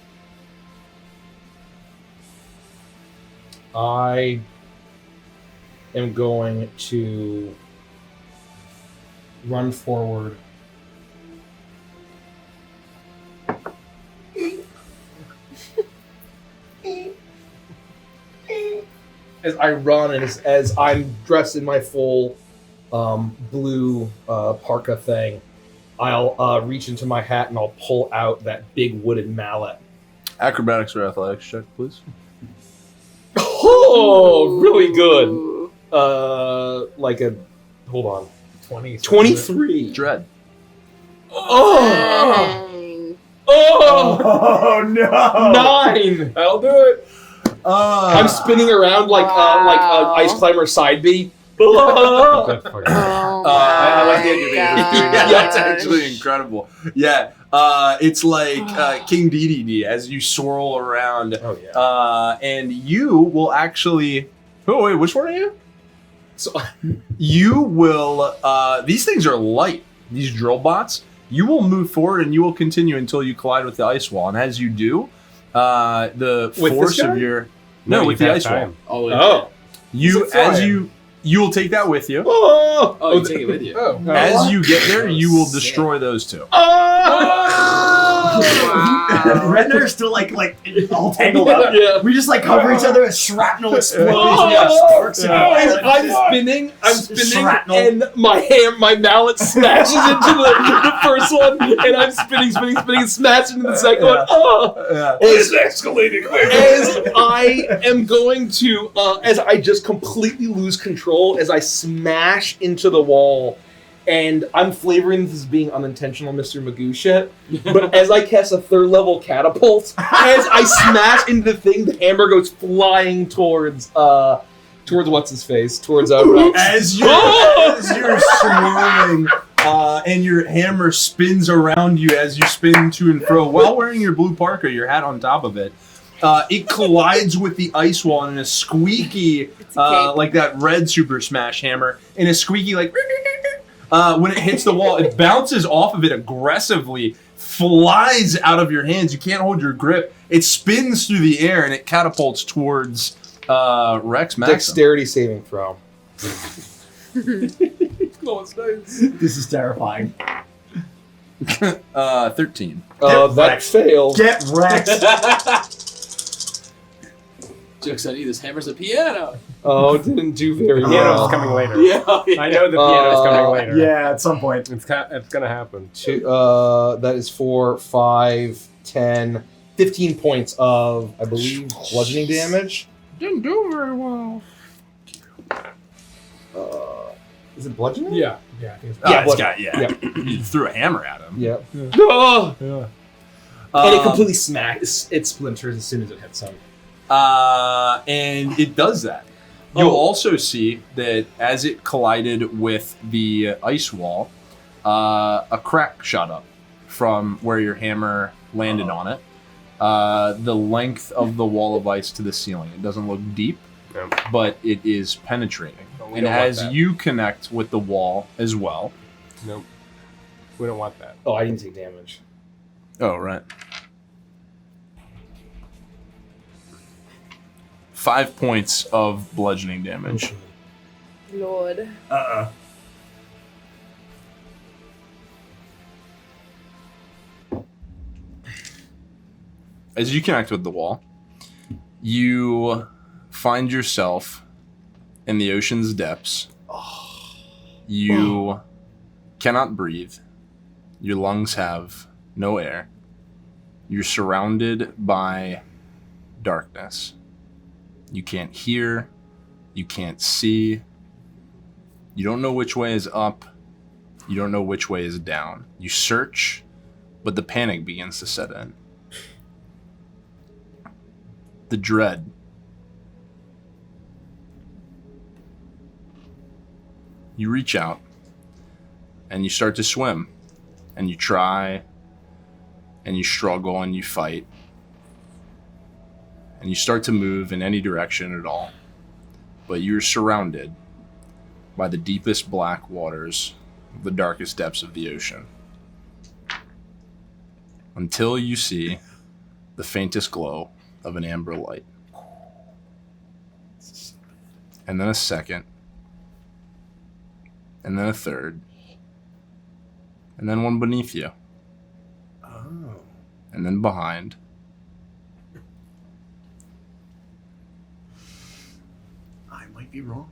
I am going to run forward. As I run and as I'm dressed in my full blue parka thing, I'll reach into my hat and I'll pull out that big wooden mallet. Acrobatics or athletics check, please. Oh, really good. Ooh. Hold on. 23. Dread. Oh! Dang. Oh! Oh no! 9! That'll do it. I'm spinning around like Wow. ice climber side B. Good for you. Oh I like the my idea of yeah, gosh. that's actually incredible. Yeah, it's like King DDD as you swirl around, Oh yeah. and you will actually. Oh wait, which one are you? So You will. These things are light. These drill bots. You will move forward and you will continue until you collide with the ice wall. And as you do, the With force this guy? of your with the ice wall. oh. You Is it as flying? you will take that with you. Oh. Oh, you take it with you. Oh. As you get there, you will Sick. destroy those two. Wow. Red and I are still like all tangled up. Yeah. We just like cover each other as shrapnel explodes. Oh. Yeah, sparks and I'm spinning, Shrapnel. and my mallet smashes into the first one, and I'm spinning, and smashing into the second one. Oh. It's escalating. As I am going to, as I just completely lose control, as I smash into the wall, and I'm flavoring this as being unintentional, Mr. Magoo shit, but as I cast a 3rd level catapult, as I smash into the thing, the hammer goes flying towards what's his face, towards Rex. As you're swirling, and your hammer spins around you as you spin to and fro while wearing your blue parka, your hat on top of it. It collides with the ice wall in a squeaky, like that red Super Smash hammer, in a squeaky like. When it hits the wall, it bounces off of it aggressively, flies out of your hands. You can't hold your grip. It spins through the air and it catapults towards Rex Maxim. Dexterity saving throw. This is terrifying. 13. That wrecked. failed. Get wrecked. Joke's on you, this hammer's a piano. Oh, it didn't do very The piano's well. coming later. Yeah. I know the piano's coming later. Yeah, at some point. It's gonna happen. That is 4, 5, 10, 15 points of, I believe, bludgeoning damage. Didn't do very well. Is it bludgeoning? Yeah. Yeah, I think it's Yeah, It's got, Yeah. You threw a hammer at him. Yeah. Oh! Yeah. And it completely smacks. It splinters as soon as it hits him. And it does that. You'll Oh. also see that as it collided with the ice wall, a crack shot up from where your hammer landed on it. The length of the wall of ice to the ceiling. It doesn't look deep, No. but it is penetrating. We And don't want as that. you connect with the wall as well. Nope. We don't want that. Oh, I didn't take damage. Oh, right. 5 points of bludgeoning damage. Lord. As you connect with the wall, you find yourself in the ocean's depths. You cannot breathe. Your lungs have no air. You're surrounded by darkness. You can't hear. You can't see. You don't know which way is up. You don't know which way is down. You search, but the panic begins to set in. The dread. You reach out, and you start to swim, and you try, and you struggle, and you fight, and you start to move in any direction at all, but you're surrounded by the deepest black waters, the darkest depths of the ocean, until you see the faintest glow of an amber light. And then a second, and then a third, and then one beneath you. Oh. And then behind. I might be wrong.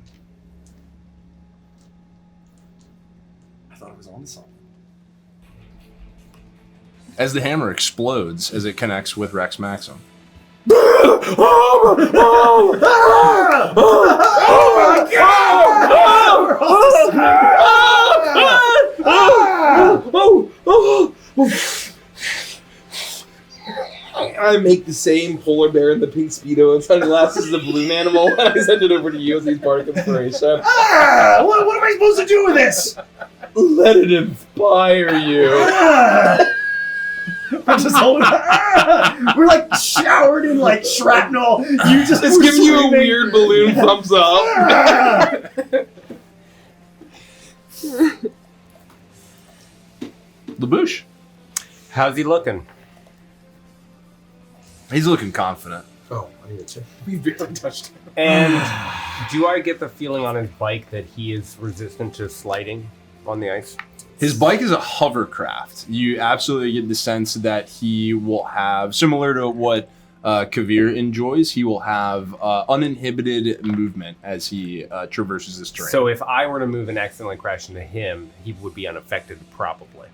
I thought I was on something. As the hammer explodes as it connects with Rex Maxim. I make the same polar bear in the pink Speedo and sunglasses as a balloon animal, and I send it over to you as he's part of inspiration. What am I supposed to do with this? Let it inspire you. I'm just holding We're like showered in like shrapnel. You just It's giving you a weird balloon thumbs up. LaBouche. How's he looking? He's looking confident. Oh, I need to check. We barely touched him. And do I get the feeling on his bike that he is resistant to sliding on the ice? His bike is a hovercraft. You absolutely get the sense that he will have, similar to what Kavir enjoys, he will have uninhibited movement as he traverses this terrain. So if I were to move and accidentally crash into him, he would be unaffected, probably.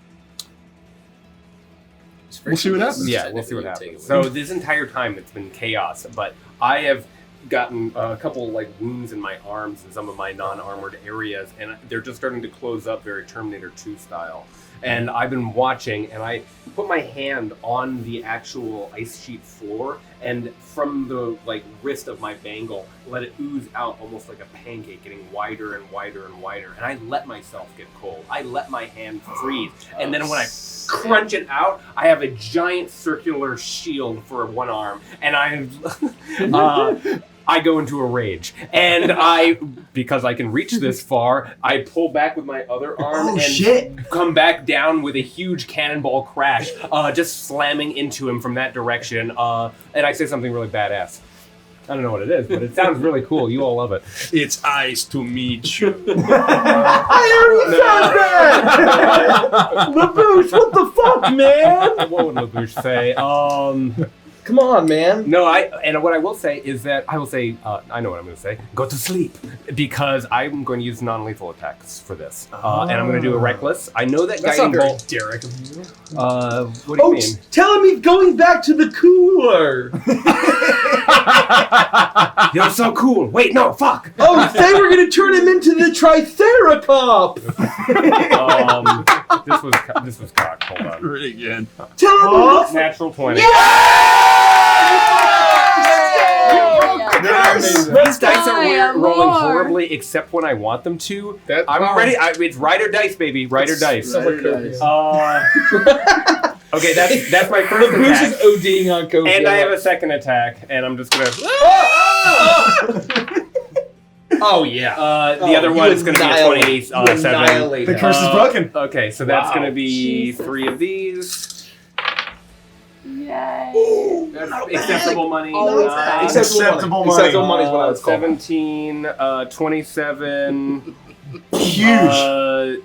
We'll see what happens. Yeah, we'll see what happens. So this entire time it's been chaos, but I have gotten a couple like wounds in my arms and some of my non-armored areas, and they're just starting to close up very Terminator 2 style. And I've been watching, and I put my hand on the actual ice sheet floor, and from the like wrist of my bangle, let it ooze out almost like a pancake, getting wider and wider and wider. And I let myself get cold. I let my hand freeze, and then when I crunch it out, I have a giant circular shield for one arm, and I go into a rage, and because I can reach this far, I pull back with my other arm come back down with a huge cannonball crash, just slamming into him from that direction, and I say something really badass. I don't know what it is, but it sounds really cool. You all love it. It's ice to meet you. I already said that! LaBouche, what the fuck, man? What would LaBouche say? Come on, man. No, what I will say is that I will say, I know what I'm going to say. Go to sleep, because I'm going to use non-lethal attacks for this, and I'm going to do a reckless. I know that That's guiding not very bolt. Derek of you. What do you mean? Tell him he's going back to the cooler. You're so cool. Wait, no, fuck. Oh, they were going to turn him into the Triceracop. This was cocked. Hold on. Really good. Tell him. Natural 20. These dice are weird, rolling horribly, except when I want them to. I'm ready. It's ride or dice, baby. Ride or dice. Okay, that's my first LaBouche attack. is ODing on coke. And I have a second attack, and I'm just gonna. Oh yeah. The other one is gonna be a 27. The curse is broken. Okay, so that's gonna be 3 of these. Yay. That's acceptable money. Acceptable money. Acceptable money is what I was called. 17, 27. Huge.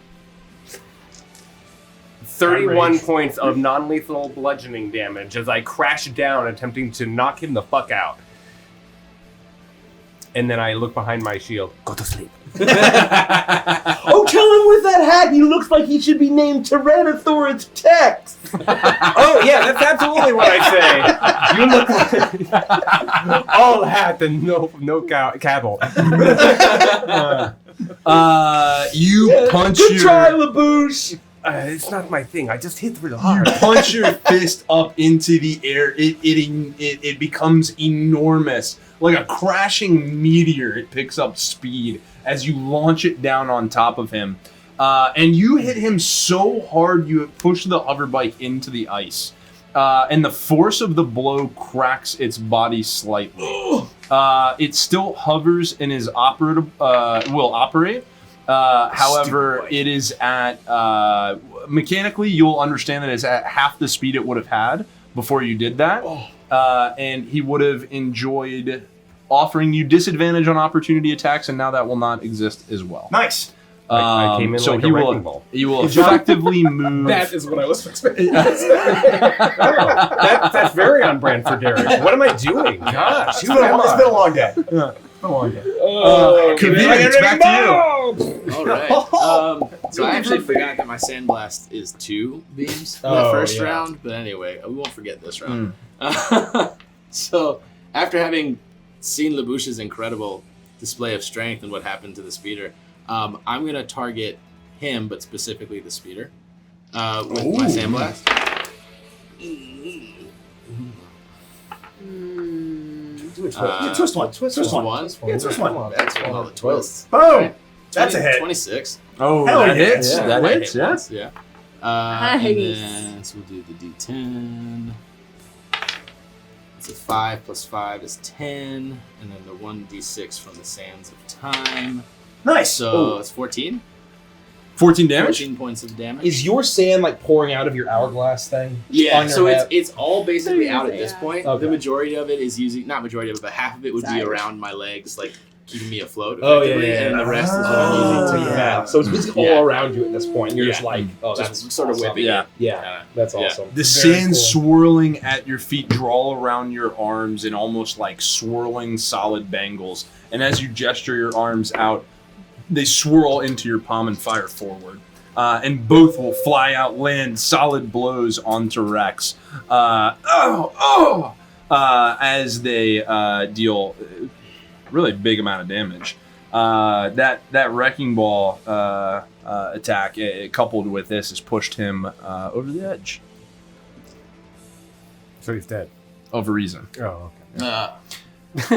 31 points of non-lethal bludgeoning damage as I crash down, attempting to knock him the fuck out. and then I look behind my shield. Go to sleep. Oh, tell him with that hat he looks like he should be named Tyrannosaurus Tex. Oh yeah, that's absolutely what I say. You look like all hat and no cattle. You punch Good your try, LaBouche. It's not my thing. I just hit really hard. punch your fist up into the air. It becomes enormous, like a crashing meteor. It picks up speed as you launch it down on top of him, and you hit him so hard you push the hoverbike into the ice, and the force of the blow cracks its body slightly. It still hovers and is will operate. However, it is at mechanically, you'll understand that it's at half the speed it would have had before you did that, and he would have enjoyed offering you disadvantage on opportunity attacks, and now that will not exist as well. Nice. I came in so like he a will wrecking ball. he will effectively move. That is what I was expecting. That's very on brand for Derek. What am I doing? Gosh, It's been a long day. Kavir, it's back to you. All right. So I actually forgot that my sandblast is 2 beams in the first round, but anyway, we won't forget this round. So after having seen LaBouche's incredible display of strength and what happened to the speeder, I'm gonna target him, but specifically the speeder, with my sandblast. Twist one. Twist one. Yeah, twist one. That's one of the twists. Boom. That's a hit. 26. Oh, Hell that yeah. hits. Yeah, That my hits. hit Yeah. points, yeah. And Nice. then so we'll do the D10. It's a 5 plus 5 is 10, and then the 1d6 from the Sands of Time. Nice. So it's 14. 14 damage. 14 points of damage. Is your sand like pouring out of your hourglass thing? Yeah, on your so head? it's all basically out at Yeah. this point. Okay. The majority of it is using, not majority of it, but half of it would be Side. around my legs, like keeping me afloat. Oh, yeah, effectively, yeah, and yeah. the rest is what I'm using to yeah. So it's basically Yeah. all around you at this point. You're just Yeah. like, oh, just that's sort of awesome. whipping Yeah. it. Yeah, that's Yeah. awesome. The Very sand cool. swirling at your feet draw around your arms in almost like swirling solid bangles. And as you gesture your arms out, they swirl into your palm and fire forward. And both will fly out, land solid blows onto Rex. As they deal really big amount of damage. That wrecking ball attack, coupled with this, has pushed him over the edge. So he's dead. Of a reason. Oh, okay.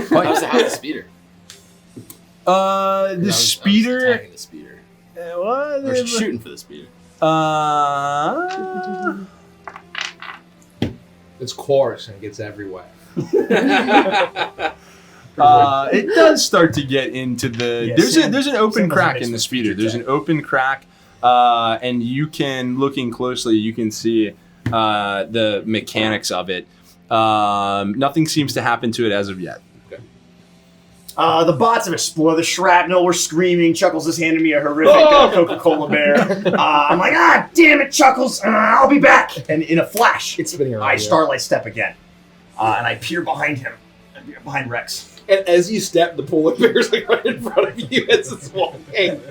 How's the speeder? The I was speeder. attacking the speeder. What? Or shooting for the speeder. It's coarse and it gets everywhere. It does start to get into the. Yeah, there's Sam- an open Sam doesn't crack mix in the with speeder. future There's tech. an open crack, and you can, looking closely, you can see the mechanics of it. Nothing seems to happen to it as of yet. The bots have exploded. The shrapnel, we're screaming. Chuckles is handing me a horrific Coca-Cola bear. I'm like, damn it, Chuckles. I'll be back. And in a flash, It's spinning around. I you. starlight step again. And I peer behind him. I peer behind Rex. And as you step, the polar bear's like right in front of you as it's walking and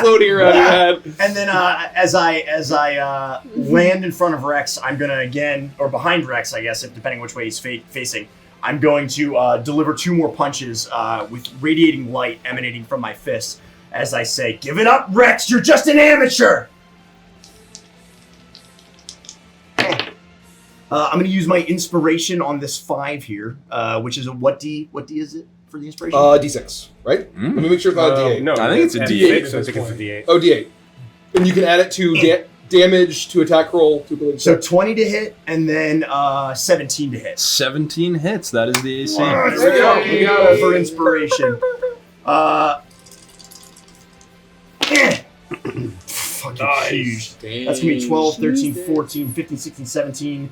floating around your head. And then as I land in front of Rex, I'm going to again, or behind Rex, I guess, depending which way he's facing, I'm going to deliver 2 more punches with radiating light emanating from my fists as I say, "Give it up, Rex! You're just an amateur!" I'm going to use my inspiration on this 5 here, which is a what D is it for the inspiration? D6, right? Let me make sure it's not a D8. No, I think it's a at D8 6, I think it's a D8. Oh, D8. And you can add it to damage to attack roll. To So 20 to hit, and then 17 to hit. 17 hits. That is the AC. There we go. We got it for inspiration. Fucking huge. That's going to be 12, 13, 14, 15, 16, 17,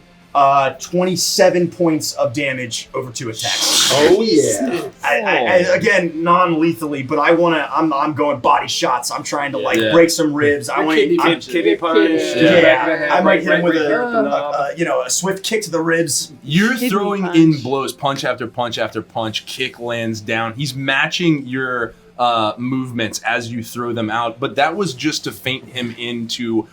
27 points of damage over 2 attacks. Oh yeah. I again, non-lethally, but I'm going body shots. I'm trying to Yeah. break some ribs. I want kidney to, punch. Kidney punch. yeah. I might hit him with right a swift kick to the ribs. You're Kidney throwing punch. in blows, punch after punch after punch, kick lands down. He's matching your movements as you throw them out, but that was just to feint him into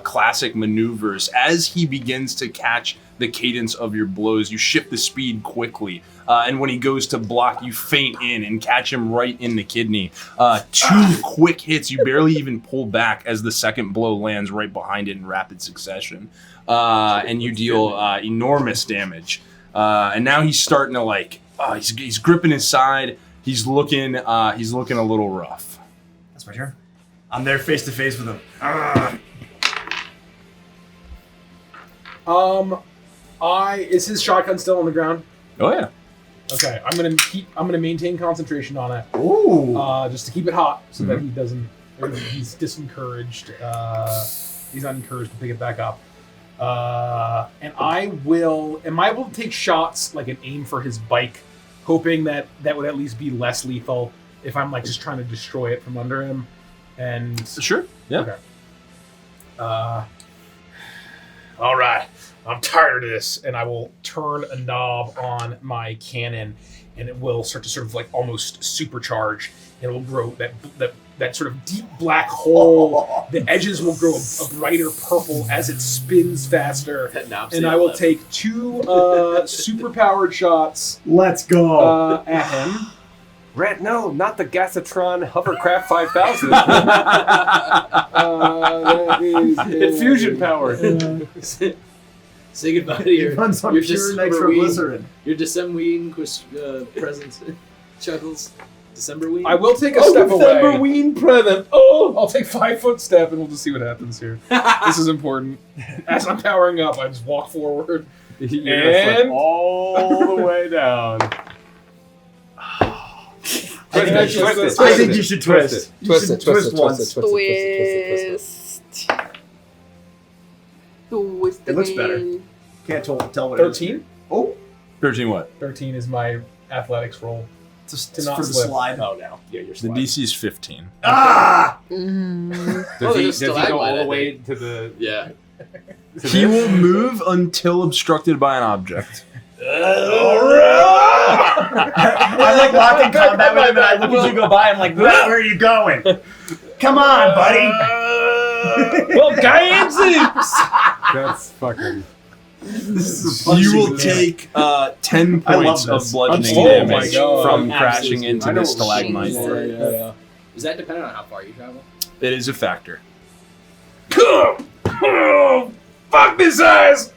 classic maneuvers. As he begins to catch the cadence of your blows, you shift the speed quickly. And when he goes to block, you feint in and catch him right in the kidney. 2 quick hits, you barely even pull back as the second blow lands right behind it in rapid succession. And you deal enormous damage. And now he's starting to he's gripping his side. He's looking a little rough. That's my turn. I'm there face to face with him. Is his shotgun still on the ground? Oh yeah. Okay, I'm gonna maintain concentration on it. Ooh. Just to keep it hot, so that he doesn't. Or he's disencouraged. He's not encouraged to pick it back up. And am I able to take shots like an aim for his bike, hoping that would at least be less lethal if I'm just trying to destroy it from under him. And Sure. Yeah. Okay. All right, I'm tired of this, and I will turn a knob on my cannon, and it will start to sort of almost supercharge, and it will grow that sort of deep black hole. The edges will grow a brighter purple as it spins faster, and I will take 2 superpowered shots. Let's go. At him. Red, no, not the Gasatron Hovercraft 5000. That is Infusion power. Say goodbye to your Runs on your pure nitroglycerin. Your Decemberween present. Chuckles. Decemberween. I will take a step away. Decemberween present. Oh, I'll take 5-foot step and we'll just see what happens here. This is important. As I'm powering up, I just walk forward. And all the way down. I think you should twist. Twist it, twist it, once. twist it, twist it, twist it. Twist It looks better. again. Can't tell what it is. 13? Oh, 13 what? 13 is my athletics roll. just To not for the slip. slide. Oh, no. Yeah, you're The sliding. DC is 15. Ah! Mm. there's Does he go stalagmite, all I the way to the... Yeah. He will move until obstructed by an object. I locked in combat with him, and I look as you go by. I'm like, where are you going? Come on, buddy. Well, Giants! That's fucking... You will take 10 I love points of this. bludgeoning Oh my damage God. from Absolutely. crashing into I know the stalagmite. Yeah. Is that dependent on how far you travel? It is a factor. Fuck this ass!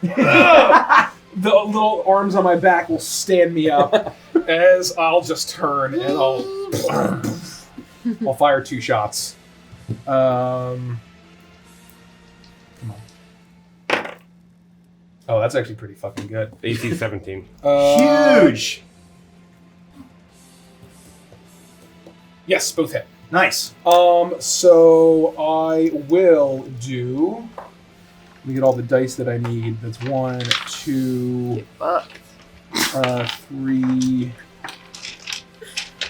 The little arms on my back will stand me up as I'll just turn and I'll fire 2 shots. Come on. Oh, that's actually pretty fucking good. AC 17. Huge. Yes, both hit. Nice. So I will do. Let me get all the dice that I need. That's 1, 2, Get fucked. 3.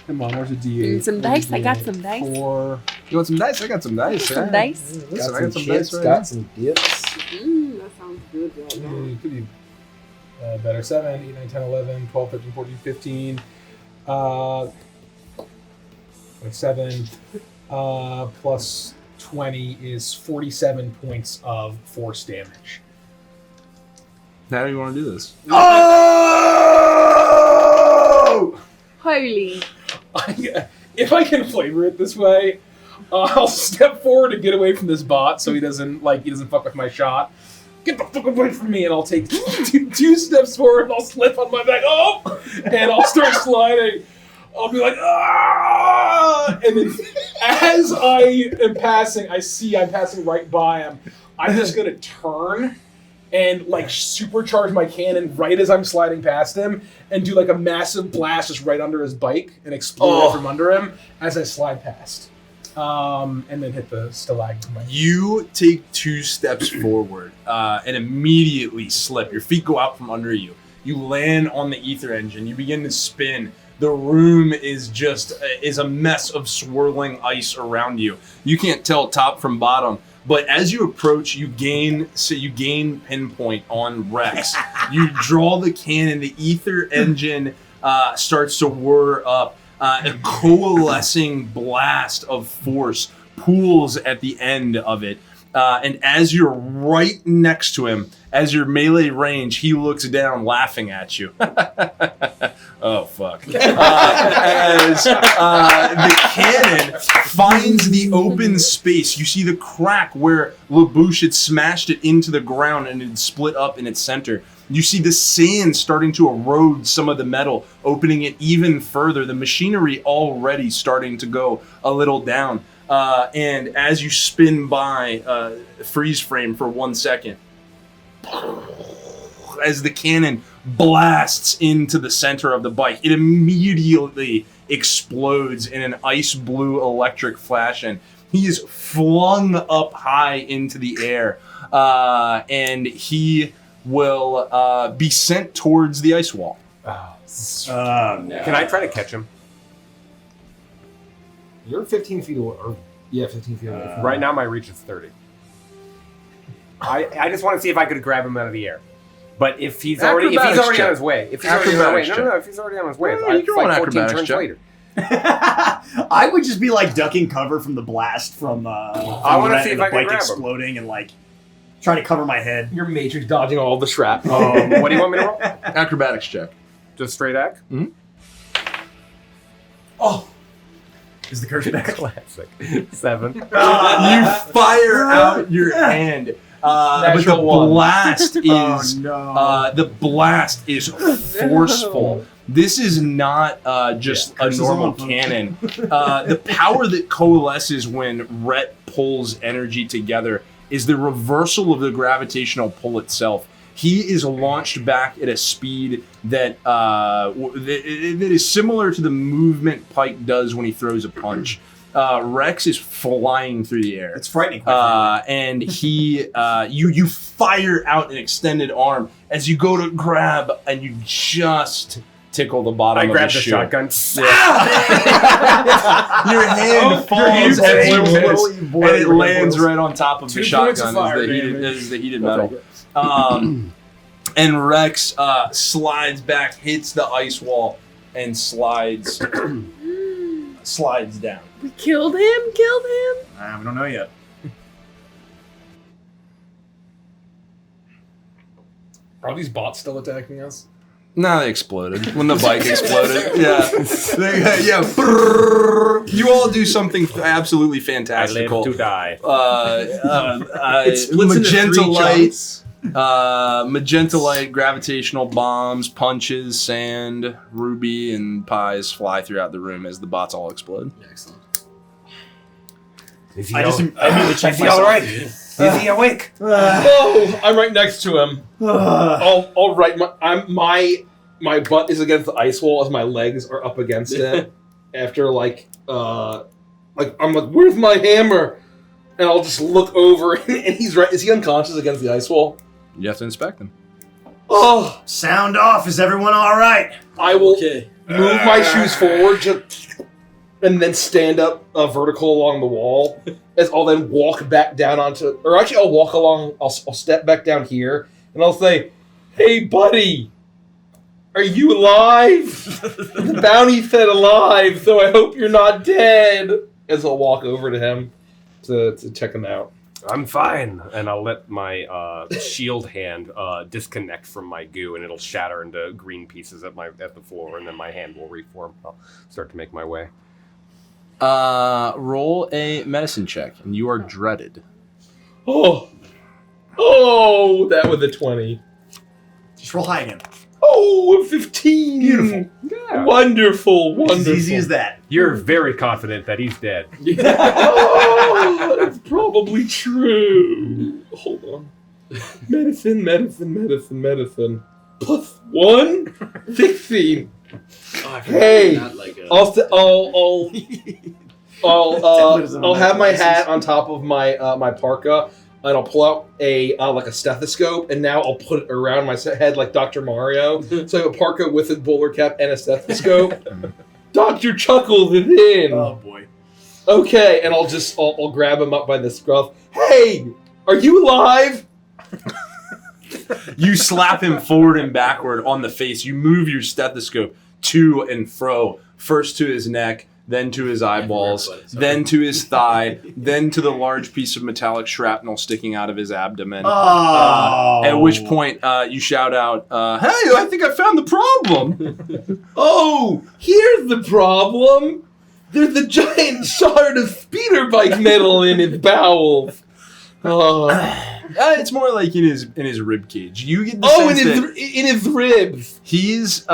Come on, where's the D8? Need some Where's dice? the I got D8? some dice. 4. You want some dice? I got some dice. Some dice. Listen, I Got some chips, got some dips. That sounds good right now. It could be better. 7, 8, 9, 10, 11, 12, 13, 14, 15. 27 plus 20 is 47 points of force damage. How do you want to do this? Oh! Holy. If I can flavor it this way, I'll step forward and get away from this bot so he doesn't fuck with my shot. Get the fuck away from me, and I'll take 2 steps forward and I'll slip on my back. Oh! And I'll start sliding. I'll be like, ah! And then as I am passing, I see I'm passing right by him. I'm just going to turn and supercharge my cannon right as I'm sliding past him and do a massive blast just right under his bike and explode it from under him as I slide past. And then hit the stalagmite. You take 2 steps forward and immediately slip. Your feet go out from under you. You land on the ether engine. You begin to spin. The room is a mess of swirling ice around you. You can't tell top from bottom. But as you approach, you gain pinpoint on Rex. You draw the cannon. The ether engine starts to whir up. A coalescing blast of force pools at the end of it. And as you're right next to him, as your melee range, he looks down laughing at you. Oh, fuck. As the cannon finds the open space, you see the crack where LaBouche had smashed it into the ground and it had split up in its center. You see the sand starting to erode some of the metal, opening it even further. The machinery already starting to go a little down. And as you spin by freeze frame for 1 second, as the cannon blasts into the center of the bike, it immediately explodes in an ice blue electric flash, and he is flung up high into the air, and he will be sent towards the ice wall. Can I try to catch him? You're 15 feet away. 15 feet away. Right now, my reach is 30. I just want to see if I could grab him out of the air. But if he's already on his way, if he's already on his way, you can roll an acrobatics check. later. I would just be like ducking cover from the blast from I want to see if I can bike grab exploding and like trying to cover my head. You're Matrix dodging all the shrapnel. What do you want me to roll? Acrobatics check. Just straight ac? Mm-hmm. Oh, is the curse back? Classic. 7. You fire out your hand. But the blast is the blast is forceful. This is not just a normal cannon. The power that coalesces when Rhett pulls energy together is the reversal of the gravitational pull itself. He is launched back at a speed that that is similar to the movement Pike does when he throws a punch. Rex is flying through the air. It's frightening. And he, you fire out an extended arm as you go to grab, and you just tickle the bottom of the shoe. I grabbed the shotgun. Your hand falls as you miss, and it lands right on top of the shotgun as the heated metal. And Rex slides back, hits the ice wall, and slides down. We killed him? We don't know yet. Are these bots still attacking us? No, they exploded. When the bike exploded. Yeah. You all do something absolutely fantastical. I live to die. It splits magenta into 3 light. chunks. Magenta light, gravitational bombs, punches, sand, ruby, and pies fly throughout the room as the bots all explode. Excellent. Is he I immediately check Is he myself. all right? Is he awake? Oh, I'm right next to him. All right, my butt is against the ice wall as my legs are up against it. After I'm like, where's my hammer? And I'll just look over, and he's right. Is he unconscious against the ice wall? You have to inspect them. Oh, Sound off. Is everyone all right? I will Okay. move my shoes forward and then stand up vertical along the wall. As I'll then walk back down onto, or actually I'll walk along. I'll step back down here, and I'll say, "Hey, buddy, are you alive? The bounty said alive, so I hope you're not dead." As I'll walk over to him to check him out. I'm fine. And I'll let my shield hand disconnect from my goo, and it'll shatter into green pieces at the floor, and then my hand will reform. I'll start to make my way. Roll a medicine check, and you are dreaded. Oh, that was a 20. Just roll high again. Oh, a 15. Beautiful. Yeah. Wonderful. As easy as that. You're very confident that he's dead. Oh, that's probably true. Hold on. Medicine. +1, 16. Oh, Hey, not like a... I'll have my hat on top of my my parka, and I'll pull out a like a stethoscope, and now I'll put it around my head like Dr. Mario. So I have a parka with a bowler cap and a stethoscope. Dr. Chuckles is in. Oh boy. Okay, and I'll grab him up by the scruff. Hey, are you alive? You slap him forward and backward on the face. You move your stethoscope to and fro, first to his neck, then to his eyeballs, then to his thigh, then to the large piece of metallic shrapnel sticking out of his abdomen. Oh. At which point you shout out, "Hey, I think I found the problem." Oh, here's the problem. There's a giant shard of speeder bike metal in his bowels. Oh. It's more like in his rib cage. You get the sense that in his ribs. he is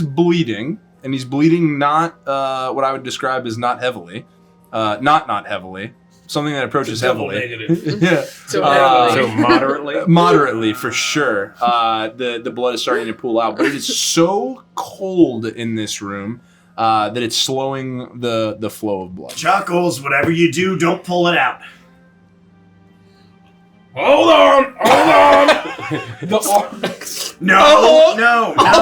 bleeding, and he's bleeding not what I would describe as not heavily, not heavily, something that approaches heavily. Negative. Yeah, So moderately. moderately for sure. The blood is starting to pool out, but it is so cold in this room that it's slowing the flow of blood. Chuckles, whatever you do, don't pull it out. Hold on! No, don't pull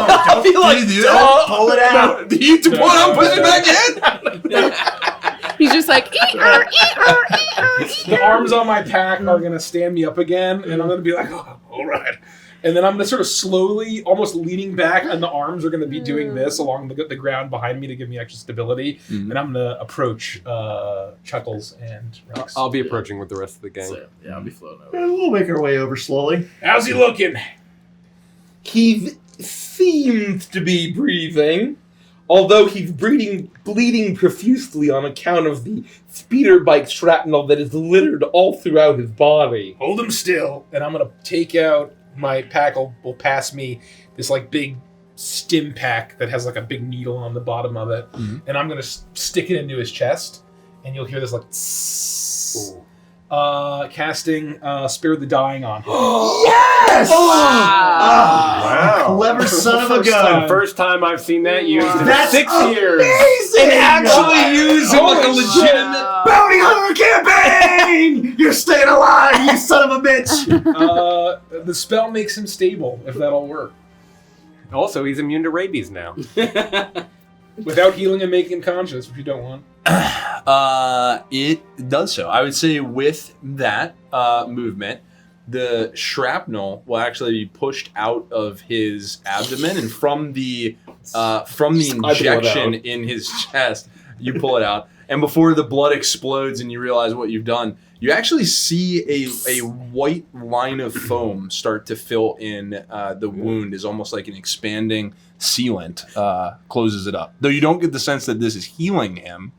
it out. Do you pull it out, push it back in? He's just like, The arms on my pack are gonna stand me up again, and I'm gonna be like, oh, all right. And then I'm gonna sort of slowly, almost leaning back, and the arms are gonna be doing this along the ground behind me to give me extra stability. And I'm gonna approach Chuckles and Rex. I'll be approaching with the rest of the gang. So, yeah, I'll be floating over. We'll make our way over slowly. How's he looking? He seems to be breathing, although he's bleeding profusely on account of the speeder bike shrapnel that is littered all throughout his body. Hold him still, and I'm gonna take out my pack. Will pass me this like big stim pack that has like a big needle on the bottom of it, and I'm gonna stick it into his chest, and you'll hear this like casting Spare the Dying on him. Yes! wow. Clever son of a gun. First time I've seen that used in That's 6 years. amazing! And actually use it like a legitimate bounty hunter campaign! You're staying alive, you son of a bitch! The spell makes him stable, if that'll work. Also, he's immune to rabies now. Without healing and making him conscious, if you don't want. It does so. I would say with that movement, the shrapnel will actually be pushed out of his abdomen, and from the injection in his chest, you pull it out. And before the blood explodes and you realize what you've done, you actually see a white line of foam start to fill in the wound, is almost like an expanding sealant closes it up. Though you don't get the sense that this is healing him,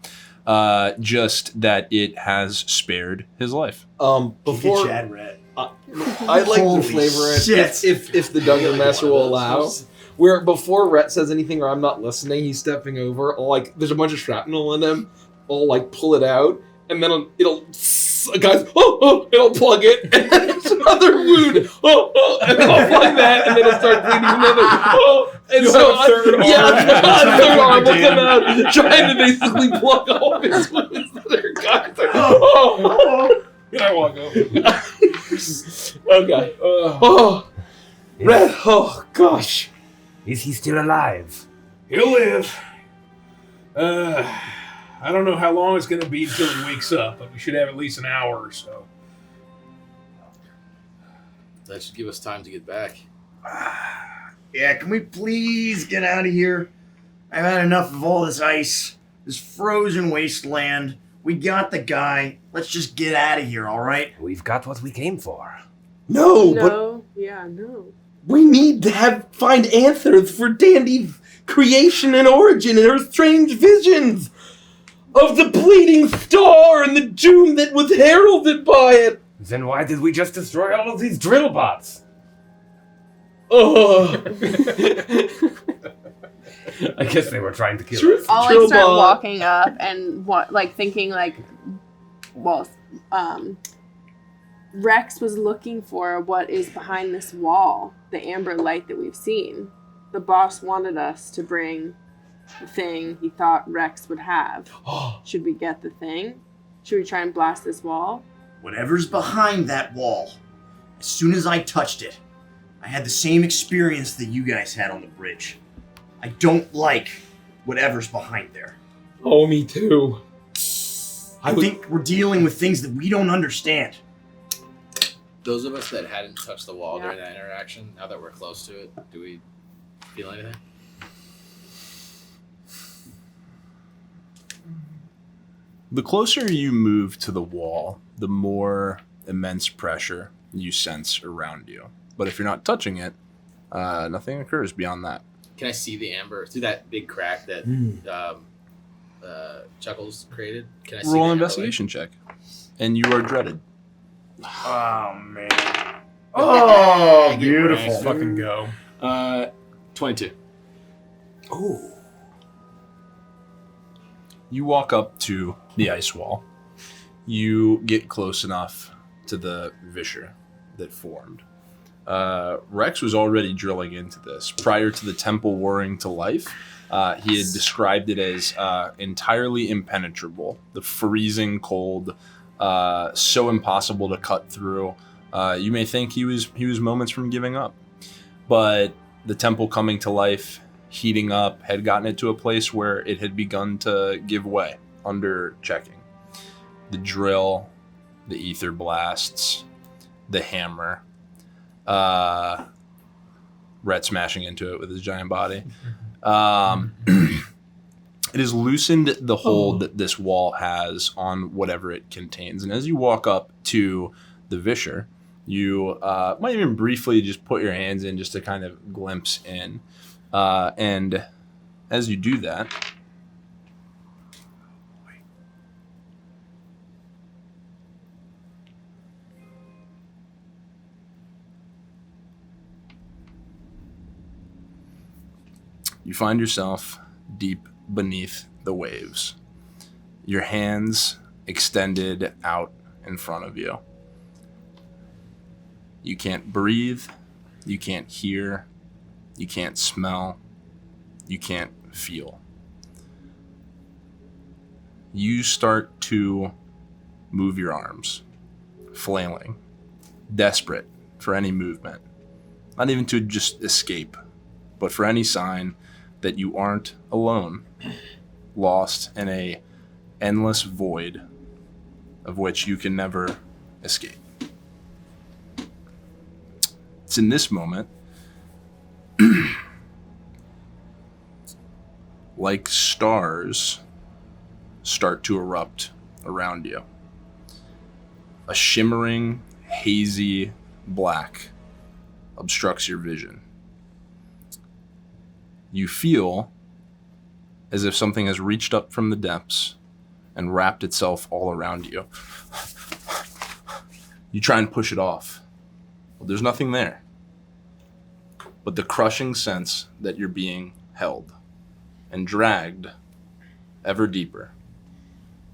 just that it has spared his life. Before Chad Red. I'd like to flavor it shit. if the Dungeon Master will allow. Where before Rhett says anything or I'm not listening, he's stepping over. I'll, like, there's a bunch of shrapnel in him. I'll like pull it out, and then it'll guys, and I'll plug it, and then it's another wound, and then I'll plug that, and then it'll start bleeding another, and so a third arm will come out, trying to basically plug all of his wounds that are guys like, I want to go. Okay. Red, oh gosh. Is he still alive? He'll live. I don't know how long it's going to be until he wakes up, but we should have at least an hour or so. That should give us time to get back. Yeah, can we please get out of here? I've had enough of all this ice, this frozen wasteland. We got the guy. Let's just get out of here, all right? We've got what we came for. No, but No. Yeah, no. we need to find answers for Dandy's creation and origin and her strange visions of the bleeding star and the doom that was heralded by it. Then why did we just destroy all of these drill bots? Oh, I guess they were trying to kill us. I'll like start walking up and thinking like, well, Rex was looking for what is behind this wall, the amber light that we've seen. The boss wanted us to bring the thing he thought Rex would have. Should we get the thing? Should we try and blast this wall? whatever's behind that wall, as soon as I touched it, I had the same experience that you guys had on the bridge. I don't like whatever's behind there. Oh, me too. I think we're dealing with things that we don't understand. Those of us that hadn't touched the wall during that interaction, now that we're close to it, do we feel anything? The closer you move to the wall, the more immense pressure you sense around you. But if you're not touching it, nothing occurs beyond that. Can I see the amber through that big crack that Chuckles created? Can I see Roll the an amber investigation check. And you are dreaded. Oh, man. Oh, Get beautiful. wrecked. Fucking go. 22. Ooh. You walk up to the ice wall. You get close enough to the fissure that formed. Rex was already drilling into this. Prior to the temple whirring to life, he had described it as entirely impenetrable. The freezing cold, so impossible to cut through. You may think he was moments from giving up. But the temple coming to life, heating up, had gotten it to a place where it had begun to give way under checking. The drill, the ether blasts, the hammer, Rhett smashing into it with his giant body. It has loosened the hold that this wall has on whatever it contains. And as you walk up to the fissure, you might even briefly just put your hands in just to kind of glimpse in. And as you do that, you find yourself deep beneath the waves. Your hands extended out in front of you. You can't breathe, you can't hear, you can't smell, you can't feel. You start to move your arms, flailing, desperate for any movement, not even to just escape, but for any sign that you aren't alone, lost in a endless void of which you can never escape. It's in this moment, like stars start to erupt around you. A shimmering, hazy black obstructs your vision. You feel as if something has reached up from the depths and wrapped itself all around you. You try and push it off. Well, there's nothing there. But the crushing sense that you're being held and dragged ever deeper.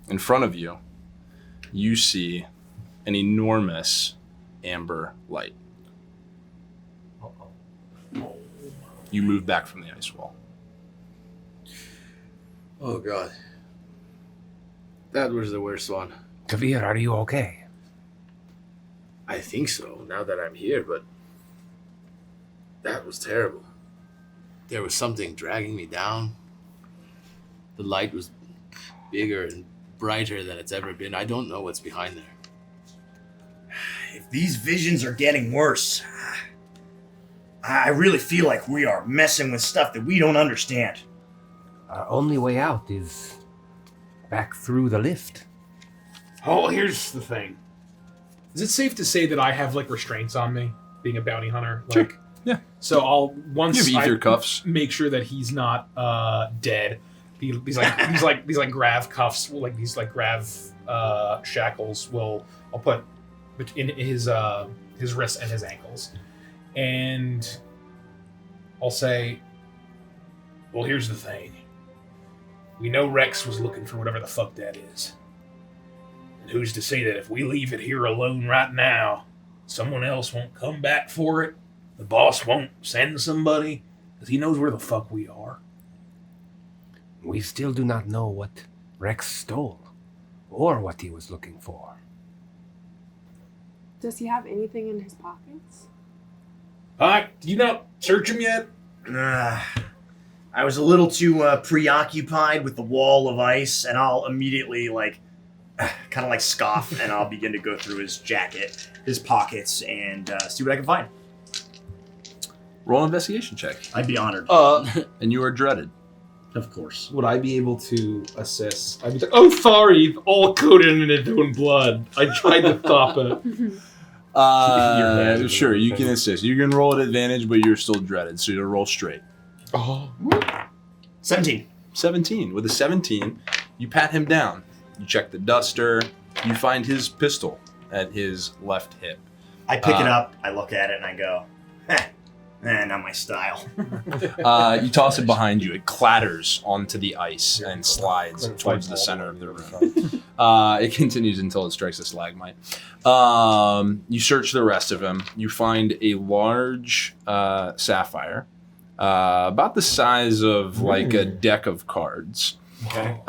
In front of you, you see an enormous amber light. You move back from the ice wall. Oh, God. That was the worst one. Kavir, are you okay? I think so, now that I'm here, but that was terrible. There was something dragging me down. The light was bigger and brighter than it's ever been. I don't know what's behind there. If these visions are getting worse, I really feel like we are messing with stuff that we don't understand. Our only way out is back through the lift. Oh, here's the thing. Is it safe to say that I have like restraints on me, being a bounty hunter? Like, Sure. Yeah. So I'll once You have ether I cuffs. make sure that he's not dead. These grav cuffs, these grav shackles I'll put in his wrists and his ankles, and I'll say, well, here's the thing. We know Rex was looking for whatever the fuck that is. And who's to say that if we leave it here alone right now, someone else won't come back for it? The boss won't send somebody? Because he knows where the fuck we are. We still do not know what Rex stole or what he was looking for. Does he have anything in his pockets? Did you not search him yet? I was a little too preoccupied with the wall of ice, and I'll immediately kind of scoff, and I'll begin to go through his jacket, his pockets, and see what I can find. Roll an investigation check. I'd be honored. And you are dreaded. Of course. Would I be able to assist? I'd be like, oh, sorry, it's all coated in its own blood. I tried to stop it. Sure, you can assist. You can roll at advantage, but you're still dreaded, so you'll roll straight. Oh. 17. 17. With a 17, you pat him down. You check the duster. You find his pistol at his left hip. I pick it up, I look at it, and I go, not my style. You toss it behind you. It clatters onto the ice and slides towards the center of the room. It continues until it strikes a stalagmite. You search the rest of him. You find a large sapphire, about the size of a deck of cards. Okay.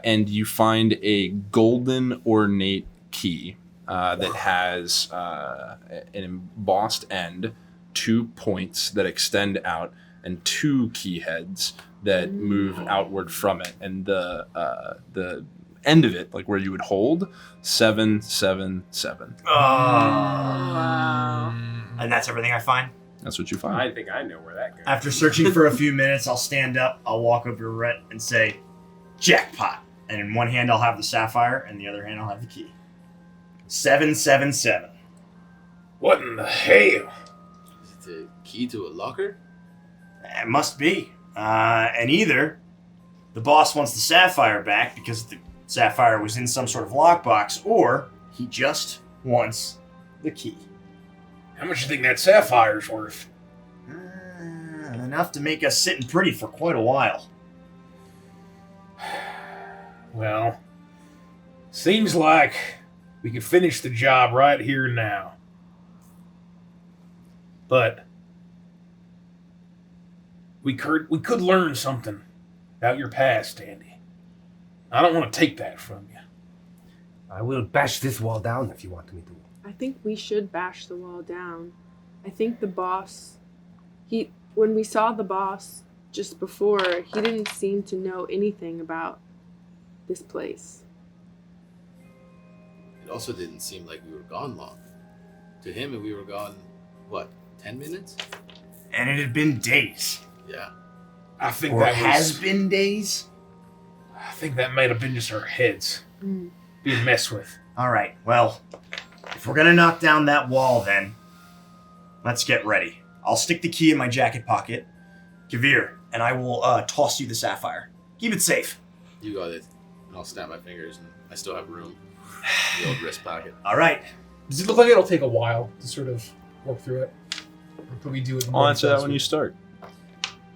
And you find a golden ornate key that has an embossed end, 2 points that extend out, and 2 key heads that move outward from it. And the end of it, where you would hold, 777. Oh. Wow. And that's everything I find? That's what you find. I think I know where that goes. After searching for a few minutes, I'll stand up, I'll walk over to Rhett and say, jackpot. And in one hand I'll have the sapphire, and the other hand I'll have the key. 777. What in the hell? Is it the key to a locker? It must be. And either the boss wants the sapphire back because the sapphire was in some sort of lockbox, or he just wants the key. How much do you think that sapphire's worth? Enough to make us sitting pretty for quite a while. Well, seems like we could finish the job right here and now. But we could learn something about your past, Andy. I don't want to take that from you. I will bash this wall down if you want me to. I think we should bash the wall down. I think the boss, when we saw the boss just before, he didn't seem to know anything about this place. It also didn't seem like we were gone long. To him, we were gone, 10 minutes? And it had been days. Yeah. I think Or that has been days. I think that might have been just our heads being messed with. All right, well, if we're gonna knock down that wall, then let's get ready. I'll stick the key in my jacket pocket, Kavir, and I will toss you the sapphire. Keep it safe. You got it. And I'll snap my fingers, and I still have room in the old wrist pocket. All right. Does it look like it'll take a while to sort of work through it? Or could we do it? I'll answer that when you start.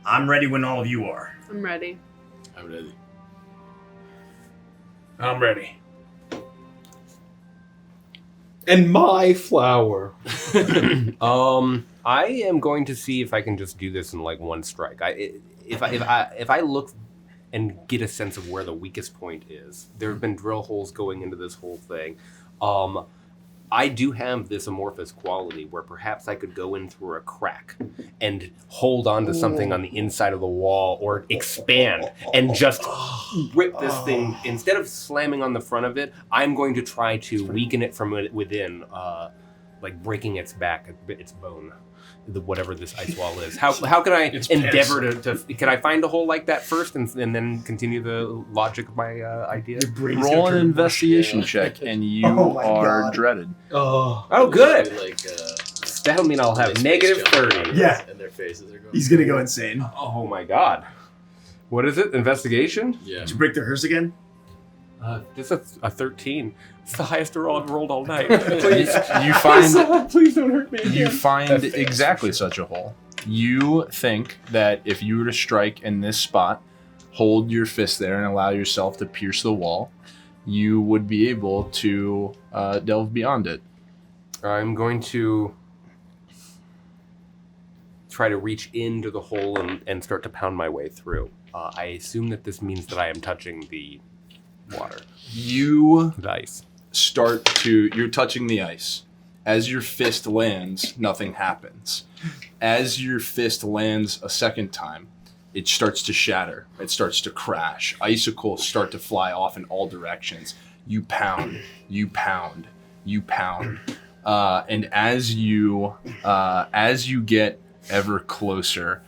I'm ready when all of you are. I'm ready. I'm ready. I'm ready. And my flower. I am going to see if I can just do this in one strike. If I look and get a sense of where the weakest point is, there have been drill holes going into this whole thing. I do have this amorphous quality where perhaps I could go in through a crack and hold on to something on the inside of the wall or expand and just rip this thing. Instead of slamming on the front of it, I'm going to try to weaken it from within, breaking its back, its bone. Whatever this ice wall is. How can I endeavor to can I find a hole like that first and then continue the logic of my idea? Roll an investigation check, and you are dreaded. Oh, good. That'll mean I'll have negative 30. Yeah. And their faces are going. He's gonna go insane. Oh my god. What is it? Investigation? Yeah. Did you break the curse again? This is a 13. It's the highest roll I've rolled all night. Please, you find Please don't hurt me again. you find exactly such a hole. You think that if you were to strike in this spot, hold your fist there and allow yourself to pierce the wall, you would be able to delve beyond it. I'm going to try to reach into the hole and start to pound my way through. I assume that this means that I am touching the water. You The ice. you're touching the ice. As your fist lands, nothing happens. As your fist lands a second time, it starts to shatter. It starts to crash. Icicles start to fly off in all directions. You pound, you pound, you pound. And as you get ever closer,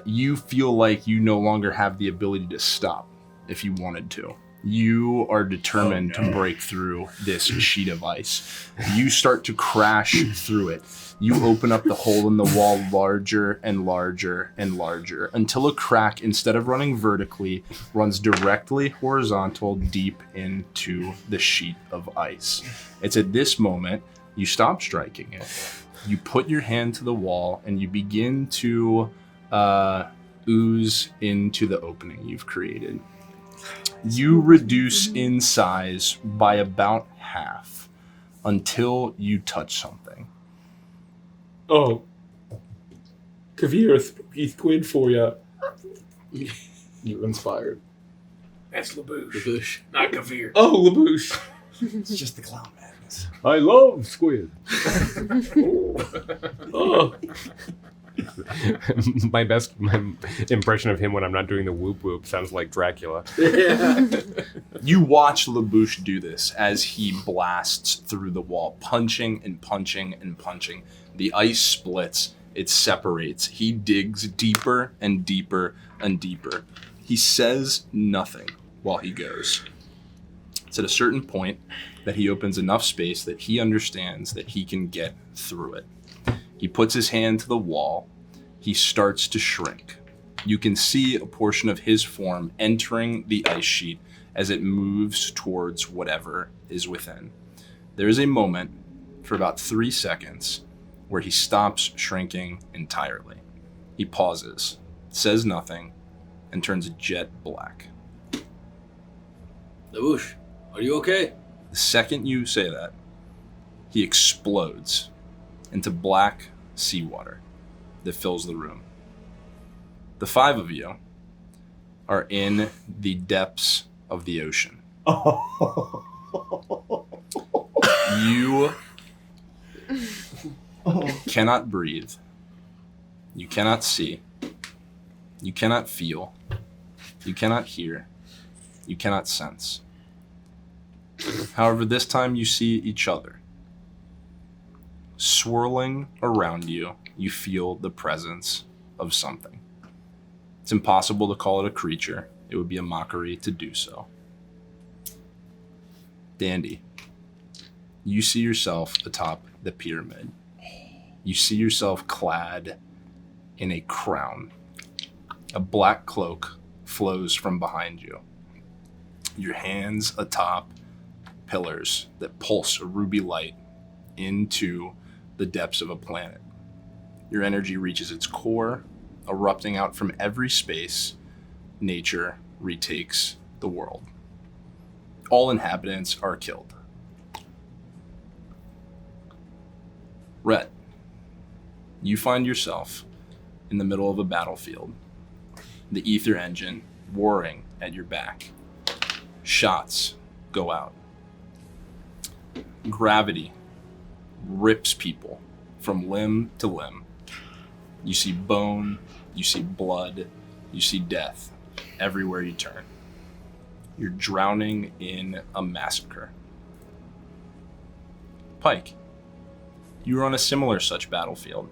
you feel like you no longer have the ability to stop if you wanted to. You are determined to break through this sheet of ice. You start to crash through it. You open up the hole in the wall larger and larger and larger until a crack, instead of running vertically, runs directly horizontal deep into the sheet of ice. It's at this moment you stop striking it. You put your hand to the wall and you begin to ooze into the opening you've created. You reduce in size by about half until you touch something. Oh. Kavir, spooky squid for ya. You're inspired. That's Labouche. Labouche. Not Kavir. Oh, Labouche. It's just the clown madness. I love squid. Oh. My impression of him when I'm not doing the whoop whoop sounds like Dracula. You watch Labouche do this as he blasts through the wall, punching and punching and punching. The ice splits, it separates. He digs deeper and deeper and deeper. He says nothing while he goes. It's at a certain point that he opens enough space that he understands that he can get through it. He puts his hand to the wall. He starts to shrink. You can see a portion of his form entering the ice sheet as it moves towards whatever is within. There is a moment for about 3 seconds where he stops shrinking entirely. He pauses, says nothing, and turns jet black. Labouche, are you okay? The second you say that, he explodes into black seawater that fills the room. The 5 of you are in the depths of the ocean. You cannot breathe. You cannot see. You cannot feel. You cannot hear. You cannot sense. However, this time you see each other. Swirling around you, you feel the presence of something. It's impossible to call it a creature. It would be a mockery to do so. Dandy, you see yourself atop the pyramid. You see yourself clad in a crown. A black cloak flows from behind you. Your hands atop pillars that pulse a ruby light into the depths of a planet. Your energy reaches its core, erupting out from every space. Nature retakes the world. All inhabitants are killed. Rhett, you find yourself in the middle of a battlefield. The ether engine roaring at your back. Shots go out. Gravity rips people from limb to limb. You see bone, you see blood, you see death everywhere you turn. You're drowning in a massacre. Pike, you were on a similar such battlefield.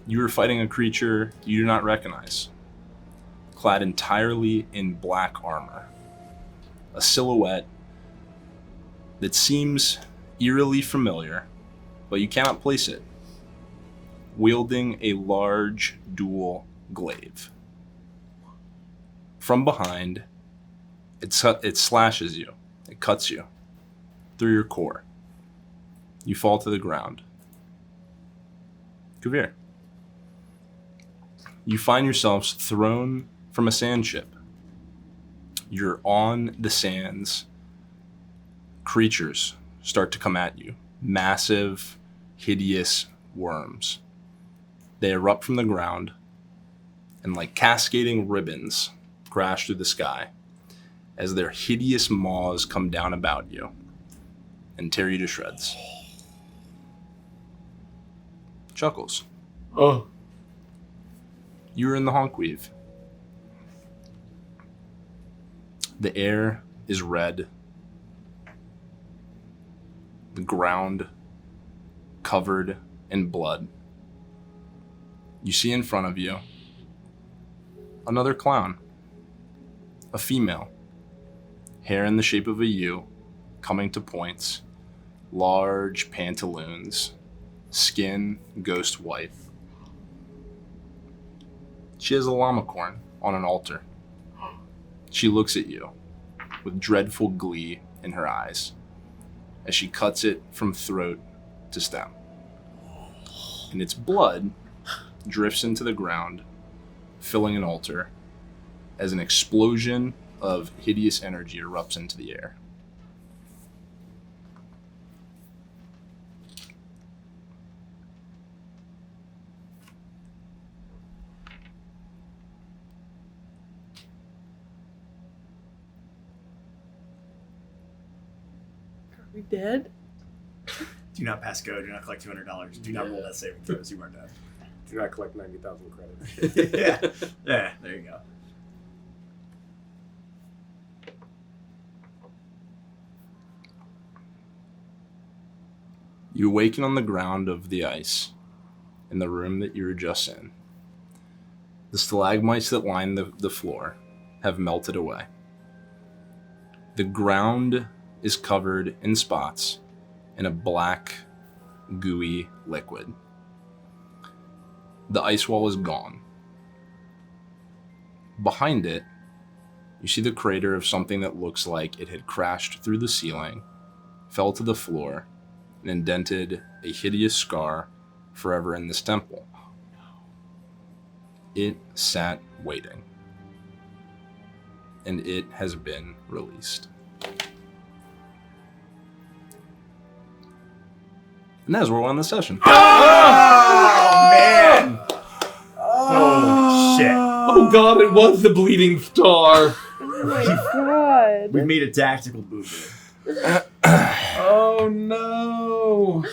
You were fighting a creature you do not recognize, clad entirely in black armor. A silhouette that seems eerily familiar, but you cannot place it, wielding a large dual glaive. From behind, it slashes you, it cuts you through your core. You fall to the ground. Kavir, you find yourselves thrown from a sand ship. You're on the sands. Creatures start to come at you. Massive, hideous worms. They erupt from the ground and, like cascading ribbons, crash through the sky as their hideous maws come down about you and tear you to shreds. Chuckles. Oh. You're in the Honkweave. The air is red. The ground covered in blood. You see in front of you another clown. A female. Hair in the shape of a U, coming to points. Large pantaloons. Skin ghost white. She has a llamacorn on an altar. She looks at you with dreadful glee in her eyes as she cuts it from throat to stem. And its blood drifts into the ground, filling an altar as an explosion of hideous energy erupts into the air. Are we dead? Do not pass go. Do not collect $200. Do not roll that saving throws. You are dead. Do not collect 90,000 credits. Yeah, there you go. You awaken on the ground of the ice in the room that you were just in. The stalagmites that line the floor have melted away. The ground is covered in spots in a black, gooey liquid. The ice wall is gone. Behind it, you see the crater of something that looks like it had crashed through the ceiling, fell to the floor, and indented a hideous scar forever in this temple. It sat waiting, and it has been released. And that's where we're on the session. Oh, man! Oh, shit. Oh god, it was the bleeding star. Oh my god. We made a tactical move there. Oh no.